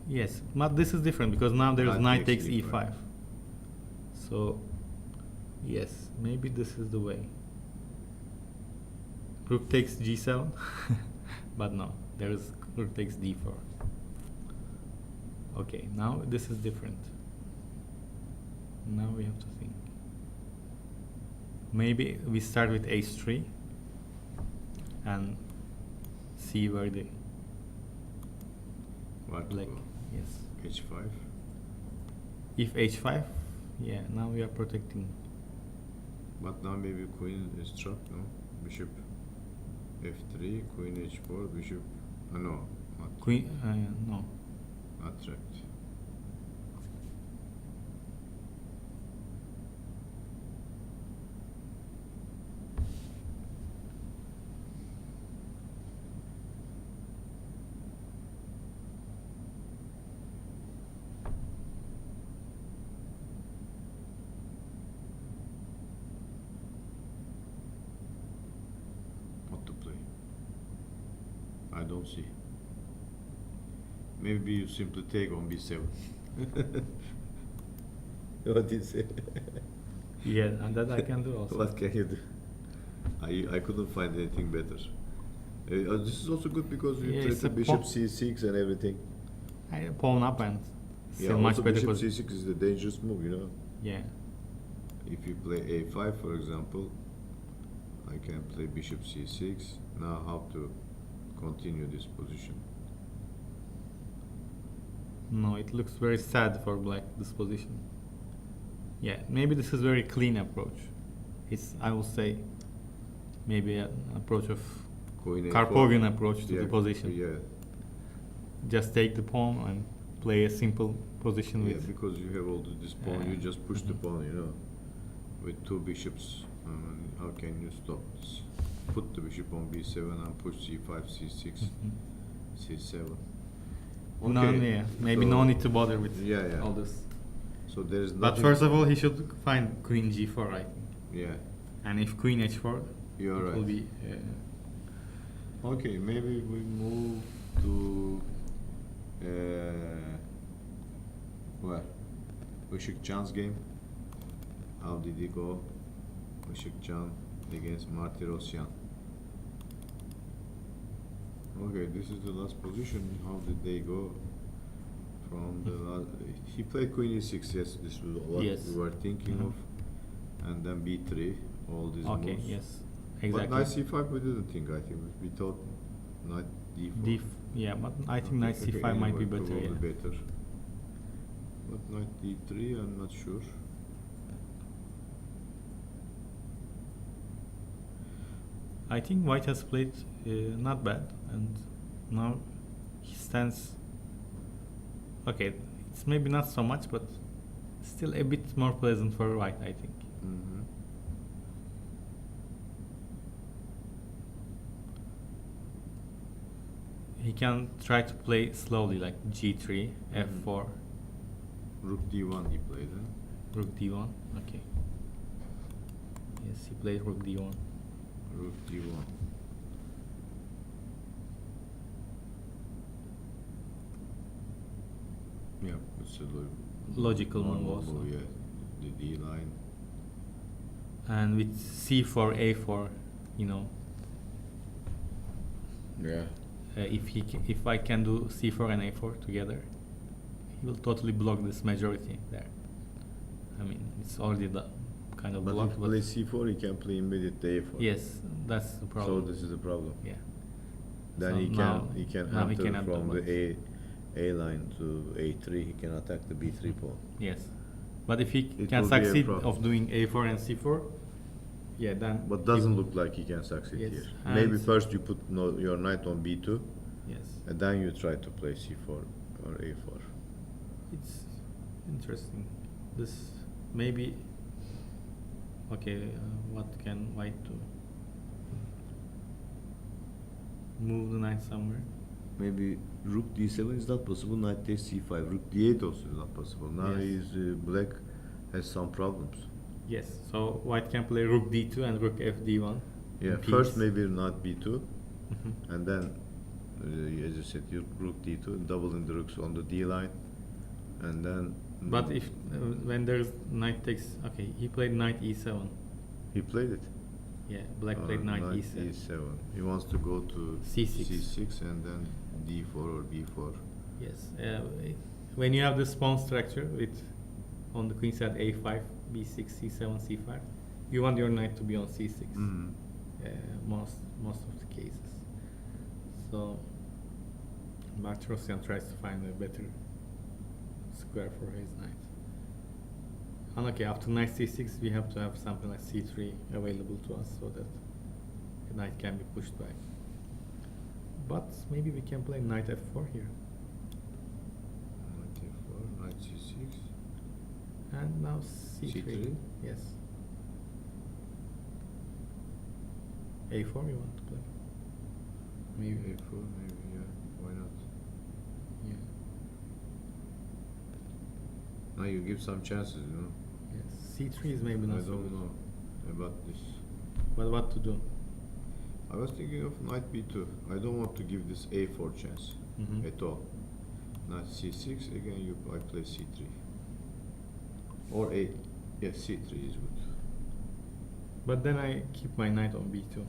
Yes, but this is different because now there is knight takes e5. e5. So, yes, maybe this is the way. Rook takes g7, but no, there is rook takes d4. Okay, now this is different. Now we have to think. Maybe we start with h3 and see where the What? black, yes. h5. If h5, yeah, now we are protecting. But now maybe queen is trapped, no? Bishop f3, queen h4, bishop. No, not Queen, no. not trapped. What to play? I don't see. Maybe you simply take on b7. What do you say? Yeah, and that I can do also. What can you do? I couldn't find anything better. This is also good because you Yeah, trade it's the a bishop pawn. c6 and everything. Pawn up and Yeah, still much also better bishop position. c6 is the dangerous move, you know. Yeah, If you play a5, for example, I can play bishop c6. Now how to continue this position? no, it looks very sad for black, this position. Yeah, maybe this is very clean approach. It's, I will say, maybe an approach of Queen a4. Karpov approach to Yeah, the position. Yeah, Just take the pawn and play a simple position yeah, with. because you have all this pawn, you just push the Mhm. pawn, you know, with two bishops. How can you stop this? Put the bishop on b7 and push c5, c6, Mhm. c7. No, yeah, maybe so- no need to bother with Yeah, yeah. all this. So there is But nothing. first of all, he should find queen g4, I think. Yeah, And if queen h4, you're it right. will be. Okay, maybe we move to where? Işıkcan's game. How did he go? Işıkcan against Martirosyan. Okay, this is the last position. How did they go? From the last, he played queen e6. Yes, this was what Yes. we were thinking Mhm. of, and then b3. All these Okay, moves. yes, But exactly. knight c5 we didn't think. I think we thought knight d4. Yeah, but I think knight Okay, c5 might be anyway, better. probably Yeah. better. But knight d3, I'm not sure. I think white has played not bad, and now he stands. Okay, it's maybe not so much, but still a bit more pleasant for white, I think. Mm-hmm. He can try to play slowly, like g3, f4, Rook d1 he played, huh? rook d1. Okay. Yes, he played rook d1. Rook d1. Yeah, it's a Logical move normal also. move, yeah. The d line. And with c4, a4, you know, Yeah. if I can do c4 and a4 together, he will totally block this majority there. I mean, it's already kind of But if blocked. he plays c4, he can play immediately a4. Yes, that's the problem. So this is the problem. Yeah. Then So he now- can now he enter can enter, from but- the A line to a3. He can attack the b3 pawn. Yes, but if he It can will be a succeed problem. of doing a4 and c4, yeah, then. But he doesn't will- look like he can succeed Yes, here. and- Maybe first you put your knight on b2, Yes, and then you try to play c4 or a4. it's interesting. This maybe. Okay, what can white do? Move the knight somewhere. Maybe rook d7 is not possible. Knight takes c5. Rook d8 also is not possible. Now Yes. black has some problems. Yes, so white can play rook d2 and rook fd1. Yeah, Peace. first maybe knight b2, Mhm. and then, as you said, you rook d2, doubling the rooks on the d line, and then. But if when there's knight takes, okay, he played knight e7. He played it. Yeah, black played knight e7. e7. He wants to go to C6. c6 and then d4 or b4. Yes, when you have this pawn structure with on the queen side a5, b6, c7, c5, you want your knight to be on c6. Mhm. Most of the cases. So Martirosyan tries to find a better square for his knight. And okay, after knight c6, we have to have something like c3 available to us so that the knight can be pushed back. But maybe we can play knight f4 here. Knight f4, knight c6. And now c3. C3? Yes. a4 you want to play? Maybe. a4, maybe, yeah. Why not? Yeah. Now you give some chances, you know. Yes. c3 is maybe I not so don't good. know about this. But what to do? I was thinking of knight b2. I don't want to give this a4 chance Mhm. at all. Knight c6, again I play c3. Or a, yes, c3 is good. But then I keep my knight on b2,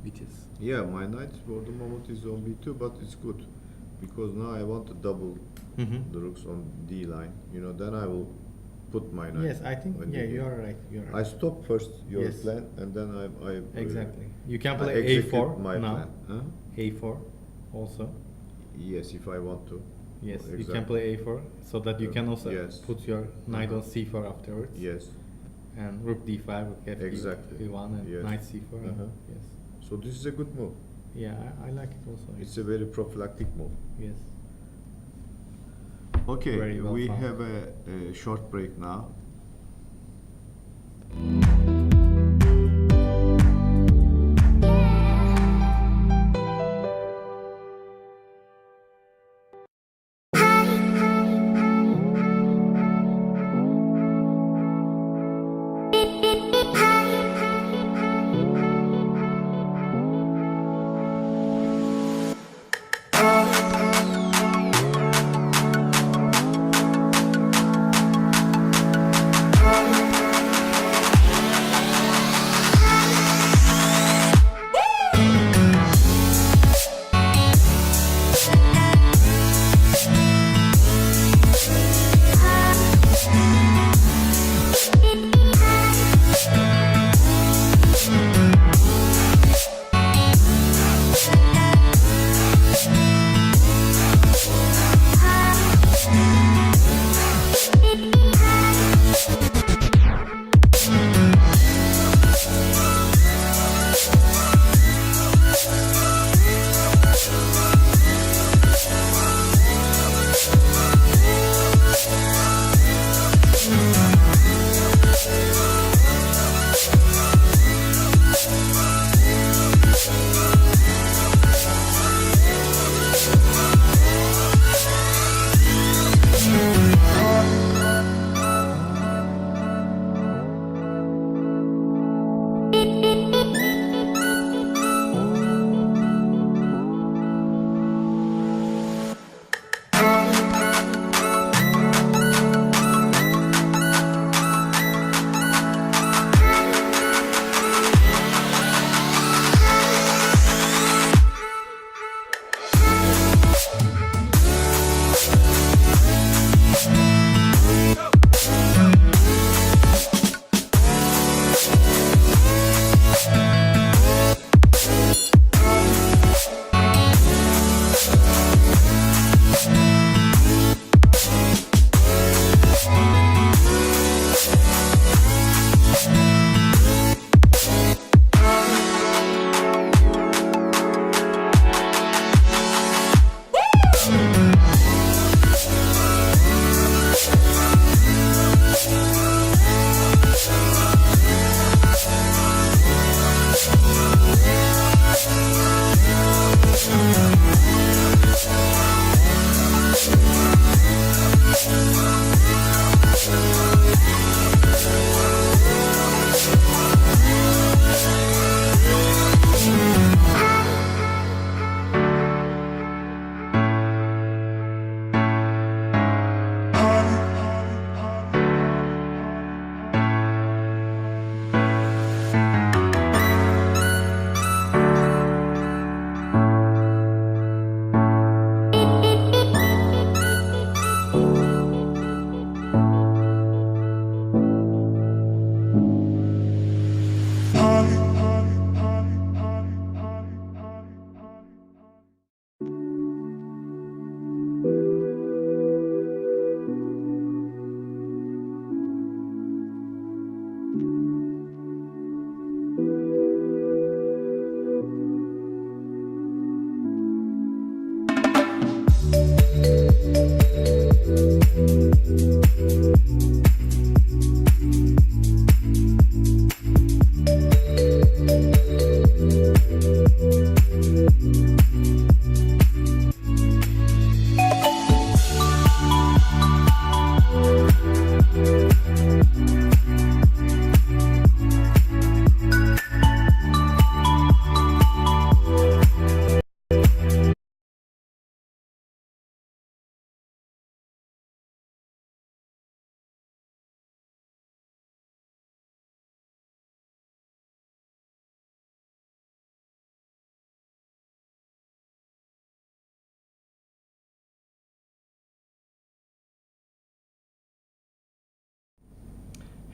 which is Yeah, my knight for the moment is on b2, but it's good. Because now I want to double the rooks on d line. You know, then I will put my knight. Yes, I think on yeah, d8. you are right. You are I right. stop first your Yes. plan, and then I Exactly. You can I play execute a4 my now. plan. Huh? A4 also. Yes, if I want to. Yes, you Exactly. can play a4 so that you can also Yes. put your knight Uh-huh. on c4 afterwards. Yes. And rook d5, rook f Exactly. d1, and Yes. knight c4. and- Uh-huh. Yes. So this is a good move. Yeah, I like it also. It's a very prophylactic move. Yes. Okay, Very well we found. have a short break now.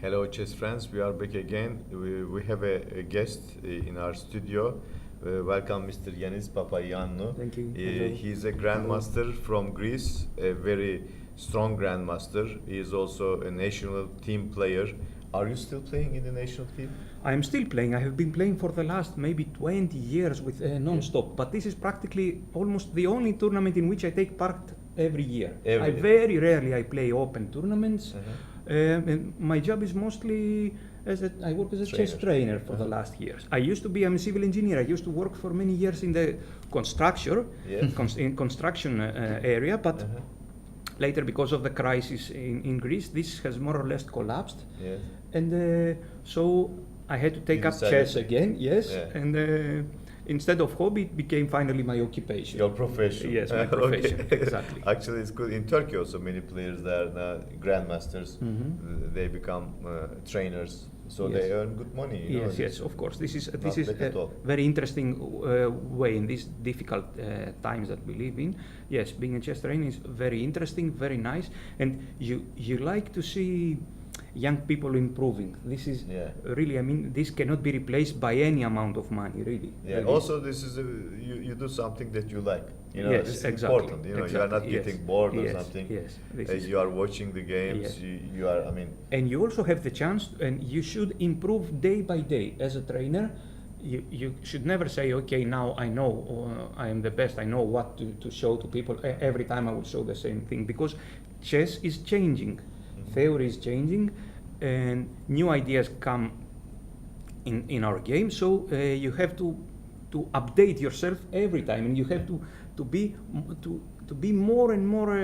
Hello, chess friends. We are back again. We have a guest in our studio. Welcome, Mr. Ioannis Papaioannou. Thank you. He's a grandmaster from Greece, a very strong grandmaster. He is also a national team player. Are you still playing in the national team? I am still playing. I have been playing for the last maybe 20 years with non-stop, but this is practically almost the only tournament in which I take part every year. Very rarely I play open tournaments. And my job is mostly I work as a chess trainer for the last years. I'm a civil engineer. I used to work for many years in the construction area, but later, because of the crisis in Greece, this has more or less collapsed. Yes. And so I had to take up chess again, and instead of hobby, it became finally my occupation. Your profession. Yes, my profession, Okay. exactly. Actually, it's good. In Turkey also, many players there are now grandmasters. They become trainers, so they earn good money. You know, Yes, of course. This is bad at a all. very interesting way in these difficult times that we live in. Yes, being a chess trainer is very interesting, very nice, and you like to see young people improving. This is really, I mean, this cannot be replaced by any amount of money, really. Yeah. Really. Also, this is you do something that you like. You know, Yes, this is exactly, important. You know, you are not exactly, getting bored or yes, something. yes, this is- You are watching the games. Yes. You are. I mean. And you also have the chance, and you should improve day by day as a trainer. You should never say, okay, now I know, I am the best, I know what to show to people. Every time I will show the same thing, because chess is changing, theory is changing, and new ideas come in our game. So you have to update yourself every time, and you have to be more and more,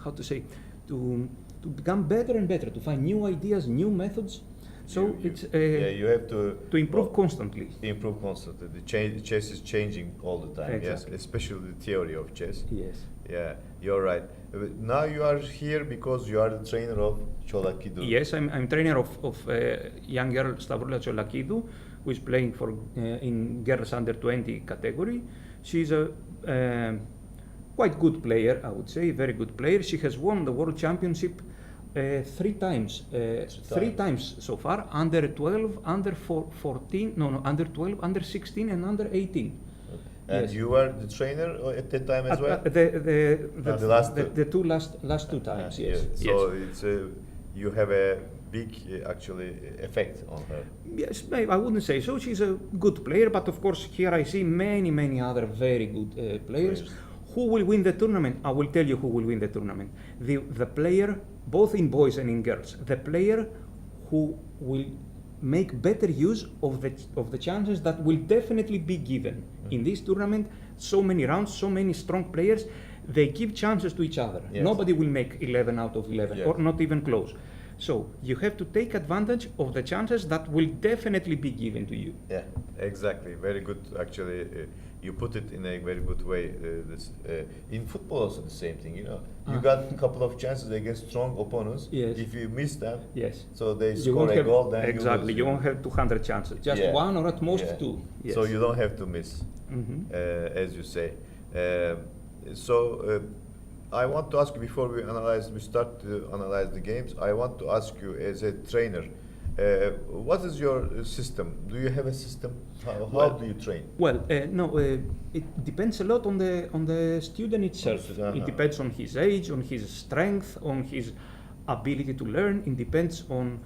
how to say, to become better and better, to find new ideas, new methods. So you have to improve constantly. Improve constantly. The chess is changing all the time. Exactly. Yes, especially the theory of chess. Yes. Yeah, you're right. Now you are here because you are the trainer of Cholakidou. Yes, I'm trainer of young girl Stavroula Cholakidou, who is playing for in girls under 20 category. She's a quite good player, I would say, very good player. She has won the world championship 3 times. 3 times so far, under 12, under 14, under 12, under 16, and under 18. And Yes. you were the trainer at that time as well? The two last 2 times, yes. So yes. it's you have a big actually effect on her. Yes, I wouldn't say so. She's a good player, but of course here I see many other very good players. Who will win the tournament? I will tell you who will win the tournament. The player, both in boys and in girls, the player who will make better use of the chances that will definitely be given in this tournament. So many rounds, so many strong players, they give chances to each other. Yes. Nobody will make 11 out of 11 or not even close. So you have to take advantage of the chances that will definitely be given to you. Yeah, exactly. Very good. Actually, you put it in a very good way. In football, also the same thing. You know, you got a couple of chances against strong opponents. Yes. If you miss them, Yes. so they You score won't a have, goal, then exactly. you You lose. won't have 200 chances. Just one or at most 2. Yes. So you don't have to miss, as you say. I want to ask you before we start to analyze the games. I want to ask you as a trainer, what is your system? Do you have a system? How do you train? Well, no, it depends a lot on the student itself. It depends on his age, on his strength, on his ability to learn. It depends on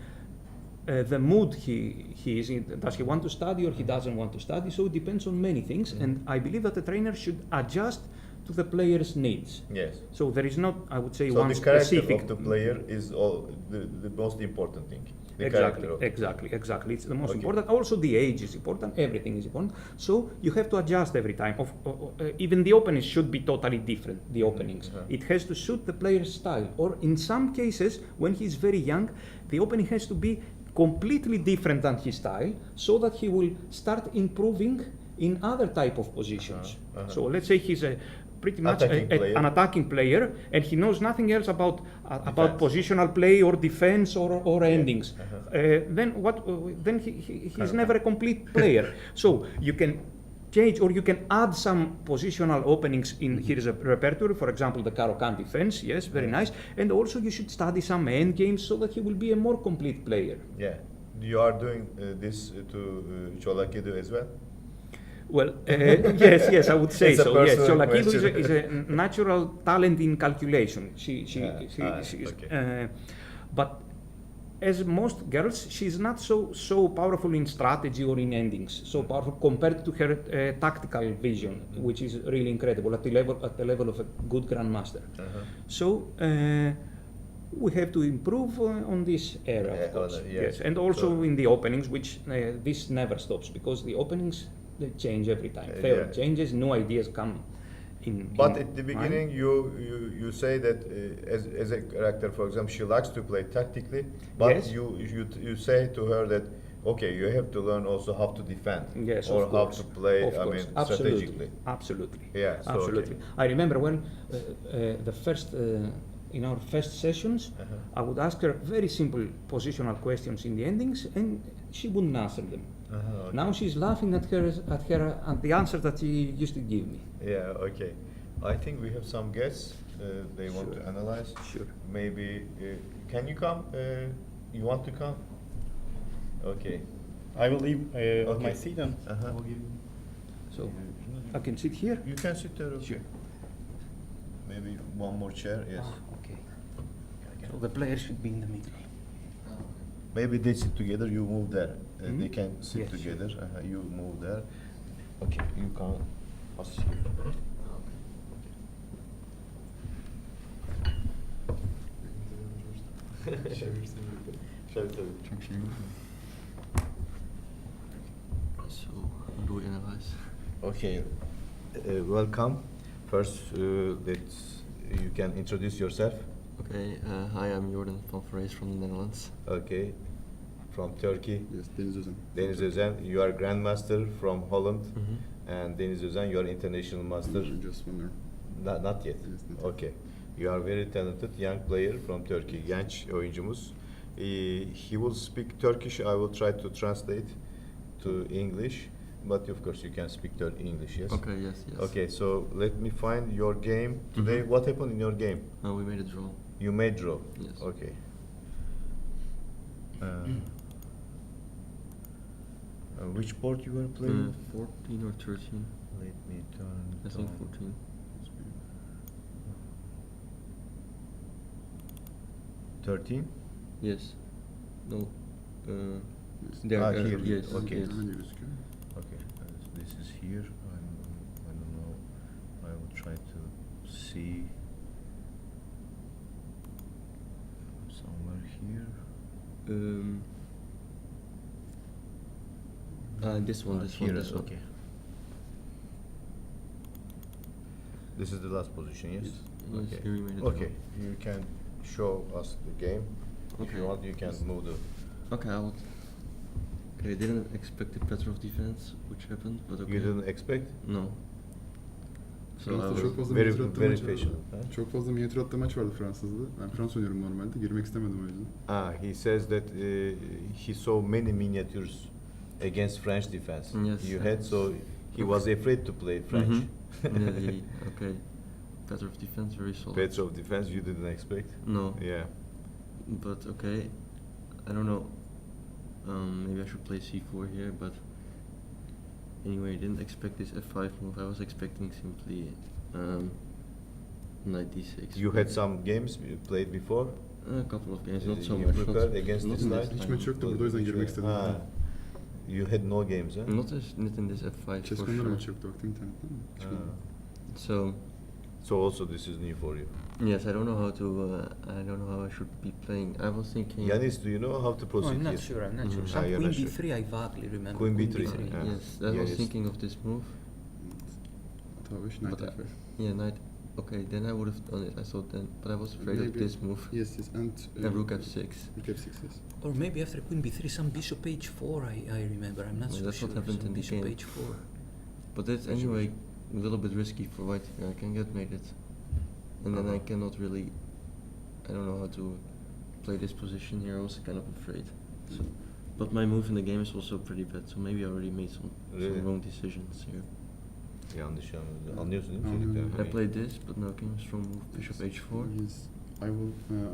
the mood he is in. Does he want to study or he doesn't want to study? So it depends on many things, and I believe that the trainer should adjust to the player's needs. Yes. So there is not, I would say, So one the character specific. of the player is the most important thing. The Exactly, character of exactly. It's the most Okay. important. Also, the age is important. Everything is important. So you have to adjust every time. Even the openings should be totally different. The openings. It has to suit the player's style. Or in some cases, when he's very young, the opening has to be completely different than his style, so that he will start improving in other type of positions. So let's say he's a pretty much an attacking player, and he knows nothing else about positional play or defense or endings. Then he's never a complete player. So you can change, or you can add some positional openings in here's a repertoire. For example, the Caro-Kann defense. Yes, very nice. And also you should study some end games so that you will be a more complete player. Yeah. You are doing this to Çolakidu as well? Well, yes, I would say It's a so. Yes, personal Çolakidu is question. a natural talent in calculation. She's, okay. but as most girls, she's not so powerful in strategy or in endings. So powerful compared to her tactical vision, which is really incredible at the level of a good grandmaster. So. We have to improve on this area, of course. Yes, and also So- in the openings, which this never stops because the openings they change every time. Theory yeah. changes, new ideas come in. But in at the mind. beginning, you say that as a character, for example, she likes to play tactically, but Yes. you say to her that okay, you have to learn also how to defend, Yes, or of how course. to play. Of I course. mean, Absolutely. strategically. Absolutely. Yeah, so, okay. absolutely. I remember when the first in our first sessions, I would ask her very simple positional questions in the endings, and she wouldn't answer them. Okay. Now she's laughing at the answers that she used to give me. Yeah, okay. I think we have some guests. They want to analyze. Sure. Maybe can you come? You want to come? Okay. I will leave Okay. my seat and Uh-huh. I will give. So I can sit here. You can sit there. Okay. Sure. Maybe one more chair. Yes. Okay. So the player should be in the middle. Maybe they sit together. You move there. Mhm. They can sit Yes. together. You move there. Okay. You can pass here. So, how do we analyze? Okay. Welcome. First, you can introduce yourself. Okay, hi, I'm Jordan van Vrees from the Netherlands. Okay. From Turkey. Yes, Deniz Özen. Deniz Özen, you are Grandmaster from Holland, Mhm. and Deniz Özen, you are International Master. Just one there. Not yet. Yes, not yet. Okay. You are very talented young player from Turkey. Genç oyuncumuz. He will speak Turkish. I will try to translate to English, but of course you can speak English. Yes. Okay, yes. Okay. So let me find your game today. Mhm. What happened in your game? We made a draw. You made draw. Yes. Okay. Which board you were playing? 14 or 13? Let me turn. I think down. 14. 13? Yes. No. Yes. There. Here. Yes. Okay. Yes. Hangi gözüküyor? Okay. This is here. I don't know. I will try to see somewhere here. This one. This Here one. is This one. okay. This is the last position, yes? Yes, Okay. here we made a draw. Okay. You can show us the game. If Okay. you want, you can move the. Okay, I would. Okay, I didn't expect the Petrov defense, which happened, but okay. You didn't expect? No. So I Fransa'da was. çok fazla Very, minyatür attığı very maç vardı. patient. Huh? Çok fazla minyatür attığı maç vardı Fransız'da. Ben Fransız oynuyorum normalde. Girmek istemedim o yüzden. He says that he saw many miniatures against French defense. Yes. You had, so he was afraid to play French. Yeah, okay. Petrov defense very solid. Petrov defense you didn't expect? No. Yeah. But okay, I don't know. Maybe I should play c4 here, but anyway, I didn't expect this f5 move. I was expecting simply knight d6. You had some games you played before? A couple of games, not so You much. prepared not, against not this in line? this Hiç line. maç yoktu burada o yüzden girmek istedim. Ah, you had no games, huh? Not in this f5 for Chess.com'da da sure. maç yoktu baktım internetten ama. Hiç bilmiyorum. So So also this is new for you. yes, I don't know how to. I don't know how I should be playing. I was thinking. Yanis, do you know how to Oh, proceed I'm not here? sure. I'm not sure. Mhm. Some you're queen not sure. b3 I vaguely remember. Queen b3, yeah. Yes, I Yeah, was yes. thinking of this move. Hata 5, knight But f5. yeah, knight. Okay, then I would have done it. I thought then, but I was afraid of Maybe- this move. Yes, yes, and Rook f6. Rook f6, yes. Or maybe after queen b3, some bishop h4. I remember. I'm not Well, so that's sure. what happened Some in the bishop game. h4. But that's anyway a little bit risky for white here. I can get mated, and then I cannot really. I don't know how to play this position here. I was kind of afraid. So But my move in the game is also pretty bad, so maybe I already made some Really? wrong decisions here. Yanlış anladın. Anlıyorsun değil mi Anlıyorum. söylediklerimi? I played this, but now came a strong move, bishop h4. Yes.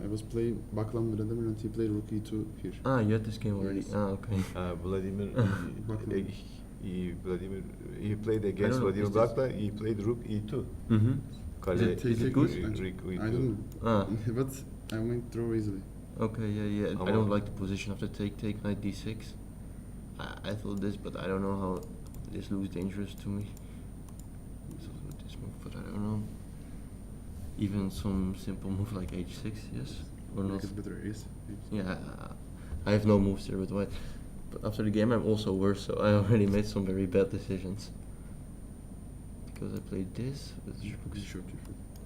I was playing Baklan Vladimir and he played rook e2 here. Ah, you had this game already. Yes. Ah, okay. Vladimir, Bakla. Vladimir, he played I against don't know, Vladimir is this- Bakla, he played rook e2. Mm-hmm. Kale, Is it- is it good? Rook e2. I don't know. Ah, But I might draw easily. okay, yeah. I Ama- don't like the position after take, knight d6. I thought this, but I don't know how this looks dangerous to me. So this move, but I don't know. Even some simple move like h6, yes? Or Make not? it better, yes. Yeah, I have no moves here with white. But after the game I'm also worse, so I already made some very bad decisions. Because I played this, which looks Sure.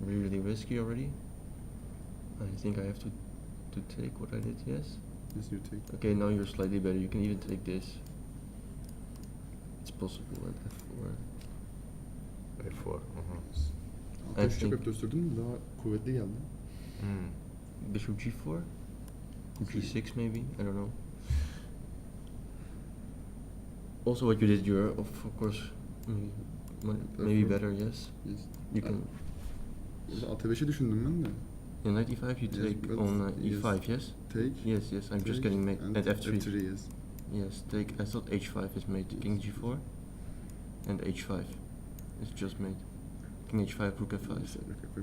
really risky already. I think I have to take what I did, yes? Yes, you take. Okay, now you're slightly better, you can even take this. It's possible at f4. F4. Altı I üç think- yapıp döstürdün mü daha kuvvetli geldi. Bishop g4? G6 maybe? I don't know. Also what you did, you're of course maybe better, yes? Yes. You can... Altı beşi düşündüm ben de. In knight e5 you Yes, take but on yes. e5, yes? Take. Yes, I'm just take, getting mate and at f3. F3, yes. Yes, take. I thought h5 is mate. King g4, and h5 is just mate. King h5, rook f5. Yes, okay,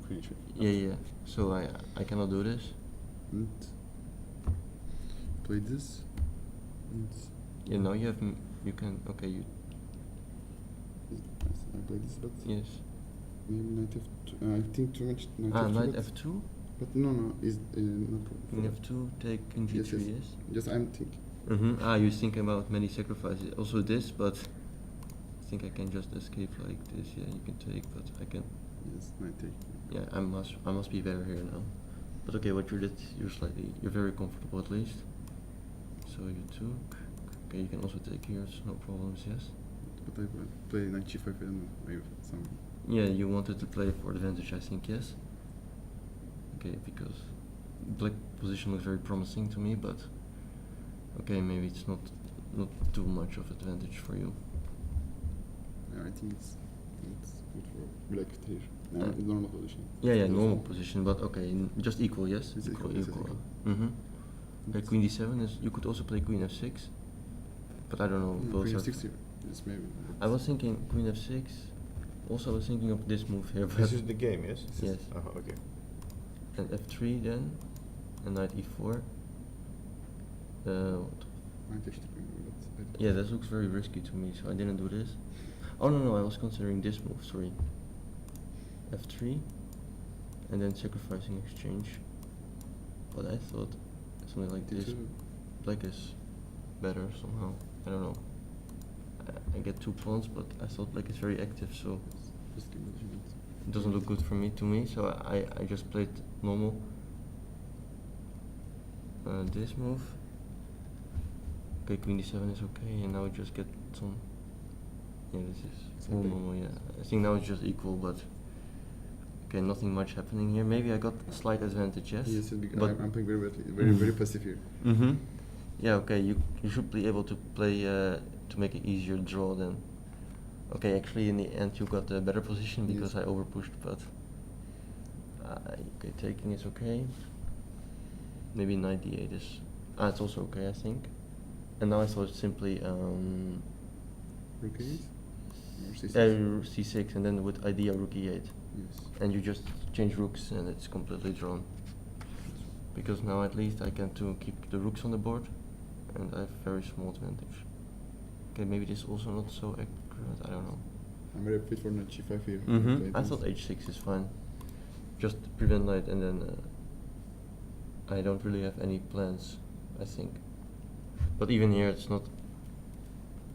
queen check. Yeah. So I cannot do this. And play this. And Yeah, now you have you can you I play this, but yes. maybe knight f2. I think too much knight Ah, f2. knight but, f2. but no, is no problem. King f2, take king g3. Yes, yes. Yes. Just I'm thinking. Ah, you're thinking about many sacrifices. Also this, but I think I can just escape like this. Yeah, you can take, but I can. Yes, knight take. Yeah, I must be better here now. But okay, what you did, you're very comfortable at least. So you took. Okay, you can also take here. It's no problems. Yes. But I play knight g5. I don't know. Maybe some. Yeah, you wanted to play for advantage, I think. Yes. Okay, because black position looks very promising to me, but okay, maybe it's not too much of advantage for you. Yeah, I think it's good for black here. Normal position. Yeah, Yes. normal position, but okay, just equal, yes? It's equal, yes, it's equal. Mm-hmm. Okay, queen d7 is, you could also play queen f6, but I don't know. Yeah, both queen are- f6 here. Yes, maybe. I was thinking queen f6, also I was thinking of this move here, but This is the game, yes? Yes. Okay. and f3 then, and knight e4. What? Knight h3 maybe, but I don't Yeah, this looks very risky to me, so I didn't do this. Oh no, I was considering this move, sorry. f3, and then sacrificing exchange. But I thought something like this. D2. Black is better somehow. I don't know. I get 2 pawns, but I thought black is very active, so Risky position. it doesn't look good for me so I just played normal. This move. Okay, queen d7 is okay, and now I just get some. Yeah, this is It's all okay. normal. Yeah, I think now it's just equal, but okay, nothing much happening here. Maybe I got a slight advantage, yes. Yes, because But- I'm playing very badly, very passive here. Mm-hmm. Yeah, okay, you should be able to play to make an easier draw then. Okay, actually in the end you got a better position because Yes. I overpushed, but okay, taking is okay. Maybe knight d8 is it's also okay, I think. And now I thought simply Rook e8? Or c6? c6 and then with idea rook e8, Yes. and you just change rooks and it's completely drawn. Because now at least I can keep the rooks on the board, and I have very small advantage. Okay, maybe this is also not so accurate, I don't know. I'm very fit for knight g5 here. Mm-hmm. I thought h6 is fine. Just prevent knight, and then I don't really have any plans, I think. But even here it's not...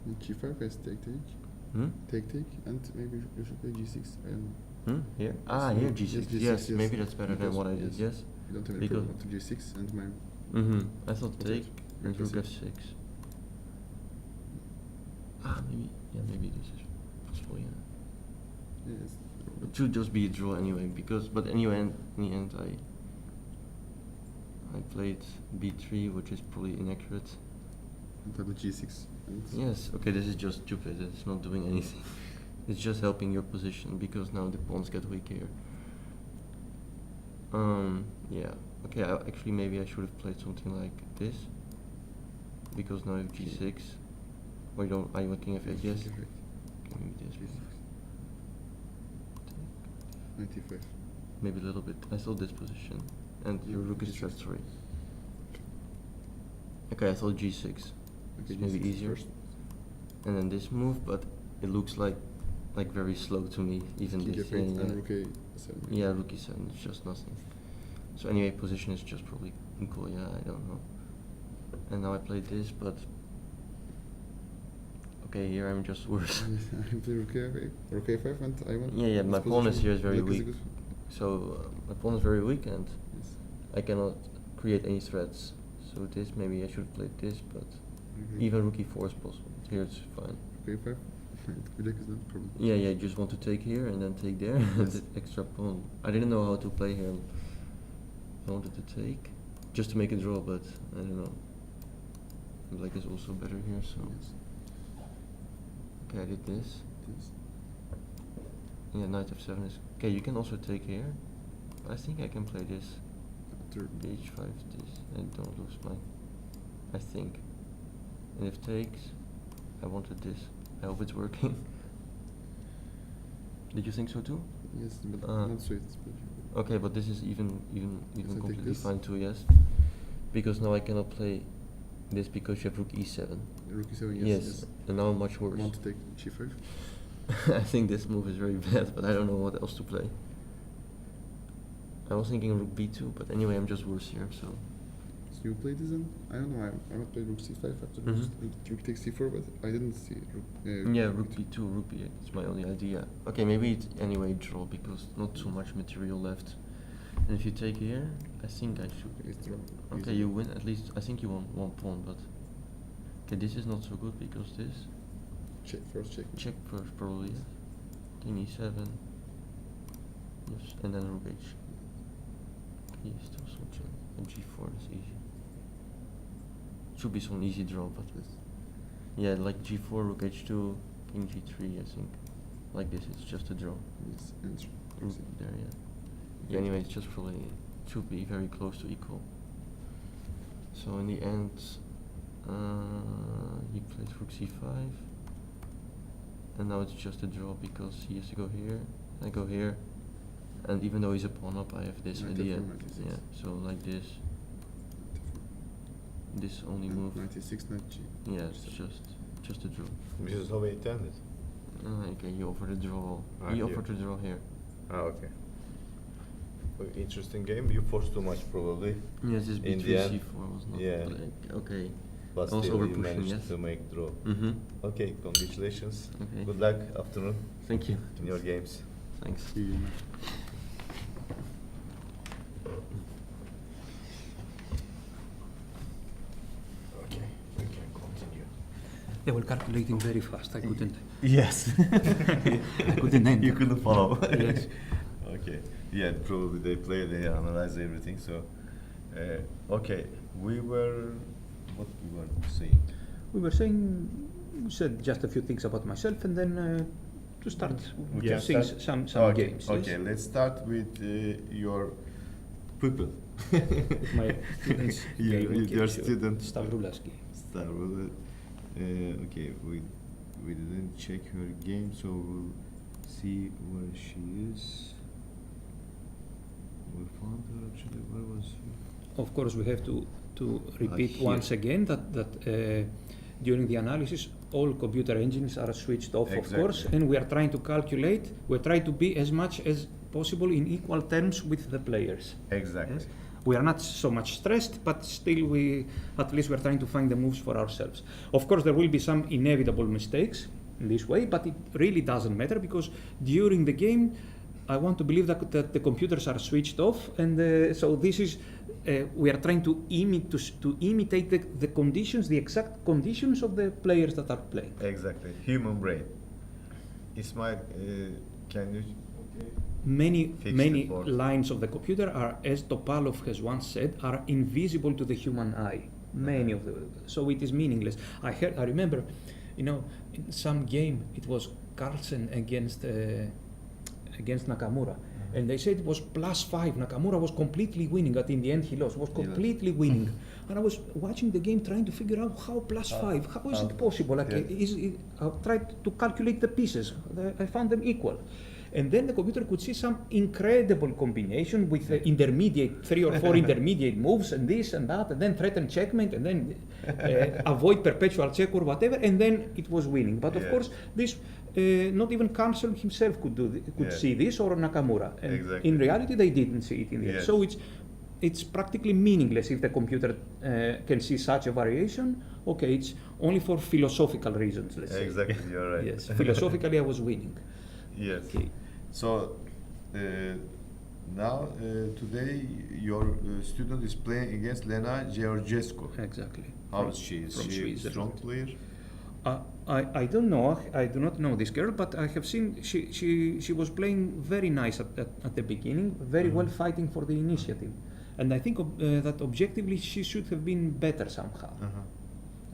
Knight g5 has take, Hmm? take, and maybe you should play g6. I don't know. Here? Yes, Ah, no, here yes, g6. g6, Yes, yes. maybe that's better than Because- what I did, yes? You don't have any Because- problem to g6 and my. Mm-hmm. I thought Okay. take and rook Rook f6. Maybe this is possible, yeah. Yes. It should just be a draw anyway, but anyway, in the end I played b3, which is probably inaccurate. and have the G6. And Yes, okay, this is just stupid. It's not doing anything. It's just helping your position because now the pawns get weak here. Yeah. Okay, actually maybe I should have played something like this. Because now I have G6. Or you don't, are you king f8? Yes. King f8. Okay, maybe this. G6. 95. Maybe a little bit. I thought this position. And your rook is trapped, sorry. Okay, I thought G6. Okay, It's maybe G6 easier. first. And then this move, but it looks like very slow to me. Even King this. f8 Yeah, and rook a7. yeah, rook e7, it's just nothing. So anyway, position is just probably equal, yeah, I don't know. And now I played this, but okay, here I'm just worse. I play rook a5 and I won. Yeah, my This pawn is position, here is very black weak. good. So my pawn is very weak and Yes. I cannot create any threats. So this, maybe I should have played this, but Okay. even rook e4 is possible. Here it's fine. Rook a5. Black is not a problem. Yeah, you just want to take here and then take there. Yes. The extra pawn. I didn't know how to play here. I wanted to take just to make a draw, but I don't know. Black is also better here, so Yes. okay, I did this. Yes. Yeah, knight f7 is okay. You can also take here. I think I can play this. After H5, this. I don't lose my. I think. And if takes, I wanted this. I hope it's working. Did you think so too? yes, but Ah. not so it's Okay, but this is even I take completely this. fine too, yes. Because now I cannot play this because you have rook e7. rook e7. Yes, Yes. and now I'm much I worse. want to take g5. I think this move is very bad, but I don't know what else to play. I was thinking rook b2, but anyway, I'm just worse here, so. So you play this then? I don't know. I might play rook c5 after Mhm. rook takes c4, but I didn't see rook. Yeah, rook b2, rook b8, it's my only idea. Okay, maybe it's anyway draw because not too much material left. And if you take here, I think I should. It's draw. Okay, you win at least. I think you won one pawn, but okay, this is not so good because this Check first. Check. check first probably. Yes. King e7. Yes, and then rook h. Okay, still some check. And g4 is easy. Should be some easy draw, but Yes. yeah, like g4, rook h2, king g3. I think like this, it's just a draw. Yes. And Rook there, yeah. Yeah, anyway, it's just probably should be very close to equal. So in the end, he plays rook c5, and now it's just a draw because he has to go here. I go here, and even though he's a pawn up, I have this Knight idea. f4, knight e6. Yeah, so like this, this only move. 96, knight g. Yeah, it's just a draw. This is how we intended. Okay, he offered a draw. Ah, He here. offered to draw here. Ah, okay. Interesting game. You forced too much, probably. Yes, this In b3 the end, c4 was not yeah. okay. But I was still, you overpushing, managed yes. to make draw. Mm-hmm. Okay, congratulations. Okay. Good luck afternoon Thank you. in your games. Thanks. See you. Okay, we can continue. They were calculating very fast. I couldn't. Yes. I couldn't enter. You couldn't follow. Yes. Okay. Yeah, probably they play, they analyze everything. So, okay, we were saying. We were saying, we said just a few things about myself, and then to start We to can sing start? some Okay, games. okay, yes? let's start with your pupil. My students. Yeah, game, with your okay, student. Stavroulaski. Okay, we didn't check her game, so we'll see where she is. We found her actually. Where was she? Of course, we have to repeat here. once again that during the analysis, all computer engines are switched off, of course, Exactly. and we are trying to calculate. We try to be as much as possible in equal terms with the players. Exactly. Yes? We are not so much stressed, but still at least we're trying to find the moves for ourselves. Of course, there will be some inevitable mistakes in this way, but it really doesn't matter because during the game, I want to believe that the computers are switched off, and so this is, we are trying to imitate the conditions, the exact conditions of the players that are playing. Exactly. Human brain. Ismail, can you? Many Fix the board. lines of the computer are, as Topalov has once said, are invisible to the human eye. many of the. So it is meaningless. I remember, in some game it was Carlsen against Nakamura, and they said it was +5. Nakamura was completely winning, but in the end he lost. Was completely winning, and I was watching the game trying to figure out how +5. How is it possible? Like, I tried to calculate the pieces. I found them equal. And then the computer could see some incredible combination with intermediate, 3 or 4 intermediate moves, and this and that, and then threaten checkmate, and then avoid perpetual check or whatever, and then it was winning. But of course, this not even Carlsen himself could see this, or Nakamura. And Exactly. in reality, they didn't see it in the end. So it's practically meaningless if the computer can see such a variation. Okay, it's only for philosophical reasons, let's say. Exactly, you're right. Yes, philosophically I was winning. Yes. Okay. So now today your student is playing against Lena Georgescu. Exactly. How is she? Is From she a Switzerland. strong player? I don't know. I do not know this girl, but I have seen she was playing very nice at the beginning, very well fighting for the initiative, and I think that objectively she should have been better somehow.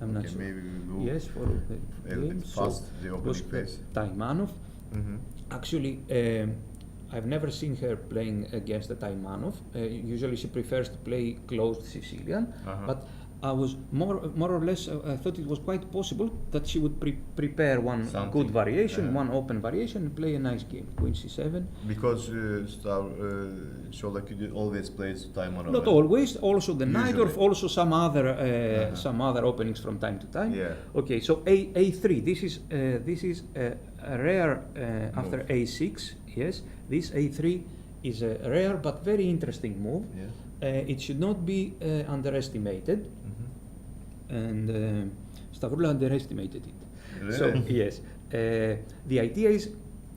I'm not Okay, sure. maybe we will Yes, for the a little game. bit fast the was opening phase. Taimanov. Mm-hmm. Actually, I've never seen her playing against the Taimanov. Usually she prefers to play closed Sicilian, but I was more or less, I thought it was quite possible that she would prepare one Something. good variation, one open variation, and play a nice game. Queen c7. Because Sholaki always plays Taimanov. Not always, also the knight, or Usually. also some other openings from time to time. Yeah. Okay, so a3. This is a rare after Move. a6. Yes, this a3 is a rare but very interesting move. Yes. It should not be underestimated, and Stavroula underestimated it. Really? So yes, the idea is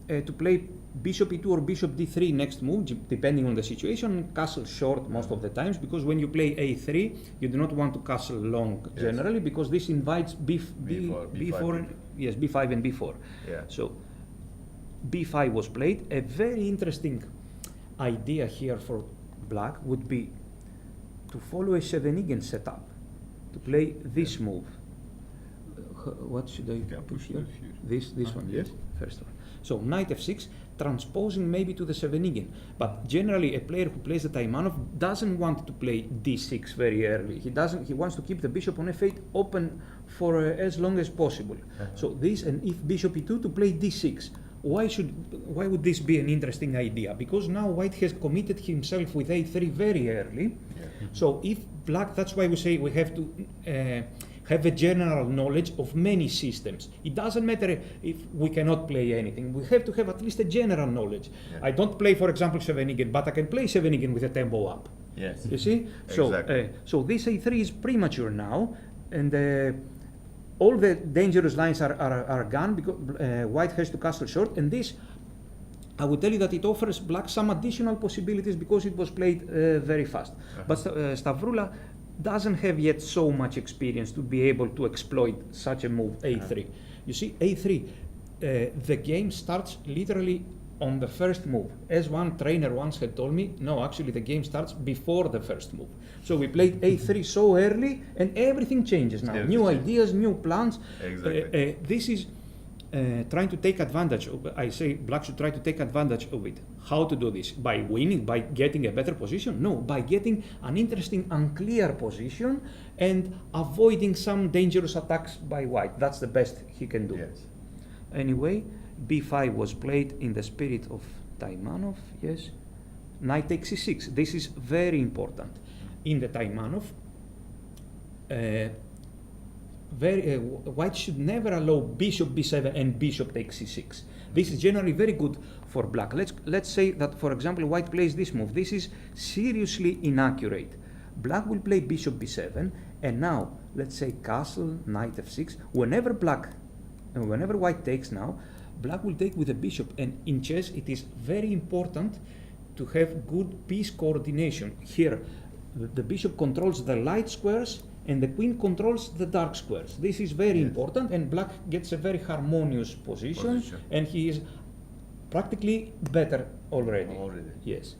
to play bishop e2 or bishop d3 next move, depending on the situation. Castle short most of the times, because when you play a3, you do not want to castle long generally, because this invites b4, yes, b5 and b4. Yeah. So b5 was played. A very interesting idea here for black would be to follow a Scheveningen setup, to play this move. What should I can push push here? this here. This one, yes, first one. So knight f6, transposing maybe to the Scheveningen. But generally, a player who plays the Taimanov doesn't want to play d6 very early. He wants to keep the bishop on f8 open for as long as possible. So this, and if bishop e2, to play d6. Why would this be an interesting idea? Because now white has committed himself with a3 very early. So if black, that's why we say we have to have a general knowledge of many systems. It doesn't matter if we cannot play anything. We have to have at least a general knowledge. I don't play, for example, Scheveningen, but I can play Scheveningen with a tempo up. Yes. You see? So, Exactly. so this a3 is premature now, and all the dangerous lines are gone, because white has to castle short, and this, I would tell you that it offers black some additional possibilities because it was played very fast. But Stavroula doesn't have yet so much experience to be able to exploit such a move, a3. You see, a3, the game starts literally on the first move. As one trainer once had told me, no, actually the game starts before the first move. So we played a3 so early, and everything changes now. Everything New changes. ideas, new plans. Exactly. This is trying to take advantage of. I say black should try to take advantage of it. How to do this? By winning, by getting a better position? No, by getting an interesting, unclear position and avoiding some dangerous attacks by white. That's the best he can do. Yes. Anyway, b5 was played in the spirit of Taimanov, yes. Knight takes c6. This is very important. In the Taimanov, white should never allow bishop b7 and bishop takes c6. This is generally very good for black. Let's say that, for example, white plays this move. This is seriously inaccurate. Black will play bishop b7, and now let's say castle, knight f6. Whenever white takes now, black will take with a bishop, and in chess it is very important to have good piece coordination. Here, the bishop controls the light squares and the queen controls the dark squares. This is very important, and black gets a very harmonious position. And he is practically better already. Already. Yes.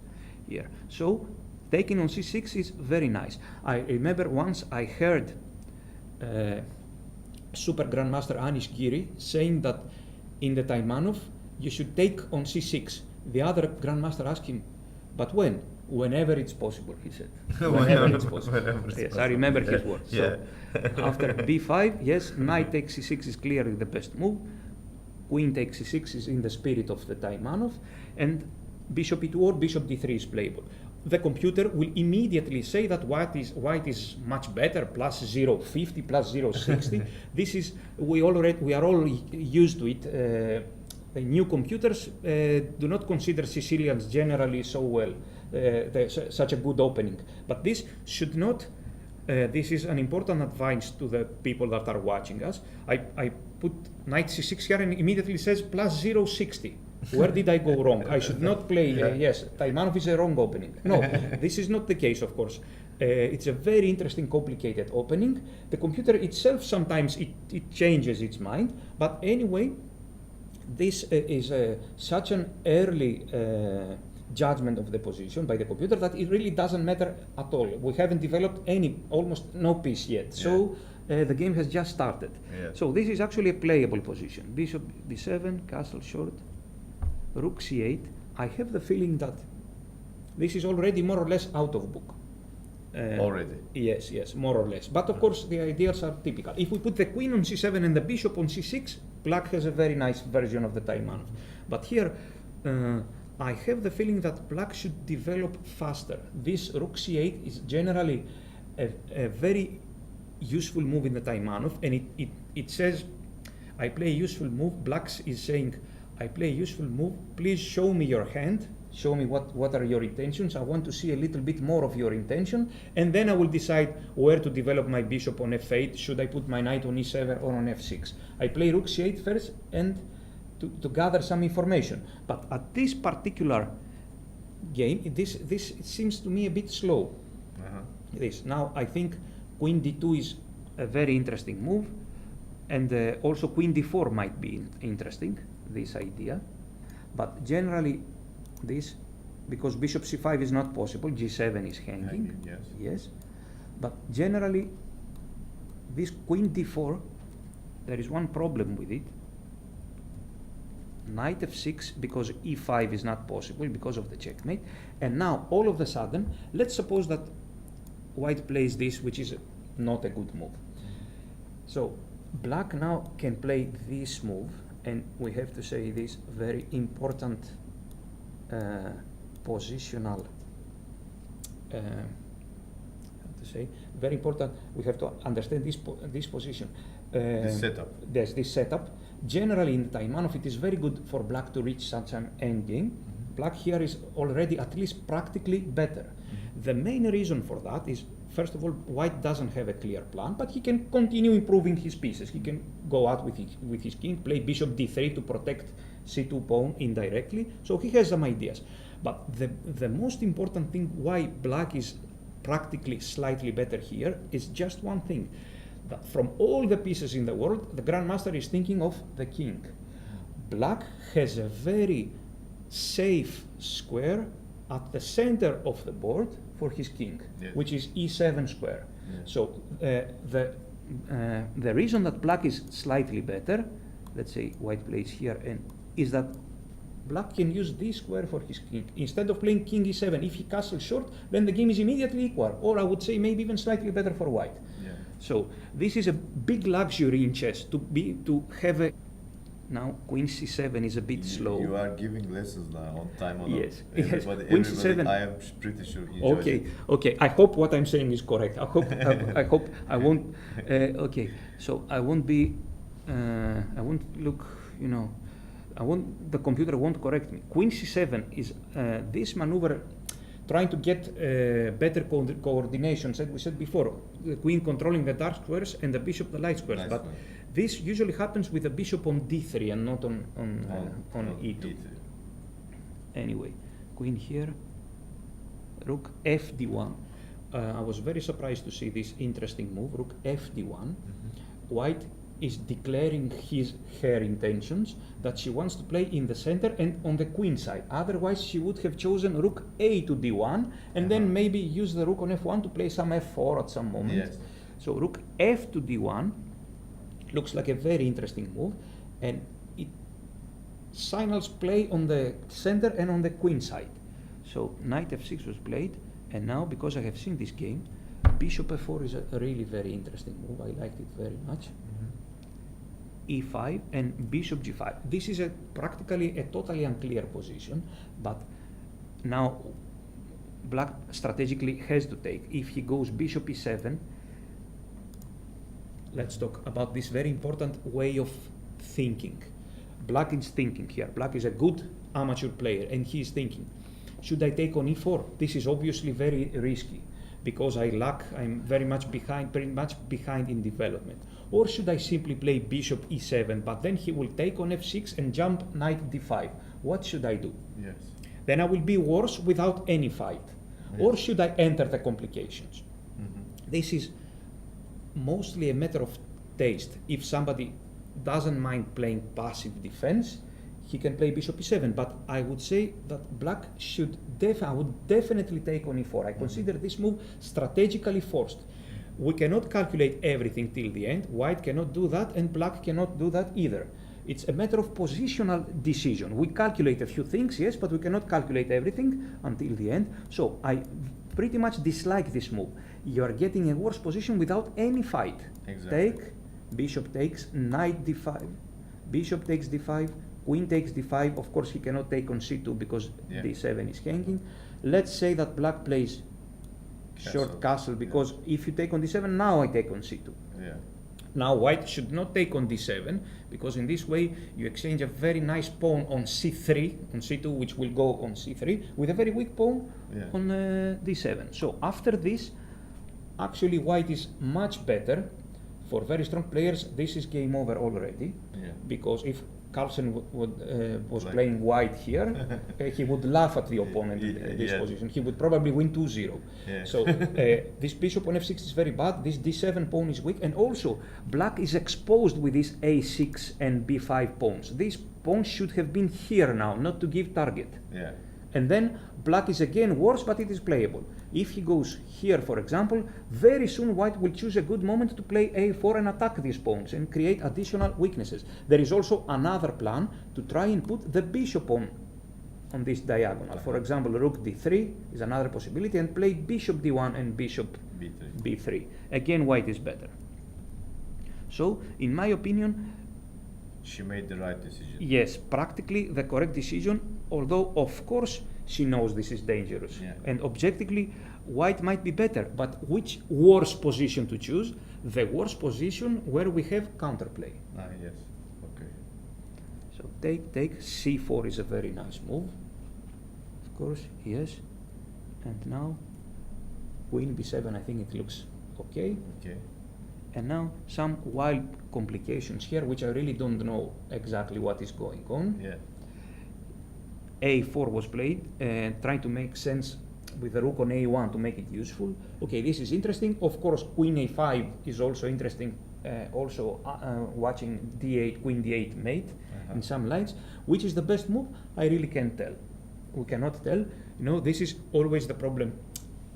Here. So taking on c6 is very nice. I remember once I heard Super Grandmaster Ioannis saying that in the Taimanov you should take on c6. The other Grandmaster asked him, but when? Whenever it's possible, he said. Whenever it's possible. Whenever it's Yes, I possible. remember Yeah, his words. yeah. So after b5, yes, knight takes c6 is clearly the best move. Queen takes c6 is in the spirit of the Taimanov, and bishop e2 or bishop d3 is playable. The computer will immediately say that white is much better, plus 0.50, plus 0.60. This is we are all used to it. The new computers do not consider Sicilians generally so well, such a good opening. But this should not. This is an important advice to the people that are watching us. I put knight c6 here and immediately says plus 0.60. Where did I go wrong? I should not play. Yes, Taimanov is a wrong opening. No, this is not the case, of course. It's a very interesting, complicated opening. The computer itself sometimes it changes its mind, but anyway, this is such an early judgment of the position by the computer that it really doesn't matter at all. We haven't developed almost no piece yet. So the game has just started. Yeah. So this is actually a playable position. Bishop d7, castle short, rook c8. I have the feeling that this is already more or less out of book. Already. Yes, more or less. But of course, the ideas are typical. If we put the queen on c7 and the bishop on c6, black has a very nice version of the Taimanov. But here, I have the feeling that black should develop faster. This rook c8 is generally a very useful move in the Taimanov, and it says, I play a useful move. Black is saying, I play a useful move. Please show me your hand. Show me what are your intentions. I want to see a little bit more of your intention, and then I will decide where to develop my bishop on f8. Should I put my knight on e7 or on f6? I play rook c8 first and to gather some information. But at this particular game, this it seems to me a bit slow. This now I think queen d2 is a very interesting move, and also queen d4 might be interesting. This idea, but generally. This, because bishop c5 is not possible, g7 is hanging. Yes. But generally, this queen d4, there is one problem with it. Knight f6, because e5 is not possible because of the checkmate. And now, all of a sudden, let's suppose that white plays this, which is not a good move. So, black now can play this move, and we have to say this very important positional, how to say, very important. We have to understand this position. This setup. Yes, this setup. Generally, in Taimanov, it is very good for black to reach such an endgame. Black here is already at least practically better. The main reason for that is, first of all, white doesn't have a clear plan, but he can continue improving his pieces. He can go out with his king, play bishop d3 to protect c2 pawn indirectly. So he has some ideas. But the most important thing why black is practically slightly better here is just one thing. That from all the pieces in the world, the grandmaster is thinking of the king. Black has a very safe square at the center of the board for his king, which is e7 square. So the reason that black is slightly better, let's say white plays here, and is that black can use this square for his king. Instead of playing king e7, if he castles short, then the game is immediately equal, or I would say maybe even slightly better for white. So this is a big luxury in chess to have a. Now queen c7 is a bit slow. You are giving lessons now on time. Yes. Everybody, Queen c7. I am pretty sure enjoys it. Okay. I hope what I'm saying is correct. I hope I won't. Okay. So I won't be. I won't look. The computer won't correct me. Queen c7 is this maneuver, trying to get better coordination. As we said before, the queen controlling the dark squares and the bishop the light squares. But this usually happens with the bishop on d3 and not on e2. Anyway, queen here, rook fd1. I was very surprised to see this interesting move, rook fd1. White is declaring her intentions that she wants to play in the center and on the queen side. Otherwise, she would have chosen rook a to d1 and then maybe use the rook on f1 to play some f4 at some moment. Yes. So rook f to d1 looks like a very interesting move, and it signals play on the center and on the queen side. So knight f6 was played, and now because I have seen this game, bishop f4 is a really very interesting move. I liked it very much. E5 and bishop g5. This is practically a totally unclear position, but now black strategically has to take. If he goes bishop e7, let's talk about this very important way of thinking. Black is thinking here. Black is a good amateur player, and he is thinking, should I take on e4? This is obviously very risky because I'm very much behind in development. Or should I simply play bishop e7, but then he will take on f6 and jump knight d5? What should I do? Yes. Then I will be worse without any fight. Or should I enter the complications? This is mostly a matter of taste. If somebody doesn't mind playing passive defense, he can play bishop e7, but I would say that black should I would definitely take on e4. I consider this move strategically forced. We cannot calculate everything till the end. White cannot do that, and black cannot do that either. It's a matter of positional decision. We calculate a few things, yes, but we cannot calculate everything until the end. So I pretty much dislike this move. You are getting a worse position without any fight. Exactly. Take, bishop takes, knight d5, bishop takes d5, queen takes d5. Of course, he cannot take on c2 because d7 is hanging. Let's say that black plays short castle because if you take on d7, now I take on c2. Yeah. Now white should not take on d7 because in this way you exchange a very nice pawn on c3, on c2, which will go on c3, with a very weak pawn on d7. So after this, actually white is much better. For very strong players, this is game over already. Yeah. Because if Carlsen was playing white here, he would laugh at the opponent in this position. He would probably win 2-0. Yeah. So this bishop on f6 is very bad. This d7 pawn is weak, and also black is exposed with these a6 and b5 pawns. These pawns should have been here now, not to give target. Yeah. And then black is again worse, but it is playable. If he goes here, for example, very soon white will choose a good moment to play a4 and attack these pawns and create additional weaknesses. There is also another plan to try and put the bishop on this diagonal. For example, rook d3 is another possibility, and play bishop d1 and bishop b3. Again, white is better. So, in my opinion, She made the right decision. yes, practically the correct decision, although of course she knows this is dangerous. Yeah. And objectively, white might be better, but which worse position to choose? The worst position where we have counterplay. Yes. Okay. So take, c4 is a very nice move. Of course, yes. And now, queen b7, I think it looks okay. Okay. And now some wild complications here, which I really don't know exactly what is going on. Yeah. A4 was played, trying to make sense with the rook on a1 to make it useful. Okay, this is interesting. Of course, queen a5 is also interesting. Watching d8, queen d8 mate in some lines. Which is the best move? I really can't tell. We cannot tell. You know, this is always the problem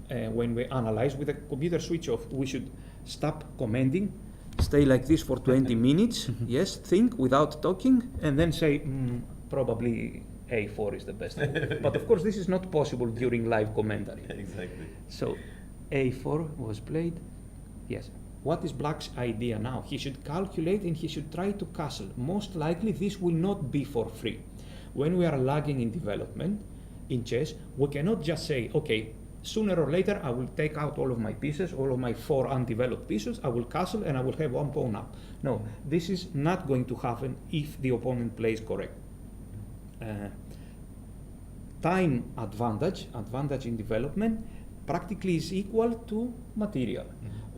when we analyze with a computer switch off. We should stop commenting, stay like this for 20 minutes, yes, think without talking, and then say, probably a4 is the best move. But of course, this is not possible during live commentary. Exactly. So, a4 was played, yes. What is black's idea now? He should calculate and he should try to castle. Most likely, this will not be for free. When we are lagging in development, in chess, we cannot just say, okay, sooner or later, I will take out all of my pieces, all of my 4 undeveloped pieces, I will castle and I will have 1 pawn up. No, this is not going to happen if the opponent plays correct. Time advantage in development, practically is equal to material.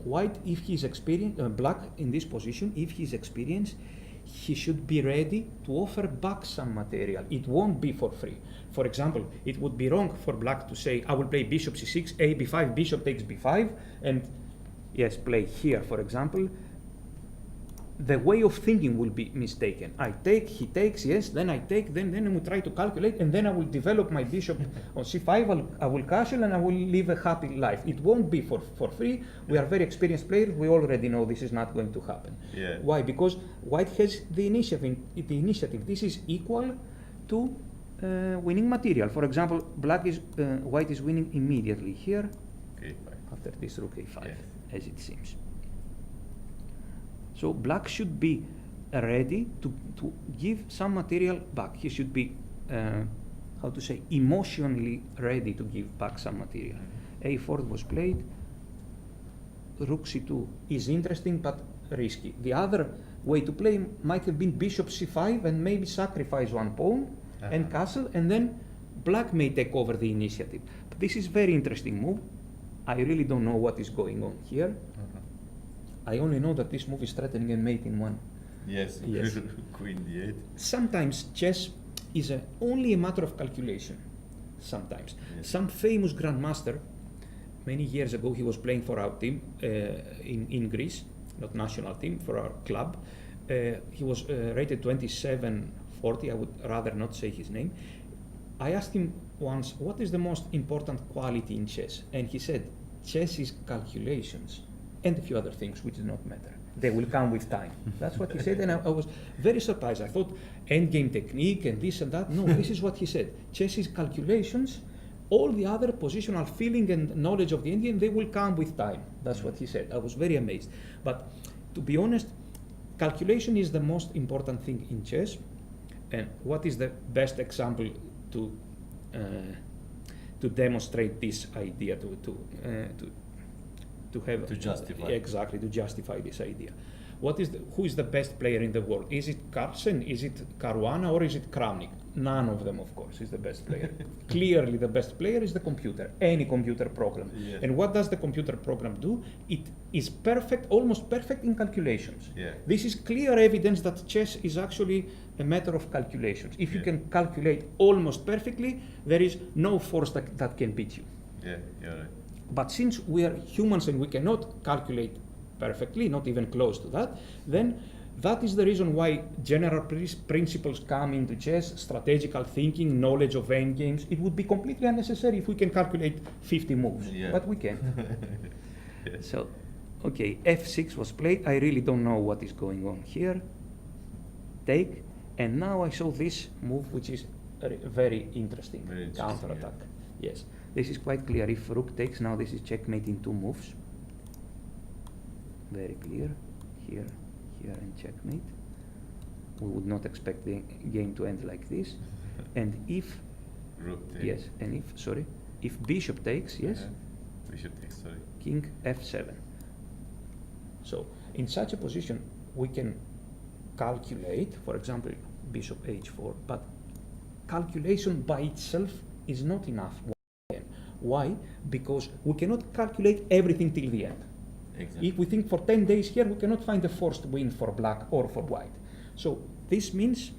White, if he's experienced, black in this position, if he's experienced, he should be ready to offer back some material. It won't be for free. For example, it would be wrong for black to say, I will play bishop c6, a b5, bishop takes b5, and yes, play here, for example. the way of thinking will be mistaken. I take, he takes, yes, then I take, then we try to calculate, and then I will develop my bishop on c5, I will castle, and I will live a happy life. It won't be for free. We are very experienced players. We already know this is not going to happen. Yeah. Why? Because white has the initiative. This is equal to winning material. For example, white is winning immediately here Okay, after this rook a5, Yes. as it seems. So black should be ready to give some material back. He should be, how to say, emotionally ready to give back some material. A4 was played. Rook c2 is interesting but risky. The other way to play might have been bishop c5 and maybe sacrifice one pawn and castle, and then black may take over the initiative. But this is very interesting move. I really don't know what is going on here. I only know that this move is threatening a mate in one. Yes. Yes. Queen d8. Sometimes chess is only a matter of calculation. Sometimes. Yes. Some famous grandmaster, many years ago, he was playing for our team in Greece, not national team, for our club. He was rated 2740. I would rather not say his name. I asked him once, what is the most important quality in chess? And he said, chess is calculations and a few other things which do not matter. They will come with time. That's what he said, and I was very surprised. I thought endgame technique and this and that. No, this is what he said. Chess is calculations. All the other positional feeling and knowledge of the endgame, they will come with time. That's what he said. I was very amazed. But to be honest, calculation is the most important thing in chess. And what is the best example to demonstrate this idea, to justify this idea? Who is the best player in the world? Is it Carlsen, is it Caruana, or is it Kramnik? None of them, of course, is the best player. Clearly the best player is the computer, any computer program. Yes. And what does the computer program do? It is perfect, almost perfect in calculations. Yeah. This is clear evidence that chess is actually a matter of calculations. If you Yeah. can calculate almost perfectly, there is no force that can beat you. Yeah, you're right. But since we are humans and we cannot calculate perfectly, not even close to that, then that is the reason why general principles come into chess, strategical thinking, knowledge of endgames. It would be completely unnecessary if we can calculate 50 moves, Yeah. but we can. Yes. So, okay, f6 was played. I really don't know what is going on here. Take, and now I saw this move, which is very interesting. Very interesting, Counterattack. Yes, this is quite clear. If rook takes, now this is checkmate in 2 moves. Very clear. Here, here, and checkmate. We would not expect the game to end like this. And if, Rook takes. yes, and if bishop takes, yes, Bishop takes, sorry. king f7. So in such a position, we can calculate, for example, bishop h4, but calculation by itself is not enough. Why? Because we cannot calculate everything till the end. Exactly. If we think for 10 days here, we cannot find a forced win for black or for white. So this means,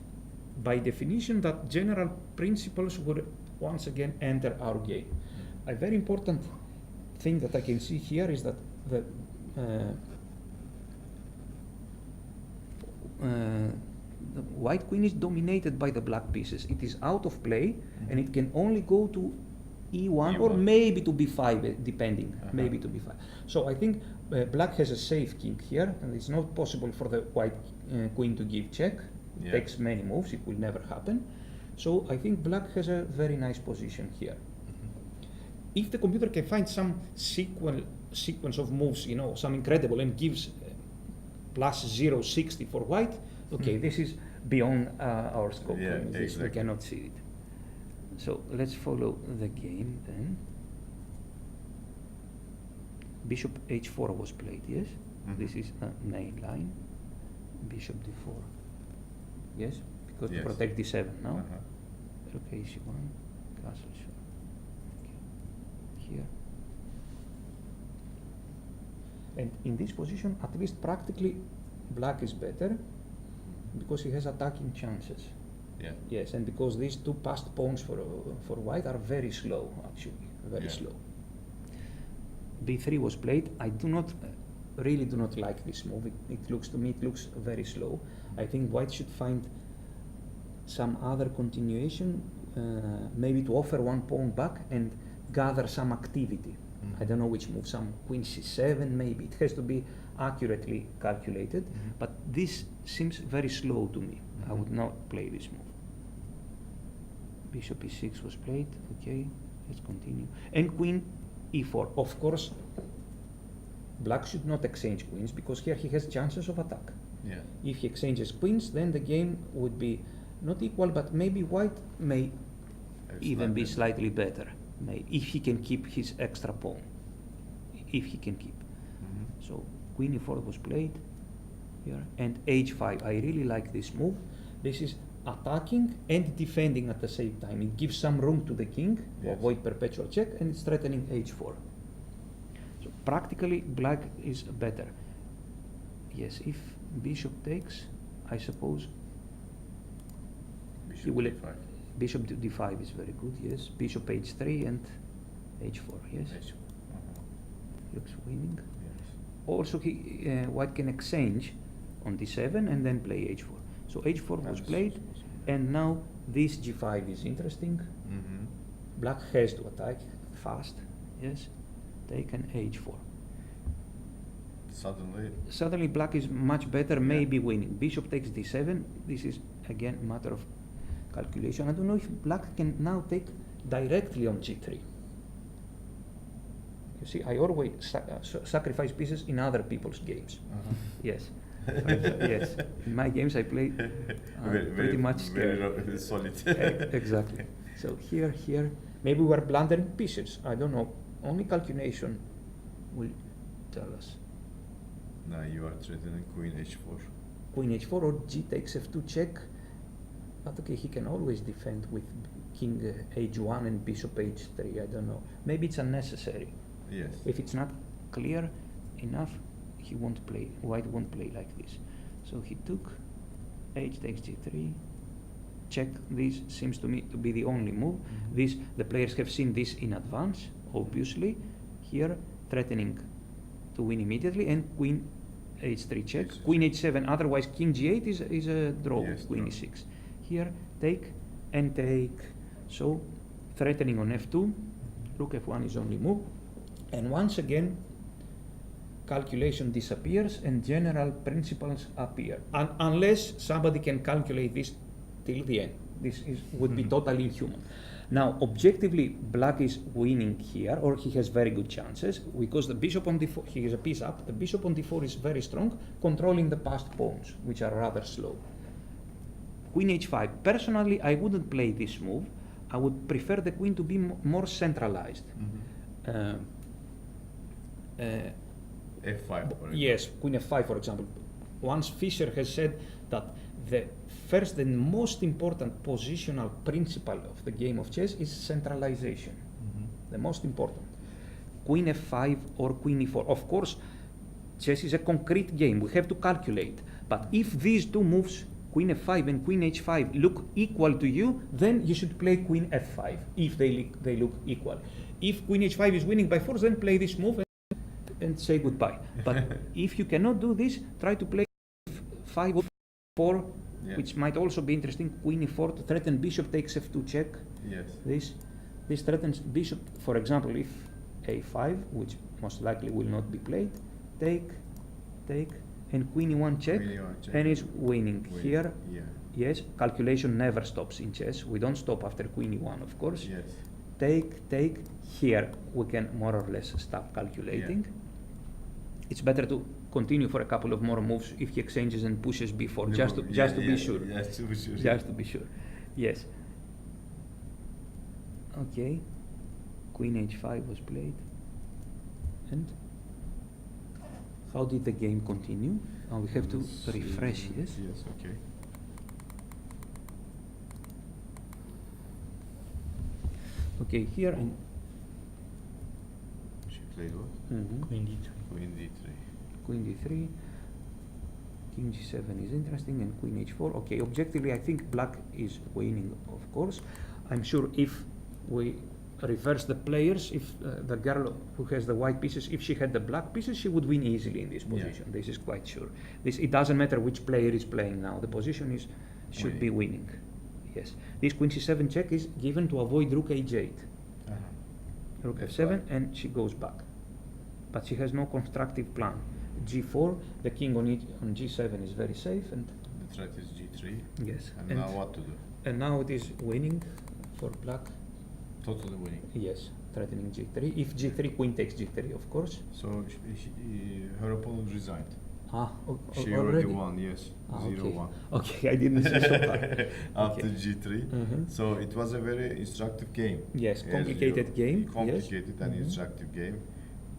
by definition, that general principles would once again enter our game. A very important thing that I can see here is that the white queen is dominated by the black pieces. It is out of play, and it can only go to e1 or E1. maybe to b5, depending, maybe to b5. So I think black has a safe king here, and it's not possible for the white queen to give check. It Yeah. takes many moves, it will never happen. So I think black has a very nice position here. If the computer can find some sequence of moves, you know, some incredible, and gives plus 0.60 for white, okay, this is beyond our scope. Yeah, This, exactly. we cannot see it. So let's follow the game then. Bishop h4 was played, yes? This is a main line. Bishop d4. Yes? Because Yes. to protect d7 now. Uh-huh. Rook ac1, castle shot. Okay. Here. And in this position, at least practically, black is better because he has attacking chances. Yeah. Yes, and because these 2 passed pawns for white are very slow, actually, very Yeah. slow. b3 was played. I do not really do not like this move. It looks to me, it looks very slow. I think white should find some other continuation, maybe to offer one pawn back and gather some activity. I don't know which move, some queen c7 maybe. It has to be accurately calculated, but this seems very slow to me. I would not play this move. Bishop e6 was played, okay, let's continue. And queen e4. Of course, black should not exchange queens because here he has chances of attack. Yeah. If he exchanges queens, then the game would be not equal, but maybe white may even be slightly better, if he can keep his extra pawn. If he can keep. So queen e4 was played here, and h5. I really like this move. This is attacking and defending at the same time. It gives some room to the king to Yes. avoid perpetual check, and it's threatening h4. So practically black is better. Yes, if bishop takes, I suppose he will. Bishop d5 is very good. Yes, bishop h3 and h4. Yes, looks winning. Also, white can exchange on d7 and then play h4. So h4 was played, and now this g5 is interesting. Black has to attack fast. Yes, take an h4. Suddenly black is much better, maybe winning. Bishop takes d7. This is again a matter of calculation. I don't know if black can now take directly on g3. You see, I always sacrifice pieces in other people's games. Yes. Yes. In my games I play pretty much scared. Very solid. Exactly. So here, maybe we are blundering pieces. I don't know. Only calculation will tell us. Now you are threatening queen h4. Queen h4 or g takes f2 check. But okay, he can always defend with king h1 and bishop h3. I don't know. Maybe it's unnecessary. Yes. If it's not clear enough, he won't play. White won't play like this. So he took h takes g3. Check. This seems to me to be the only move. This, the players have seen this in advance, obviously. Here, threatening to win immediately, and queen h3 check. Queen h7. Otherwise, king g8 is a draw. Yes, queen draw. e6. Here, take and take. So, threatening on f2. Rook f1 is only move. And once again, calculation disappears and general principles appear. Unless somebody can calculate this till the end. This would be totally inhuman. Now, objectively, black is winning here, or he has very good chances, because the bishop on d4, he is a piece up, the bishop on d4 is very strong, controlling the passed pawns, which are rather slow. Queen h5. Personally, I wouldn't play this move. I would prefer the queen to be more centralized. f5, for example. Yes, queen f5, for example. Once Fischer has said that the first and most important positional principle of the game of chess is centralization. The most important. Queen f5 or queen e4. Of course, chess is a concrete game. We have to calculate. But if these two moves, queen f5 and queen h5, look equal to you, then you should play queen f5 if they look equal. If queen h5 is winning by force, then play this move and say goodbye. But if you cannot do this, try to play 5 or 4, which might also be interesting. Queen e4 to threaten bishop takes f2 check. Yes. This threatens bishop, for example, if a5, which most likely will not be played, take, and queen e1 check, and is winning. Here, yes, calculation never stops in chess. We don't stop after queen e1, of course. Yes. Take, here we can more or less stop calculating. It's better to continue for a couple of more moves if he exchanges and pushes b4, just to be sure. Yes, to be sure. Just to be sure. Yes. Okay. Queen h5 was played. And how did the game continue? We have to refresh, yes? Yes, okay. Okay, here and She played what? Queen d3. Queen d3. Queen d3, king g7 is interesting, and queen h4. Okay, objectively, I think black is winning, of course. I'm sure if we reverse the players. If the girl who has the white pieces, if she had the black pieces, she would win easily in this position. This is quite sure. It doesn't matter which player is playing now. The position should be winning. Yes. This queen c7 check is given to avoid rook h8. Rook That's f7, right. and she goes back. But she has no constructive plan. G4, the king on g7 is very safe, and The threat is g3. yes. And now what to do? And now it is winning for black. Totally winning. Yes, threatening g3. If g3, queen takes g3, of course. So her opponent resigned. She already won, yes. okay. 0-1. Okay, I didn't see so far. After Okay. g3. Mhm. So it was a very instructive game. Yes, As complicated you- game, yes. Complicated and Mhm. instructive game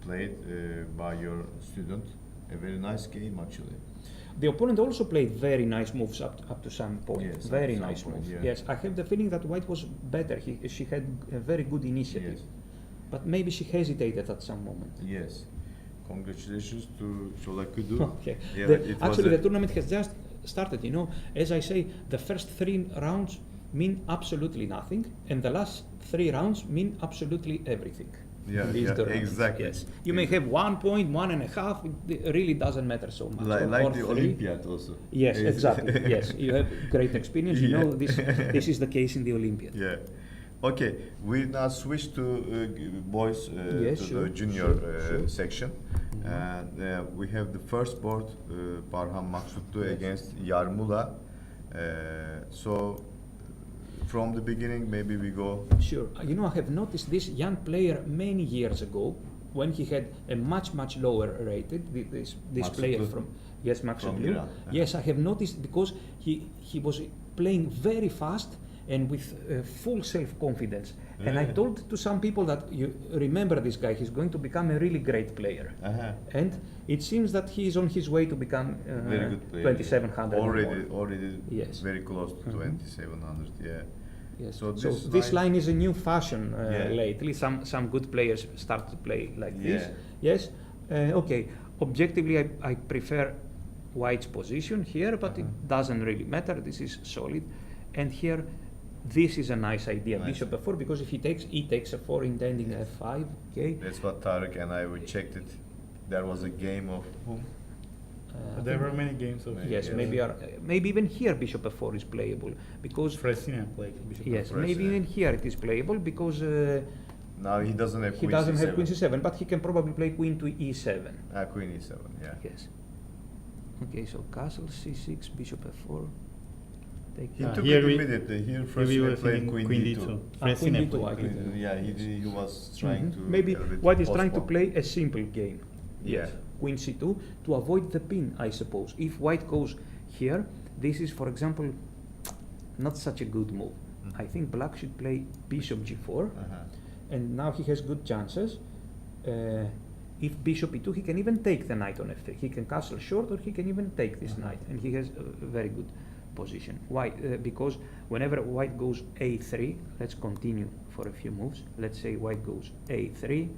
played by your student. A very nice game, actually. The opponent also played very nice moves up to some point. Yes, up Very to some nice point, moves. yeah. Yes, I have the feeling that white was better. She had a very good initiative. Yes. But maybe she hesitated at some moment. Yes. Congratulations to Şolakudu. Okay. Yeah, The- it was actually, a- the tournament has just started. You know, as I say, the first 3 rounds mean absolutely nothing, and the last 3 rounds mean absolutely everything. Yeah, in these yeah, tournaments. exactly. Yes, you may have 1 point, 1.5. It really doesn't matter so much. Like, or like the 3. Olympiad also. Yes, It's- exactly. Yes, you have great experience. You know, Yeah. this is the case in the Olympiad. Yeah. Okay, we now switch to boys Yes, to sure, the junior sure. section, and we have the first board, Parham Maksutlu against Yarmula. So from the beginning, maybe we go. Sure. You know, I have noticed this young player many years ago when he had a much lower rated. This Maksutlu? player from Maksutlu. Iran. Yes, I have noticed because he was playing very fast and with full self-confidence. And I Yeah. told to some people that you remember this guy. He's going to become a really great player. And it seems that he is on his way to become Very good player. 2700. and Already, more. already Yes. very close to Mhm. 2700. Yeah. Yes. So So this this line- line is a new fashion Yeah. lately. Some good players start to play like this. Yeah. Yes. Okay. Objectively, I prefer White's position here, but it doesn't really matter. This is solid, and here, this is a nice idea. Nice. Bishop f4 because if he takes a4 intending f5. Okay. That's what Tarek and I we checked it. There was a game of whom? There were many games of Yes, Yes. maybe even here bishop f4 is playable because Fresinian played Bishop yes, f4. maybe yeah. even here it is playable because Now he doesn't have he queen doesn't have c7. queen c7, but he can probably play queen to e7. Queen e7, yeah. Yes. Okay, so castle c6, bishop f4. Take He Yeah, took here it we- immediately. Here Here we were first played thinking queen queen d2. d2. Ah, queen Fresinian d2, played I didn't- Yeah, he was trying to Maybe a little bit White is trying to postpone. play a simple game. Yeah. Queen c2 to avoid the pin, I suppose. If White goes here, this is, for example, not such a good move. I think Black should play bishop g4, and now he has good chances. If bishop e2, he can even take the knight on f3. He can castle short, or he can even take this knight, and he has a very good position. Why? Because whenever White goes a3, let's continue for a few moves. Let's say White goes a3,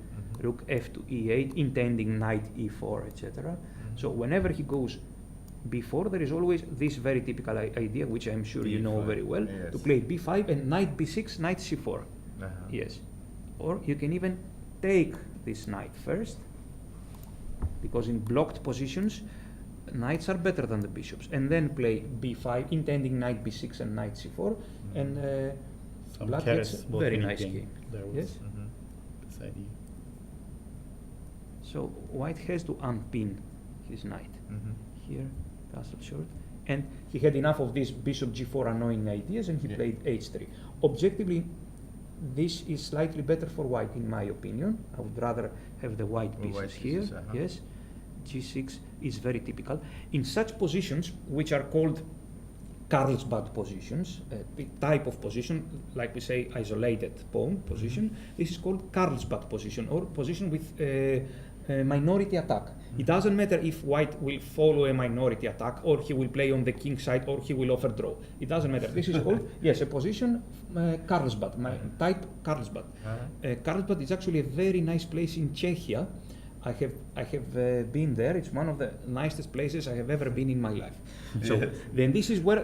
rook f to e8, intending knight e4, etc. So whenever he goes b4, there is always this very typical idea, which I'm sure you know B5, very well, yes. to play b5 and knight b6, knight c4. Yes. Or you can even take this knight first, because in blocked positions, knights are better than the bishops, and then play b5, intending knight b6 and knight c4, and Some Black carrots gets a both very in nice game. There was Yes. beside you. So White has to unpin his knight. Here, castle short. And he had enough of these bishop g4 annoying ideas, and he Yeah. played h3. Objectively, this is slightly better for White, in my opinion. I would rather have the white The pieces white here. pieces, Yes, g6 is very typical. In such positions, which are called Carlsbad positions, the type of position, like we say, isolated pawn position, this is called Carlsbad position, or position with a minority attack. It doesn't matter if White will follow a minority attack, or he will play on the king side, or he will offer draw. It doesn't matter. This is called, yes, a position Carlsbad, type Carlsbad. Carlsbad is actually a very nice place in Czechia. I have been there. It's one of the nicest places I have ever been in my life. So Yes. then this is where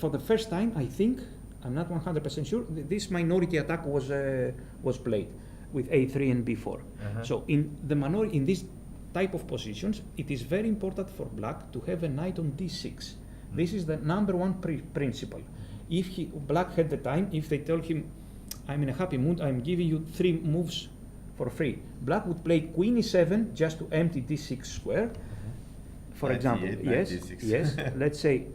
for the first time, I think I'm not 100% sure. This minority attack was played with a3 and b4. So in the in this type of positions, it is very important for black to have a knight on d6. This is the number one principle. If black had the time, if they tell him, I'm in a happy mood, I'm giving you 3 moves for free, black would play queen e7 just to empty d6 square. For example, yes, let's say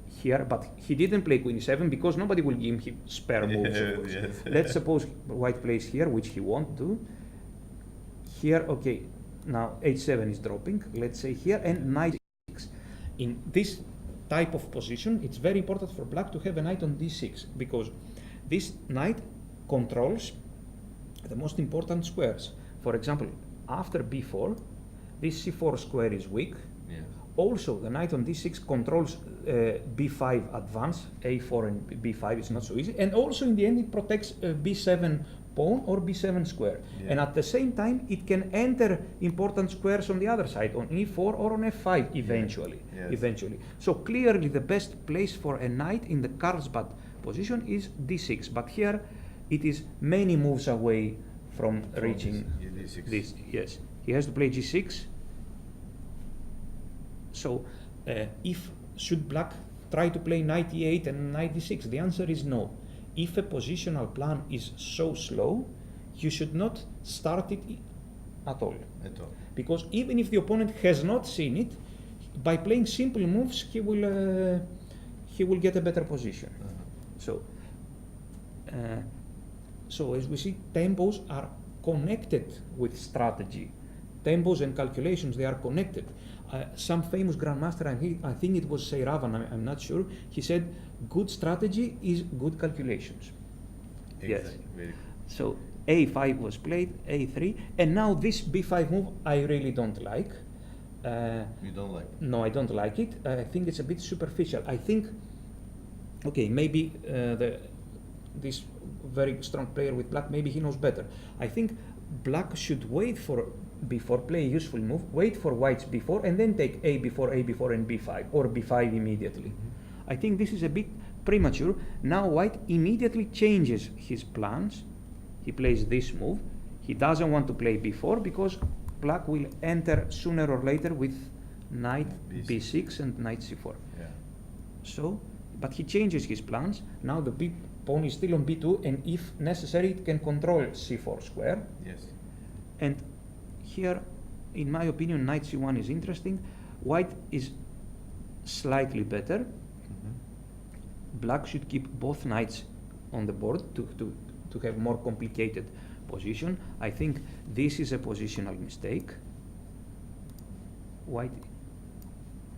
here, but he didn't play queen e7 because nobody will give him spare moves. Of course. Let's suppose white plays here, which he won't do. Here, okay, now h7 is dropping, let's say here, and knight d6. In this type of position, it's very important for black to have a knight on d6 because this knight controls the most important squares. For example, after b4, this c4 square is weak. Yeah. Also, the knight on d6 controls b5 advance, a4 and b5 is not so easy. And also, in the end, it protects b7 pawn or b7 square. Yeah. And at the same time, it can enter important squares on the other side, on e4 or on f5 eventually. Yes. Eventually. So clearly, the best place for a knight in the Carlsbad position is d6. But here, it is many moves away from reaching this. Yes, he has to play g6. So, if should black try to play knight e8 and knight d6? The answer is no. If a positional plan is so slow, you should not start it at all. Because even if the opponent has not seen it, by playing simple moves, he will get a better position. So as we see, tempos are connected with strategy. Tempos and calculations, they are connected. Some famous grandmaster, I think it was Seyravan, I'm not sure, he said, good strategy is good calculations. Exactly. Yes. Very good. So a5 was played, a3, and now this b5 move I really don't like. You don't like it? No, I don't like it. I think it's a bit superficial. I think, okay, maybe this very strong player with black, maybe he knows better. I think black should wait for b4, play a useful move, wait for white's b4, and then take a b4, and b5, or b5 immediately. I think this is a bit premature. Now white immediately changes his plans. He plays this move. He doesn't want to play b4 because black will enter sooner or later with knight b6 and knight c4. Yeah. So, but he changes his plans. Now the pawn is still on b2, and if necessary, it can control c4 square. Yes. And here, in my opinion, knight c1 is interesting. White is slightly better. Black should keep both knights on the board to have more complicated position. I think this is a positional mistake. White,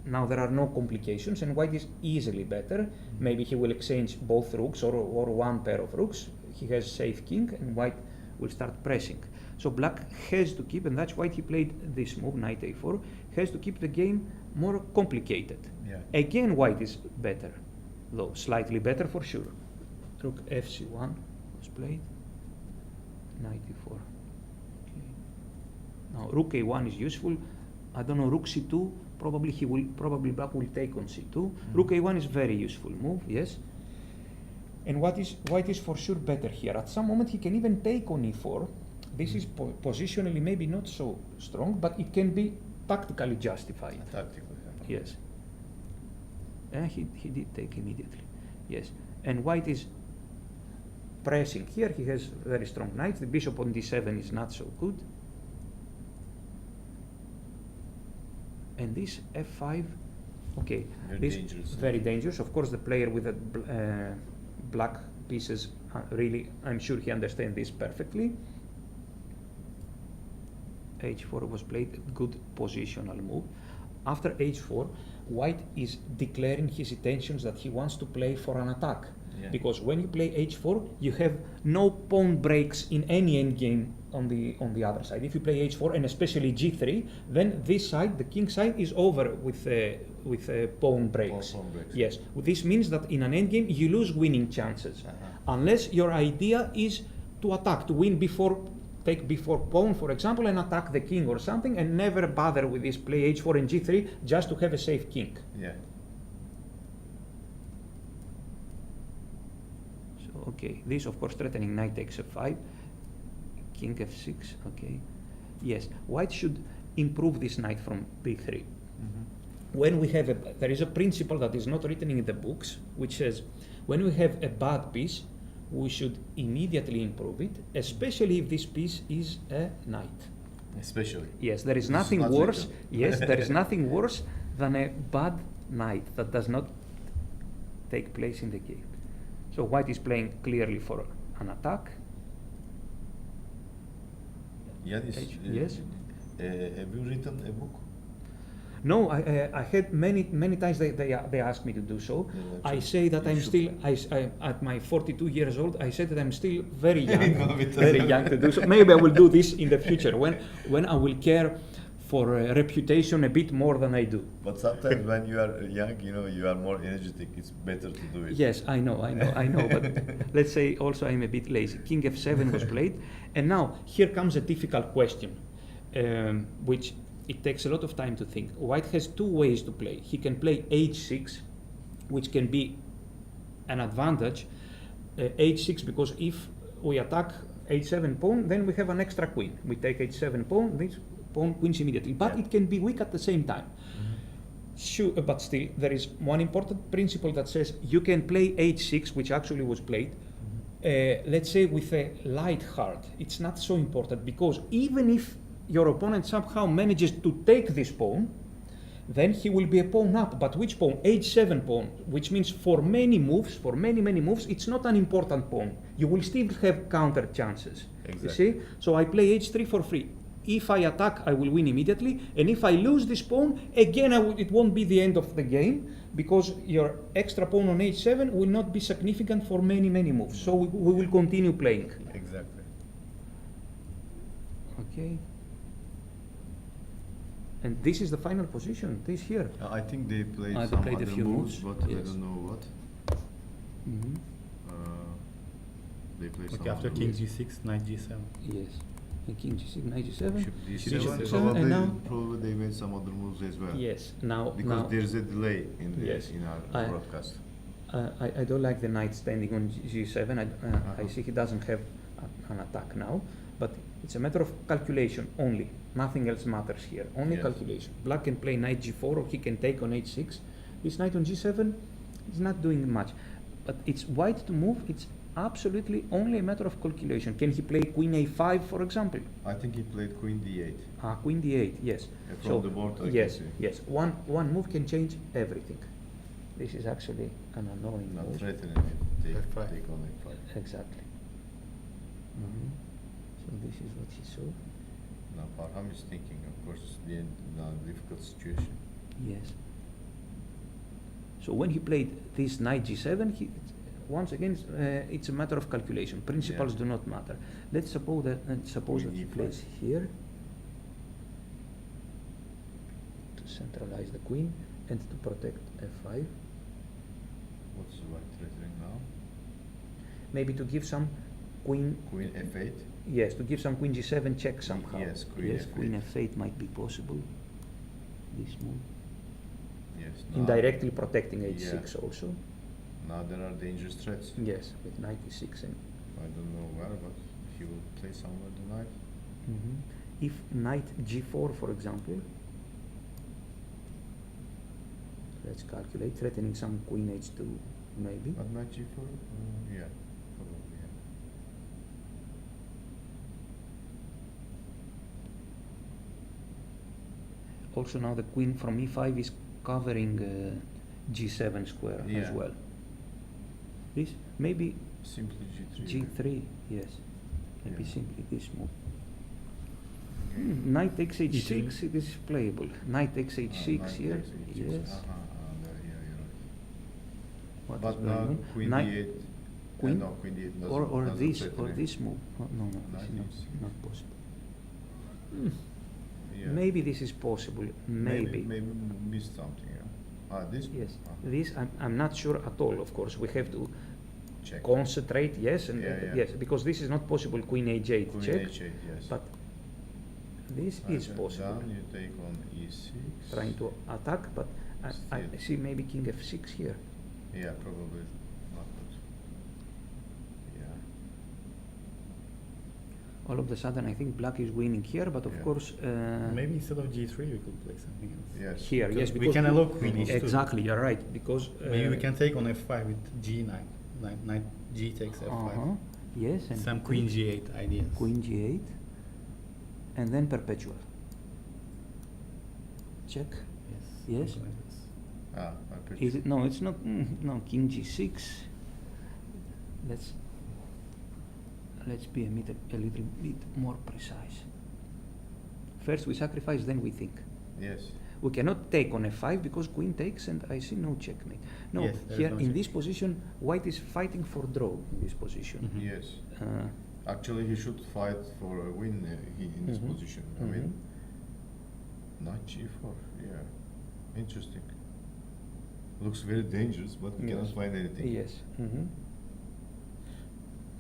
now there are no complications, and white is easily better. Maybe he will exchange both rooks or one pair of rooks. He has safe king, and white will start pressing. So black has to keep, and that's why he played this move, knight a4, has to keep the game more complicated. Yeah. Again, white is better, though slightly better for sure. Rook fc1 was played, knight e4. Okay. Now rook a1 is useful. I don't know, rook c2, probably black will take on c2. Rook a1 is very useful move, yes. And white is for sure better here. At some moment he can even take on e4. This is positionally maybe not so strong, but it can be tactically justified. Tactically. Yes. And he did take immediately. Yes. And white is pressing here. He has very strong knights. The bishop on d7 is not so good. And this f5, okay, Very dangerous. Very dangerous. Of course, the player with the black pieces really, I'm sure he understands this perfectly. h4 was played, good positional move. After h4, white is declaring his intentions that he wants to play for an attack. Yeah. Because when you play h4, you have no pawn breaks in any endgame on the other side. If you play h4 and especially g3, then this side, the king side, is over with pawn breaks. Pawn breaks. Yes, this means that in an endgame you lose winning chances, unless your idea is to attack, to win before. Take b4 pawn, for example, and attack the king or something, and never bother with this play h4 and g3 just to have a safe king. Yeah. Okay, this of course threatening knight takes f5, king f6. Okay, yes, white should improve this knight from b3. When we have there is a principle that is not written in the books, which says when we have a bad piece, we should immediately improve it, especially if this piece is a knight. Especially. Yes, there is This is nothing not worse. written. Yes, there is nothing worse than a bad knight that does not take place in the game. So white is playing clearly for an attack. Ioannis, Yes. have you written a book? No, I had many times they asked me to do so. Yeah, I say that you I'm should. still at my 42 years old. I said that I'm still very young, No, it very doesn't. young to do so. Maybe I will do this in the future when I will care for reputation a bit more than I do. But sometimes when you are young, you know, you are more energetic. It's better to do it. Yes, I know. But let's say also I'm a bit lazy. King f7 was played, and now here comes a difficult question, which it takes a lot of time to think. White has two ways to play. He can play h6, which can be an advantage. H6 because if we attack h7 pawn, then we have an extra queen. We take h7 pawn, this pawn queens immediately. But Yeah. it can be weak at the same time. Sure, but still, there is one important principle that says you can play h6, which actually was played, let's say with a light heart. It's not so important because even if your opponent somehow manages to take this pawn, then he will be a pawn up. But which pawn? h7 pawn, which means for many moves, for many moves, it's not an important pawn. You will still have counter chances. Exactly. You see? So I play h3 for free. If I attack, I will win immediately, and if I lose this pawn, again it won't be the end of the game because your extra pawn on h7 will not be significant for many moves. So we will continue playing. Exactly. Okay. And this is the final position. This here. I think they played They some played a other few moves, moves, but I yes. don't know what. Mm-hmm. They played some Okay, after other king moves. g6, knight g7. Yes. And king g6, knight g7. Bishop Bishop D7. D7, Probably, and now- probably they made some other moves as well. Yes. Now. Because now there's a delay in the, Yes. in our I- broadcast. I don't like the knight standing on g7. I see he doesn't have an attack now, but it's a matter of calculation only. Nothing else matters here. Only Yes. calculation. Black can play knight g4 or he can take on h6. This knight on g7 is not doing much, but it's white to move. It's absolutely only a matter of calculation. Can he play queen a5, for example? I think he played queen d8. Queen d8. Yes. From the board, I can yes, see. yes. One move can change everything. This is actually an annoying Not move. threatening it. Take, F5. take on f5. Exactly. So this is what he saw. Now Parham is thinking, of course, the difficult situation. Yes. So when he played this knight g7, once again it's a matter of calculation. Principles Yeah. do not matter. Let's suppose that Queen he e5. plays here to centralize the queen and to protect f5. What's the white threatening now? Maybe to give some queen. Queen f8. Yes, to give some queen g7 check somehow. Yes, queen yes, f8. queen f8 might be possible. This move. Yes. Now, Indirectly protecting h6 Yeah. also. Now there are dangerous threats. Yes, with knight e6 and I don't know where, but he will play somewhere the knight. if knight g4, for example, let's calculate, threatening some queen h2 maybe. But knight g4? Yeah, probably. Yeah. Also now the queen from e5 is covering g7 square as Yeah. well. This maybe Simply g3. g3, yes. Maybe Yeah. simply this move. Okay. Knight takes h6, it is playable. Knight takes h6 knight here, takes h6. yes. There, yeah, you're right. What is But going now on? queen Knight- d8. Queen? No, queen d8 doesn't, or doesn't this threaten or it. this move. Oh, no, this Knight is not, e6. not possible. Yeah. Maybe this is possible. Maybe. Maybe missed something. Yeah. This. Yes. Ah, This I'm not sure at all. Of course, we have to check. concentrate. Yes, and Yeah, yeah. yes, because this is not possible. Queen h8 Queen check. h8. Yes. But this is possible. Down you take on e6. Trying to attack, but I Still. see maybe king f6 here. Yeah, probably not good. all of a sudden I think black is winning here, but of Yeah. course Maybe instead of G3 we could play something else. Yes. here, yes, We because can allow Queen H2. exactly, you're right, because Maybe we can take on F5 with G9. Knight G takes F5. yes, and Some Queen G8 ideas. Queen G8, and then perpetual. Check. Yes. something like this. Ah, I picked Is it? No, it's not. No, King G6. Let's be a little bit more precise. First we sacrifice, then we think. Yes. We cannot take on F5 because Queen takes, and I see no checkmate. No, Yes, there is here no in check. this position, White is fighting for draw in this position. Mhm. Yes. Uh, Actually, he should fight for a win in this Mhm. position. I mean, knight G4. Yeah, interesting. Looks very dangerous, but we cannot Yes. find anything. Yes.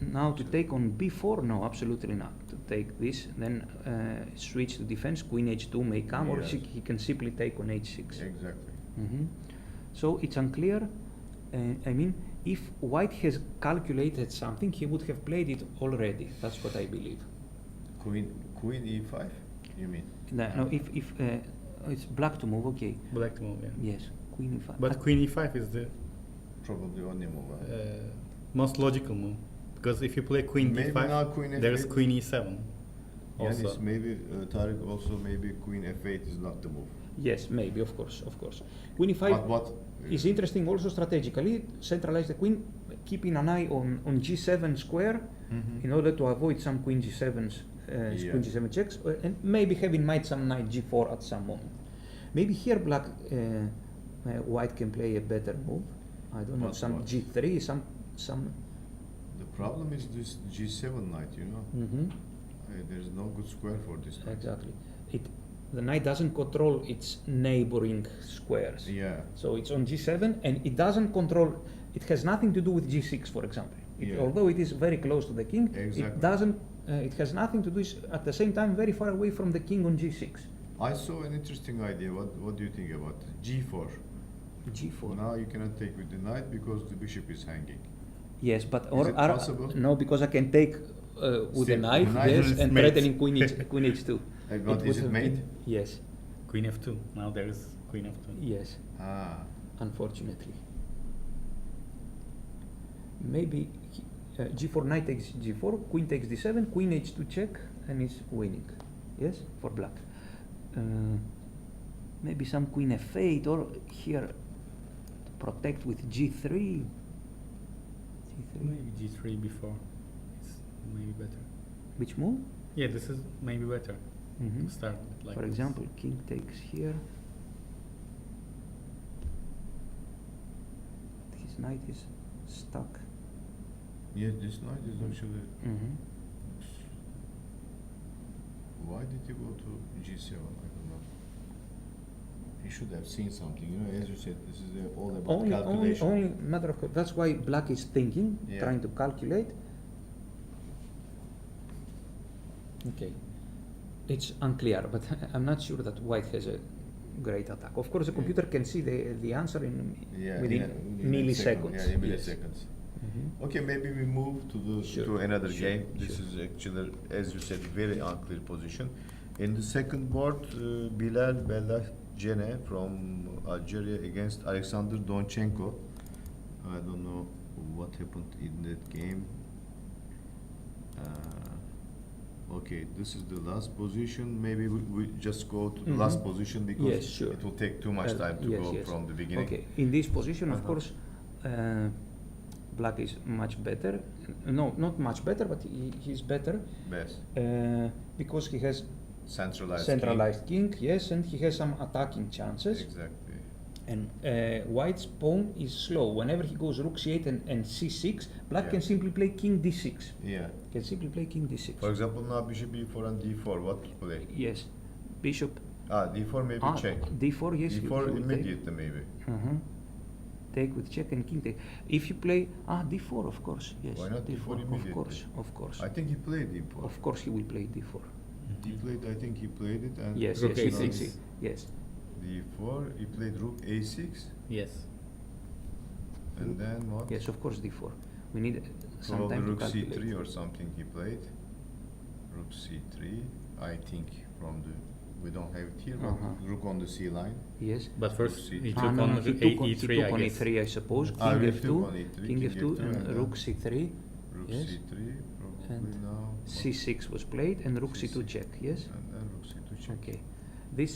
Now to take on B4, no, absolutely not. To take this, then switch to defense. Queen H2 may come, or Yes. he can simply take on H6. Exactly. So it's unclear. I mean, if White has calculated something, he would have played it already. That's what I believe. Queen E5. You mean? No, if it's Black to move, okay. Black to move, yeah. Yes, Queen E5. But Queen E5 is the Probably only move. most logical move. Because if you play Queen Maybe D5, now Queen F8 there's Queen E7. Ioannis, Also. maybe Tariq also maybe Queen F8 is not the move. Yes, maybe, of course. Queen E5 But what? is interesting also strategically. Centralize the queen, keeping an eye on G7 square in order to avoid some Queen G7s, Yeah. Queen G7 checks, and maybe having might some Knight G4 at some moment. Maybe here Black, White can play a better move. I don't know, What, some what? G3, some. The problem is this G7 knight. You know, there's no good square for this knight. Exactly. The knight doesn't control its neighboring squares. Yeah. So it's on G7, and it doesn't control. It has nothing to do with G6, for example. Yeah. Although it is very close to the king, Exactly. it doesn't. It has nothing to do. At the same time, very far away from the king on G6. I saw an interesting idea. What do you think about G4? G4. Now you cannot take with the knight because the bishop is hanging. Yes, but Is it possible? no, because I can take with Still, a knife, the knife yes, is and mate. threatening Queen H2. But would is it have mate? been- Yes, Queen F2. Now there's Queen F2. yes. Ah. Unfortunately. Maybe G4, knight takes G4, Queen takes D7, Queen H2 check, and is winning. Yes, for Black. Maybe some Queen F8, or here to protect with G3. Maybe G3 before. It's maybe better. Which move? Yeah, this is maybe better. Mhm. Start like For this. example, king takes here. His knight is stuck. Yeah, this knight is actually. Why did he go to G7? I don't know. He should have seen something. You know, as you said, this is all about calculation. Only matter of. That's why Black is thinking, Yeah. trying to calculate. Okay, it's unclear, but I'm not sure that White has a great attack. Of course, the Yeah. computer can see the answer Yeah, within in milliseconds. Yeah, in Yes. milliseconds. Mhm. Okay, maybe we move to Sure, another sure, game. This sure. is actually, as you said, very unclear position. In the second board, Bilal Bellahjene from Algeria against Alexander Donchenko. I don't know what happened in that game. Okay, this is the last position. Maybe we just go to the last position because Yes, sure. it will take too much time to Yes, go yes. from the beginning. Okay, in this position, of Uh-huh. course, Black is much better. No, not much better, but he's better Best. because he has Centralized king, yes, and he has some attacking chances. Exactly. And White's pawn is slow. Whenever he goes rook c8 and c6, Black Yeah. can simply play king d6. Yeah. Can simply play king d6. For example, now bishop b4 and d4. What to play? Yes, bishop. D4 maybe check. D4, yes. D4 he will take. immediately maybe. Take with check and king take. If you play d4, of course, yes. Why not D4 of immediately? of course. I think he played d4. Of course, he will play d4. I think he played it and Yes, Rook yes, he A6. thinks it. Yes. d4. He played rook a6 Yes. and then what? Yes, of course, d4. We need some Probably time to rook calculate. c3 or something he played. rook c3. I think from the we don't have it here, but Uh-huh. rook on the c line. Yes. But first C- he Ah, took no, on no, he E3, took on I guess. e3, I suppose. Ah, King we f2, took on e3, king king f2, f2, and and rook then c3. Rook Yes. c3 probably And now. c6 was played, and rook c2 C6. check. Yes. And then rook c2 check. Okay. This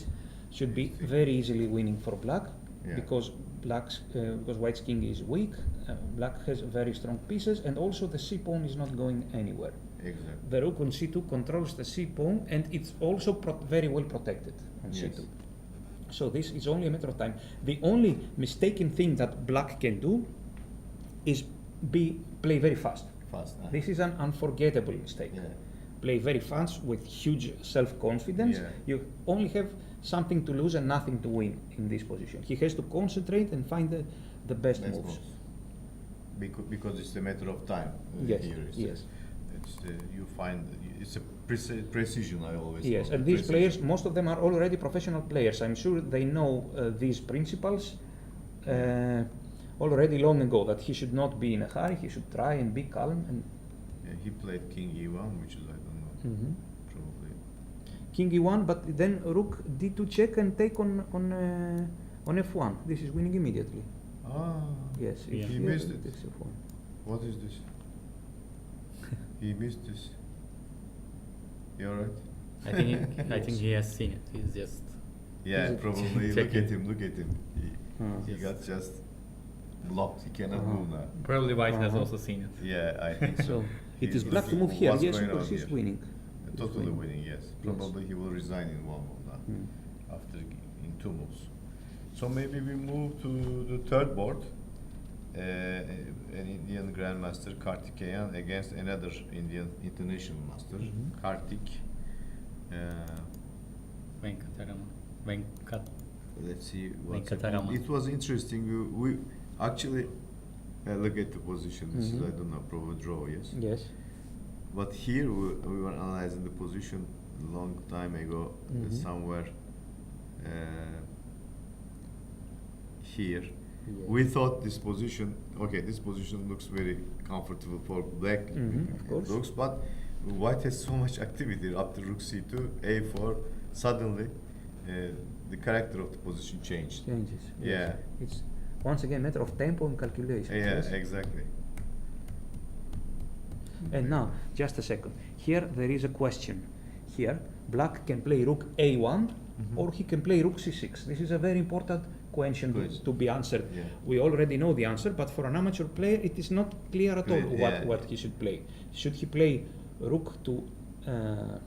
should be very easily winning for black Yeah. because because white's king is weak. Black has very strong pieces, and also the c pawn is not going anywhere. Exactly. The rook on c2 controls the c pawn, and it's also very well protected on Yes. c2. So this is only a matter of time. The only mistaken thing that black can do is play very fast. Fast. This is an unforgettable mistake. Yeah. Play very fast with huge self-confidence. Yeah. You only have something to lose and nothing to win in this position. He has to concentrate and find the best Best moves. moves. Because it's a matter of time. Yes, Here is yes. It's you find it's a precision. I always. Yes, call it, and these precision. players, most of them are already professional players. I'm sure they know these principles already long ago, that he should not be in a hurry, he should try and be calm. And Yeah, he played King E1, which is I don't know, probably. King e1, but then rook d2 check and take on f1. This is winning immediately. Ah. Yes, Yeah. He here missed it. takes f1. What is this? He missed this. You alright? I think he has seen it. He's just Yeah, Is it- probably. Look Checking. at him. Look at him. He Yes. got just blocked. He cannot Uh-huh. move now. probably white has Uh-huh. also seen it. Yeah, I think so. So it He's is black to looking move here, what's yes, going because on he's here. winning. Totally winning. winning, yes. Probably he will resign in one move now, after in two moves. So maybe we move to the third board. An Indian Grandmaster Kartikeyan against another Indian international master, Kartik. Venkat. Let's see what's Venkataraman. happening. It was interesting. We actually look at the position. This is I don't know, probably draw, yes. Yes. But here we were analyzing the position a long time ago, somewhere here. We thought this position, okay, this position looks very comfortable for black, Of course. looks, but white has so much activity after rook c2, a4, suddenly the character of the position changed. Changes. Yes. Yeah. It's once again a matter of tempo and calculation. Yeah, yes. exactly. And now, just a second. Here there is a question. Here, black can play rook a1 or he can play rook c6. This is a very important question Question. to be answered. Yeah. We already know the answer, but for an amateur player, it is not clear at all Clear, yeah. what he should play. Should he play rook to A1,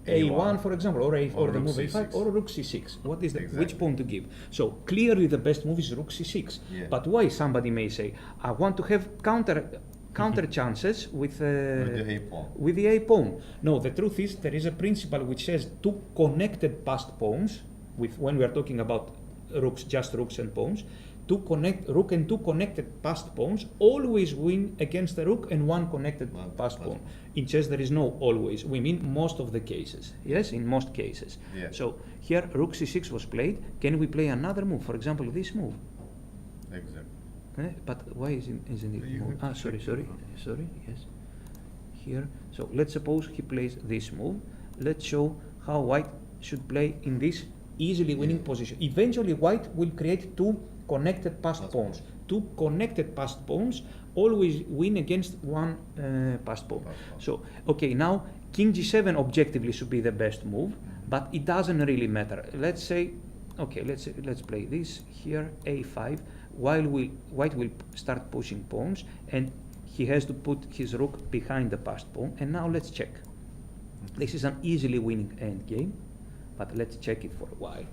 a1, for example, or or the rook move a5, c6. or rook c6? What is Exactly. which pawn to give? So clearly, the best move is rook c6. Yeah. But why? Somebody may say, I want to have counter chances with the a pawn. with the a pawn. No, the truth is there is a principle which says two connected passed pawns. When we are talking about rooks, just rooks and pawns, rook and two connected passed pawns always win against the rook and one connected One passed passed pawn. pawn. In chess there is no always. We mean most of the cases. Yes, in most cases. Yeah. So here rook c6 was played. Can we play another move? For example, this move. Exactly. But why isn't it? You moved? have to check Sorry. Yes. Here. So let's suppose he plays this move. Let's show how white should play in this easily winning position. Eventually, white will create two connected passed Passed pawns. Two connected passed pawns always win against one passed pawn. Passed pawn. So okay, now king g7 objectively should be the best move, but it doesn't really matter. Let's say, okay, let's play this here, a5. While white will start pushing pawns, and he has to put his rook behind the passed pawn. And now let's check. This is an easily winning endgame, but let's check it for a while.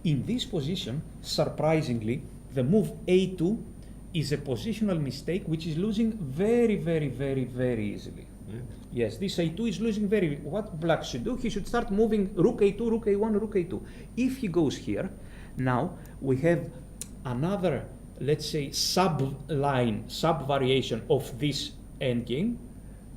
In this position, surprisingly, the move a2 is a positional mistake which is losing very, very, very, very easily. Yeah. Yes, this a2 is losing very. What black should do? He should start moving rook a2, rook a1, rook a2. If he goes here, now we have another, let's say, sub-variation of this endgame,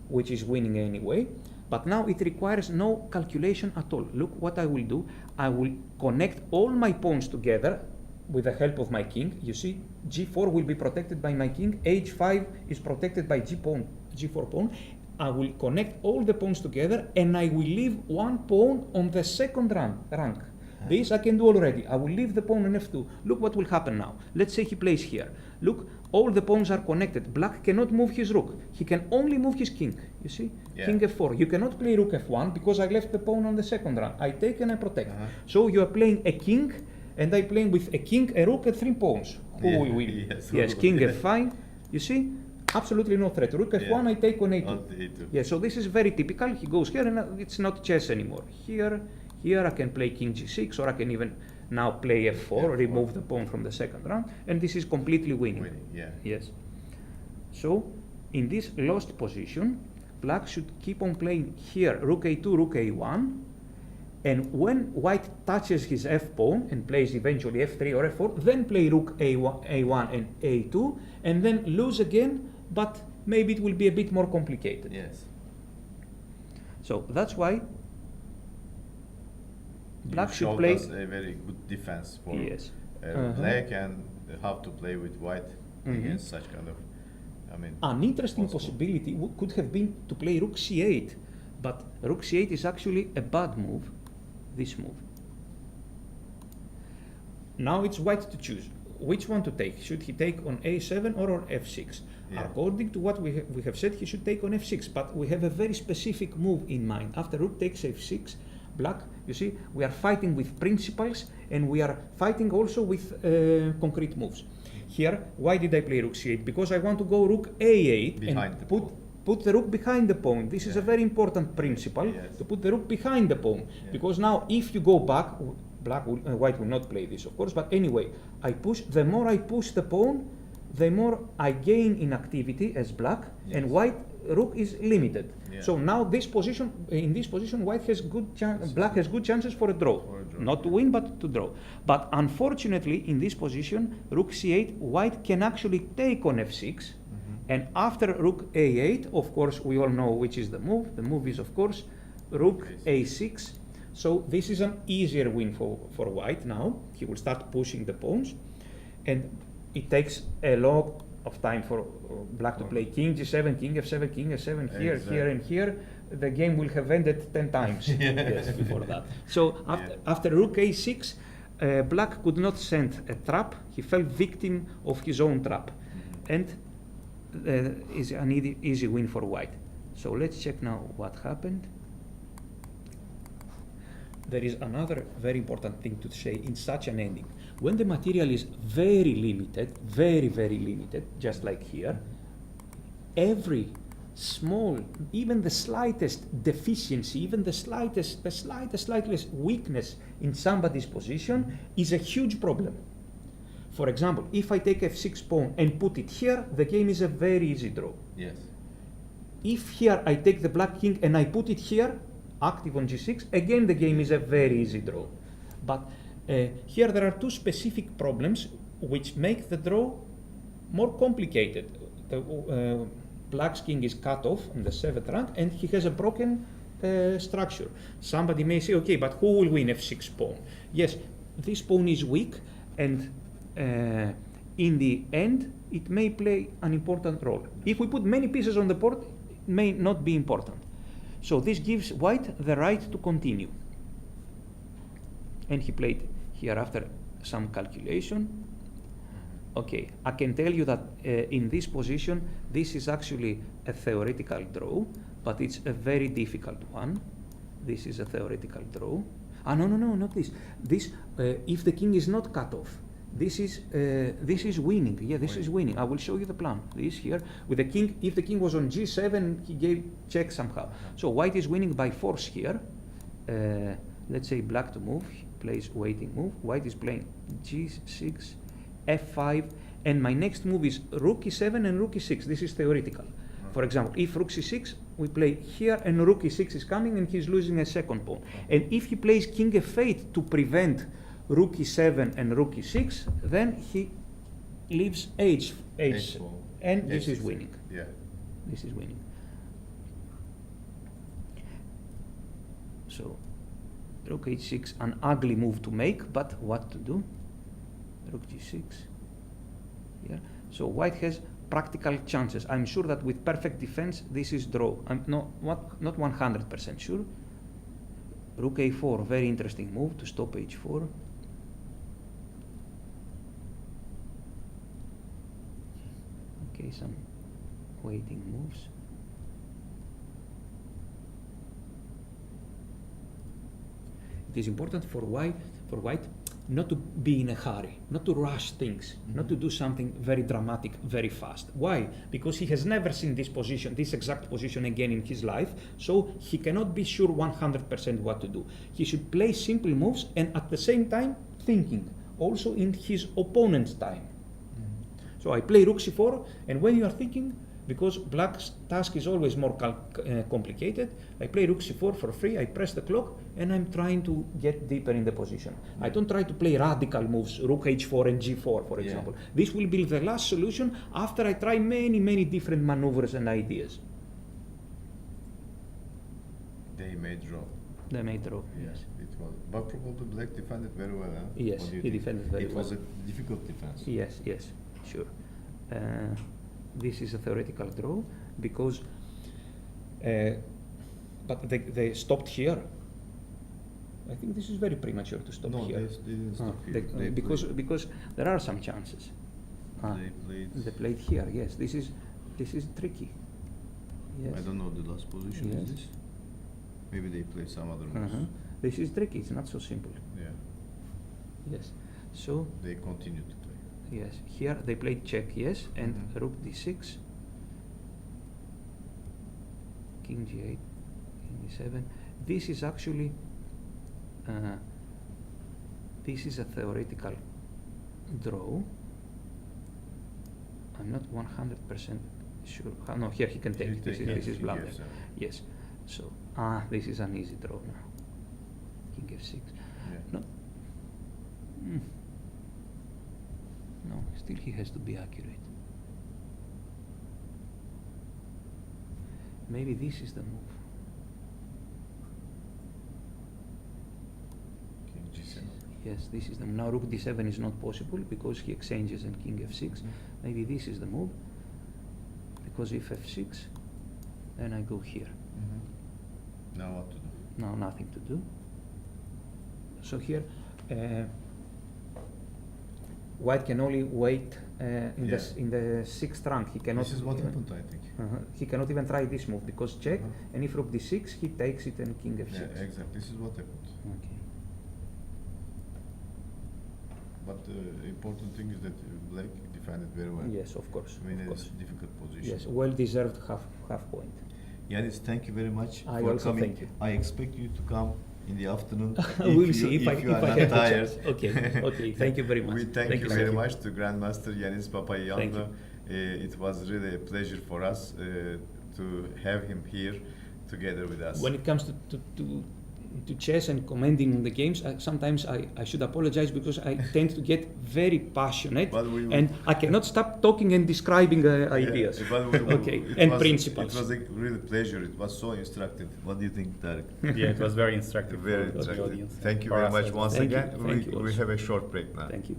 which is winning anyway. But now it requires no calculation at all. Look what I will do. I will connect all my pawns together with the help of my king. You see, g4 will be protected by my king. h5 is protected by g4 pawn. I will connect all the pawns together and I will leave one pawn on the second rank. This I can do already. I will leave the pawn on f2. Look what will happen now. Let's say he plays here. Look, all the pawns are connected. Black cannot move his rook. He can only move his king. You see? Yeah. King f4. You cannot play rook f1 because I left the pawn on the second rank. I take and I protect. So you are playing a king and I playing with a king, a rook, and 3 pawns. Who Yeah. will win? Yes, Yes, rook. king Yeah. f5. You see? Absolutely no threat. Rook f1, Yeah. I take on a2. On the A2. Yeah, so this is very typical. He goes here and it's not chess anymore. Here I can play king g6 or I can even now play f4, F4. remove the pawn from the second rank, and this is completely winning. Winning, yeah. Yes. So in this lost position, black should keep on playing here rook a2, rook a1, and when white touches his f pawn and plays eventually f3 or f4, then play rook a1 and a2, and then lose again, but maybe it will be a bit more complicated. Yes. So that's why black You should showed play. us a very good defense for Yes. black and how to play with white against such kind of, I mean. An interesting possible. possibility could have been to play rook c8, but rook c8 is actually a bad move, this move. Now it's white to choose. Which one to take? Should he take on a7 or on f6? Yeah. According to what we have said, he should take on f6, but we have a very specific move in mind. After rook takes f6, black, you see, we are fighting with principles and we are fighting also with concrete moves. Here, why did I play rook c8? Because I want to go rook a8 Behind and the put pawn. put the rook behind the pawn. This is a Yeah. very important principle, Yes. to put the rook behind the pawn. Yeah. Because now if you go back, white will not play this, of course, but anyway, I push. The more I push the pawn, the more I gain in activity as black, and Yes. white rook is limited. Yeah. So now in this position, white has black has good chances for a draw. For a draw, Not to yeah. win, but to draw. But unfortunately, in this position, rook c8, white can actually take on f6. And after rook a8, of course, we all know which is the move. The move is, of course, rook a6. So this is an easier win for white now. He will start pushing the pawns. And it takes a lot of time for black to play king g7, king f7, king f7, here, Exactly. here, and here. The game will have ended 10 times yes, before that. So after rook a6, black could not send a trap. He fell victim of his own trap. And is an easy win for white. So let's check now what happened. There is another very important thing to say in such an ending. When the material is very limited, very, very limited, just like here, every small, even the slightest deficiency, even the slightest weakness in somebody's position is a huge problem. For example, if I take f6 pawn and put it here, the game is a very easy draw. Yes. If here I take the black king and I put it here, active on g6, again the game is a very easy draw. But here there are two specific problems which make the draw more complicated. The black's king is cut off on the 7th rank and he has a broken structure. Somebody may say, okay, but who will win f6 pawn? Yes, this pawn is weak and in the end it may play an important role. If we put many pieces on the board, it may not be important. So this gives white the right to continue. And he played here after some calculation. Okay, I can tell you that in this position, this is actually a theoretical draw, but it's a very difficult one. This is a theoretical draw. Ah, no, not this. This, if the king is not cut off, this is winning. Yeah, this is winning. I will show you the plan. This here with the king. If the king was on g7, he gave check somehow. So white is winning by force here. Let's say black to move. He plays waiting move. White is playing g6, f5, and my next move is rook e7 and rook e6. This is theoretical. For example, if rook c6, we play here, and rook e6 is coming, and he's losing a second pawn. And if he plays king f8 to prevent rook e7 and rook e6, then he leaves h, and this is winning. Yeah. This is winning. So, rook h6, an ugly move to make, but what to do? Rook g6. Yeah. So white has practical chances. I'm sure that with perfect defense, this is draw. I'm not 100% sure. Rook a4, very interesting move to stop h4. Okay, some waiting moves. It is important for white not to be in a hurry, not to rush things, not to do something very dramatic very fast. Why? Because he has never seen this position, this exact position again in his life, so he cannot be sure 100% what to do. He should play simple moves and at the same time thinking, also in his opponent's time. So I play rook c4, and when you are thinking, because black's task is always more complicated, I play rook c4 for free, I press the clock, and I'm trying to get deeper in the position. I don't try to play radical moves, rook h4 and g4, for example. This will be the last solution after I try many different maneuvers and ideas. They made draw. They made draw, Yes, yes. it was. But probably black defended very well, huh? Yes, What do you he think? defended very It well. was a difficult defense. Yes, sure. This is a theoretical draw because, but they stopped here. I think this is very premature to stop No, here. they didn't stop here. They Because there are some chances. They played. They played here. Yes, this is tricky. Yes. I don't know the last position Yes. is this. Maybe they play some other moves. This is tricky. It's not so simple. Yeah, Yes. So they continue to play. yes, here they played check. Yes, and rook d6, king g8, king d7. This is actually this is a theoretical draw. I'm not 100% sure. No, here he can take. He This take, is yes, he blunder. gives, Yes. So this is an easy draw now. King f6. Yeah. No. No, still he has to be accurate. Maybe this is the move. King g7. Yes, this is the move. Now rook d7 is not possible because he exchanges and king f6. Maybe this is the move. Because if f6, then I go here. Now what to do? Now nothing to do. So here, white can only wait in the sixth rank. He cannot. This is what happened, I think. He cannot even try this move because check, and if rook d6, he takes it and king f6. Yeah, exactly. This is what happened. Okay. But the important thing is that black defended very well. Yes, of course. I mean, Of it's course. a difficult position. Yes, well deserved half point. Ioannis, thank you very much I for also coming. thank you. I expect you to come in the afternoon. We'll see if I you are not have the tired. chance. Okay. Thank you very much. We thank you very much to Grandmaster Ioannis Thank Papaioannou. It was really a pleasure for us to have him here together with us. When it comes to chess and commenting the games, sometimes I should apologize because I tend to get very passionate But we- and I cannot stop talking and describing ideas. Okay, and principles. It was a really pleasure. It was so instructive. What do you think, Tarek? Yeah, it was very instructive Very for the instructive. audience. Thank you For very us much as well. once Thank you. again. Thank you We also. have a short break now. Thank you.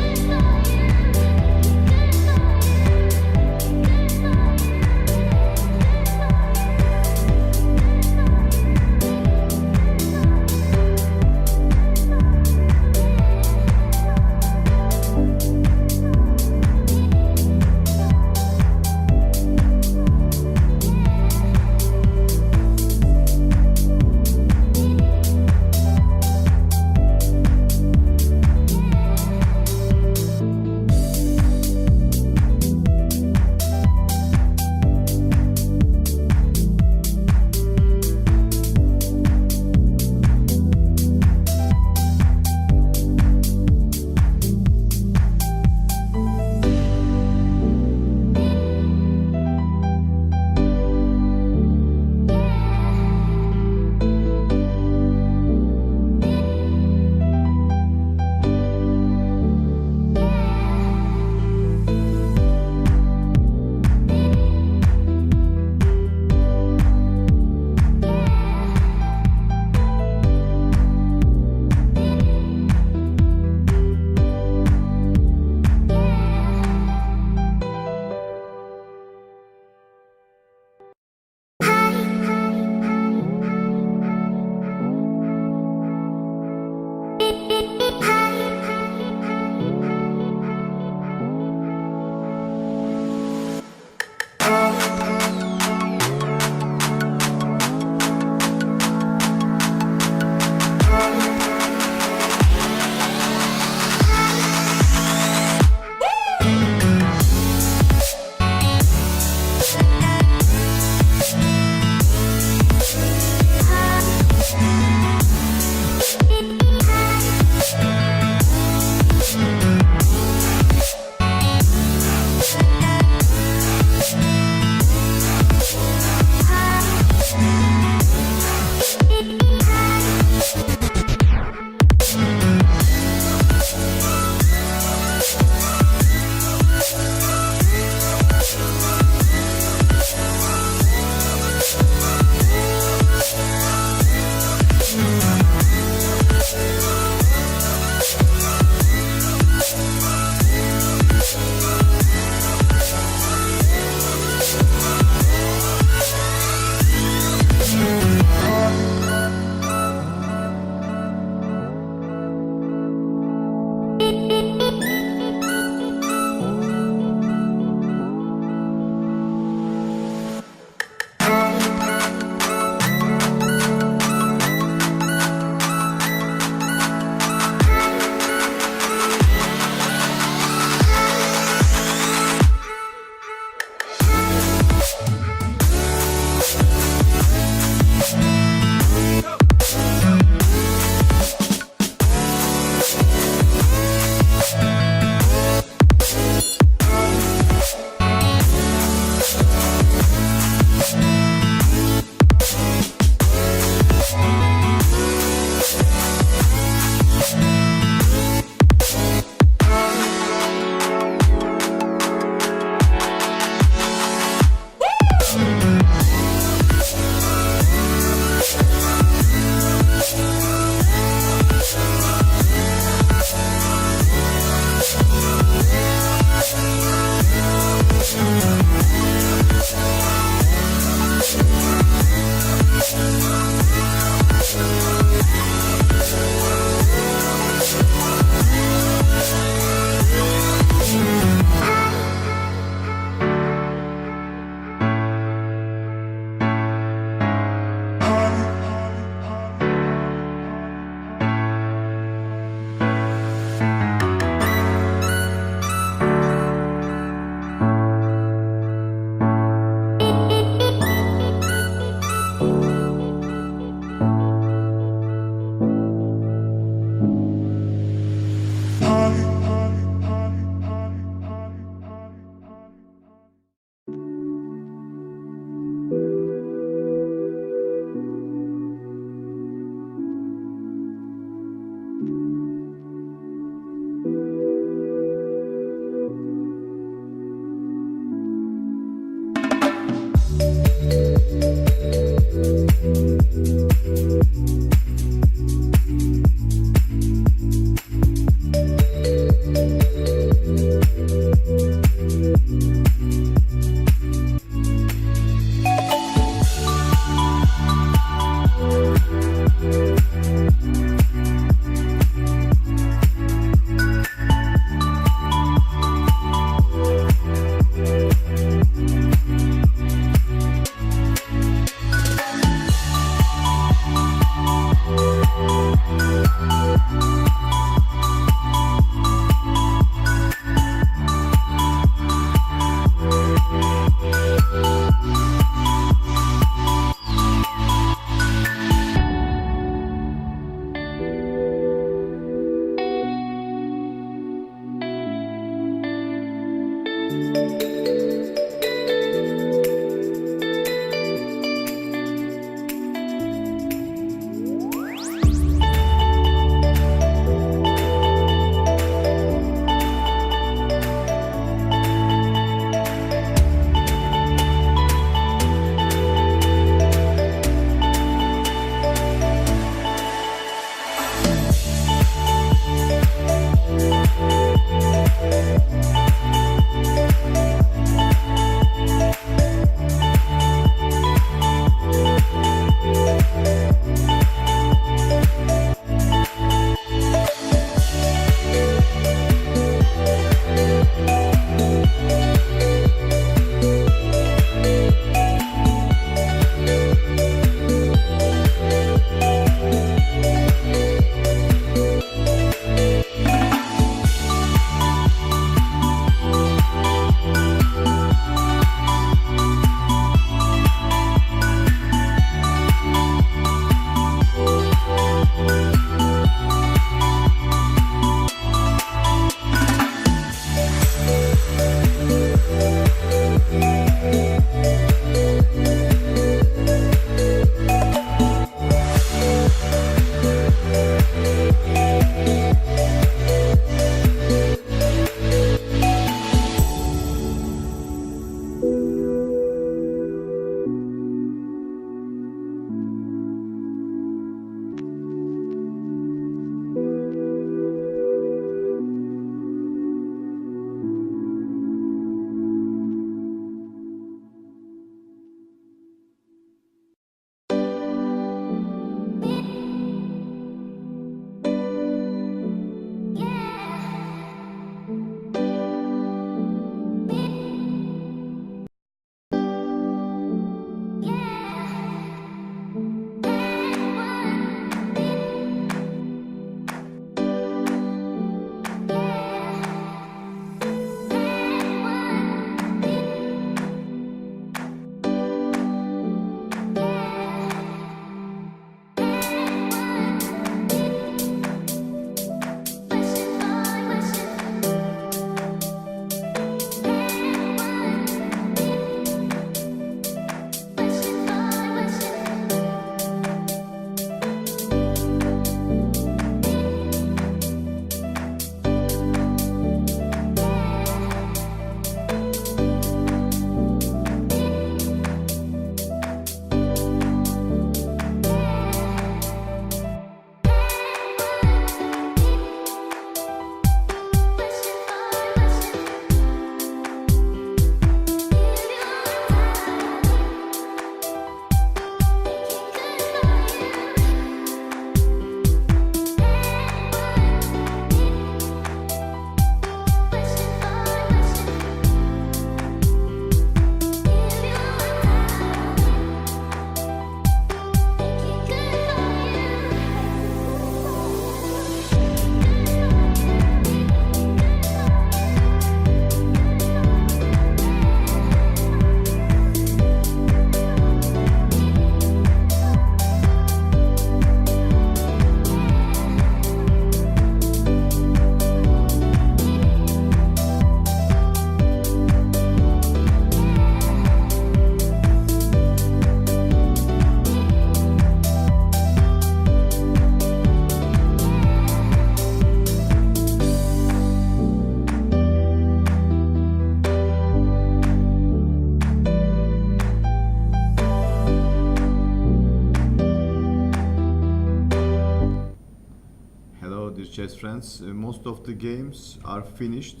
dear chess friends. Most of the games are finished,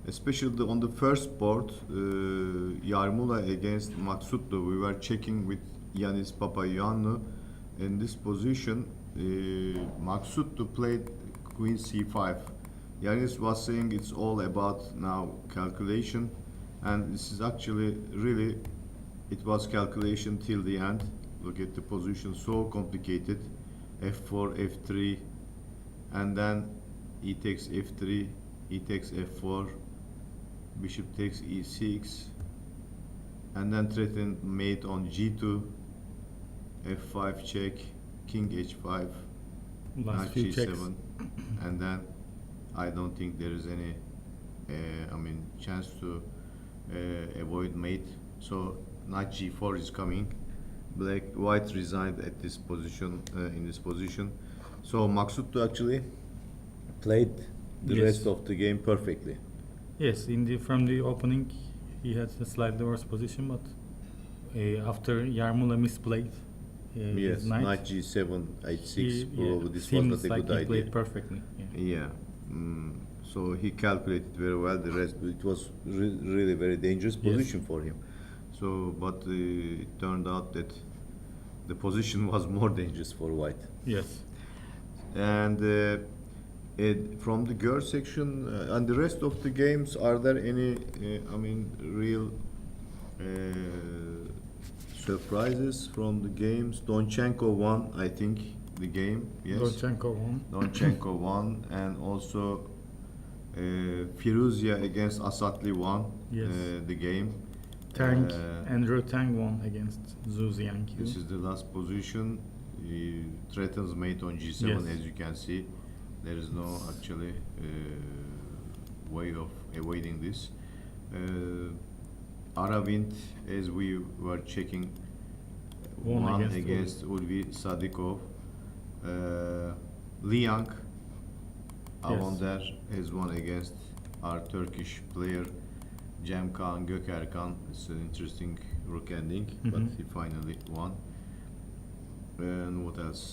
especially on the first board, Yarmula against Maksutlu. We were checking with Ioannis Papaioannou. In this position, Maksutlu played Queen C5. Ioannis was saying it's all about now calculation, and this is actually really, it was calculation till the end. Look at the position, so complicated. F4, F3, and then E takes F3, E takes F4, bishop takes E6, and then threatened mate on G2, F5 check, King H5, Last Knight few checks. G7, and then I don't think there is any, chance to avoid mate. So Knight G4 is coming. White resigned at this position, in this position. So Maksutlu actually played the Yes. rest of the game perfectly. Yes, from the opening, he had a slightly worse position, but after Yarmula misplayed Yes, his knight, Knight G7, H6, he, probably this was seems not a like good he idea. played perfectly. Yeah. Yeah. So he calculated very well. The rest, it was really very dangerous Yes. position for him. So, but it turned out that the position was more dangerous for White. Yes. And from the girl section and the rest of the games, are there any, real surprises from the games? Donchenko won, I think, the game. Yes. Donchenko won. Donchenko won, and also Firuzia against Asatli won Yes. the game. Tang, Uh, Andrew Tang won against Zhu Ziangqiu. This is the last position. He threatens mate on G7, Yes. as you can see. There is no actually way of avoiding this. Aravind, as we were checking, Won won against against Ulvi Sadikov. Liang Avonder has won against our Turkish player Cemkan Gökerkan. It's an interesting rook ending, but Mhm. he finally won. And what else?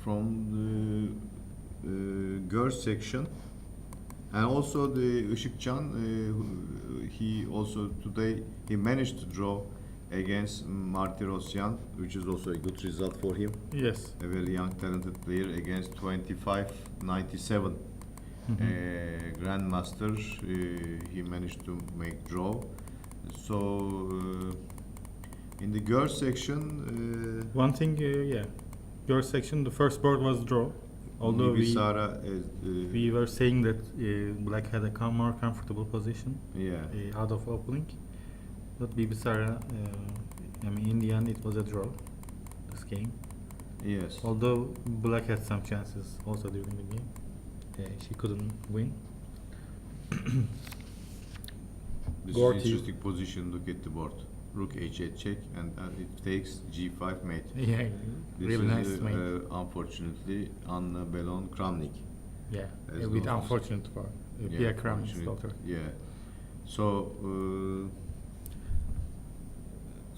From the girls section, and also the Işıkcan, he also today he managed to draw against Martirosyan, which is also a good result for him. Yes. A very young, talented player against 25-97 grandmaster. He managed to make draw. So in the girls section, One thing, your section, the first board was draw. Although Nibisara we were saying that Black had a more comfortable position yeah, out of opening, but Bibisara, in the end, it was a draw. This game, yes. although Black had some chances also during the game, she couldn't win. This Gorty. is interesting position. Look at the board. Rook H8 check, and it takes G5 mate. Yeah, This really is nice mate. unfortunately Anna Belon Kramnik. Yeah, There's a bit no- unfortunate for Yeah, Pierre Kramnik's unfortunate. daughter. Yeah.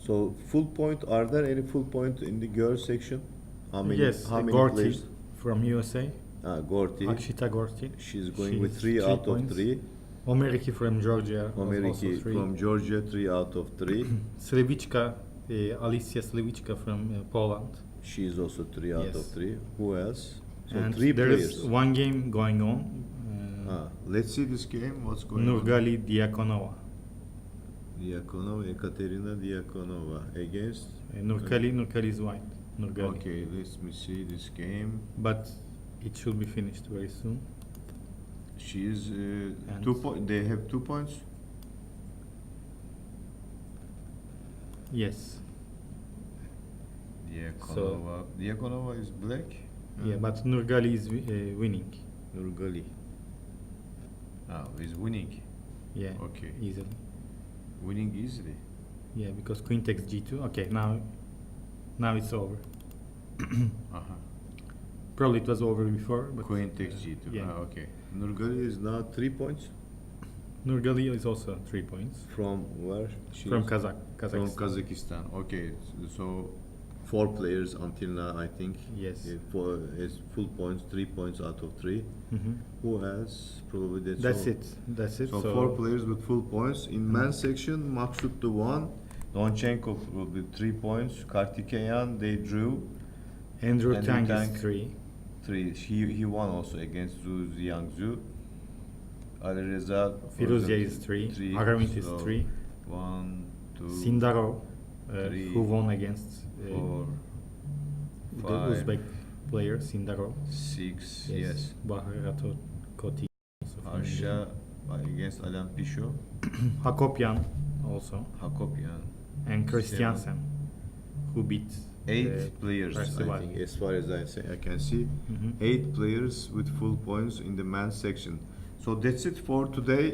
So full point. Are there any full point in the girls section? How many? Yes, How many Gorty players? from USA, Gorty. Akshita Gorty. She's going with She's 3 3 out points. of 3. Omeriki from Georgia. was also Omeriki 3. from Georgia, 3 out of 3. Slivichka, Alicia Slivichka from Poland. She is also 3 out Yes. of 3. Who else? So And 3 there players. is one game going on. Let's see this game. What's going on? Nurgali Diakonova. Diakonova, Ekaterina Diakonova against. Nurkali is white. Nurgali. Okay, let me see this game. But it should be finished very soon. She is And- 2 points. They have 2 points. Yes. Diakonova. Diakonova is black. Yeah, but Nurgali is winning. Nurgali. Is winning. Yeah. Okay. Easily. Winning easily. Yeah, because Queen takes G2. Okay, now it's over. Probably it was over before, but Queen takes G2. Yeah. Okay. Nurgali is now 3 points. Nurgali is also 3 points From where? She from is? Kazakhstan. From Kazakhstan. Okay. So 4 players until now, I think. Yes. For is full points, 3 points out of 3. Mhm. Who has? Probably that's That's all. it. That's it. So 4 players with full points. In men's section, Maksut the 1. Donchenkov will be 3 points. Kartikeyan, they drew. Andrew Andrew Tang Tang. is 3. 3. He won also against Zhu Jiangzhu. Ali Reza. Firuzya is 3. Aramit is 3. 1, 2, Sindaro, three, who won against 4, the 5, Uzbek player Sindaro. 6. Yes. Baharato Koti. also from Harsha against Alan Pisho. India. Hakopyan also. Hakopyan. And Christiansen, who beat 8 players, Percival. I think, as far as I can see. Mhm. 8 players with full points in the men's section. So that's it for today.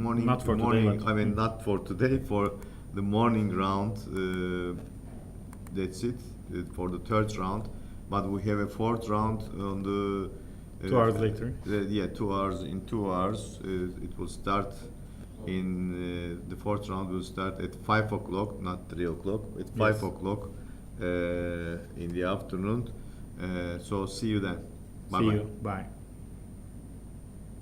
Morning. Not for today, morning. but- I mean, not for today. For the morning round. That's it for the 3rd round. But we have a 4th round on the. 2 hours later. Yeah, 2 hours. In 2 hours, it will start. In the 4th round will start at 5 o'clock, not 3 o'clock. At 5 Yes. o'clock in the afternoon. So see you then. Bye See bye. you. Bye.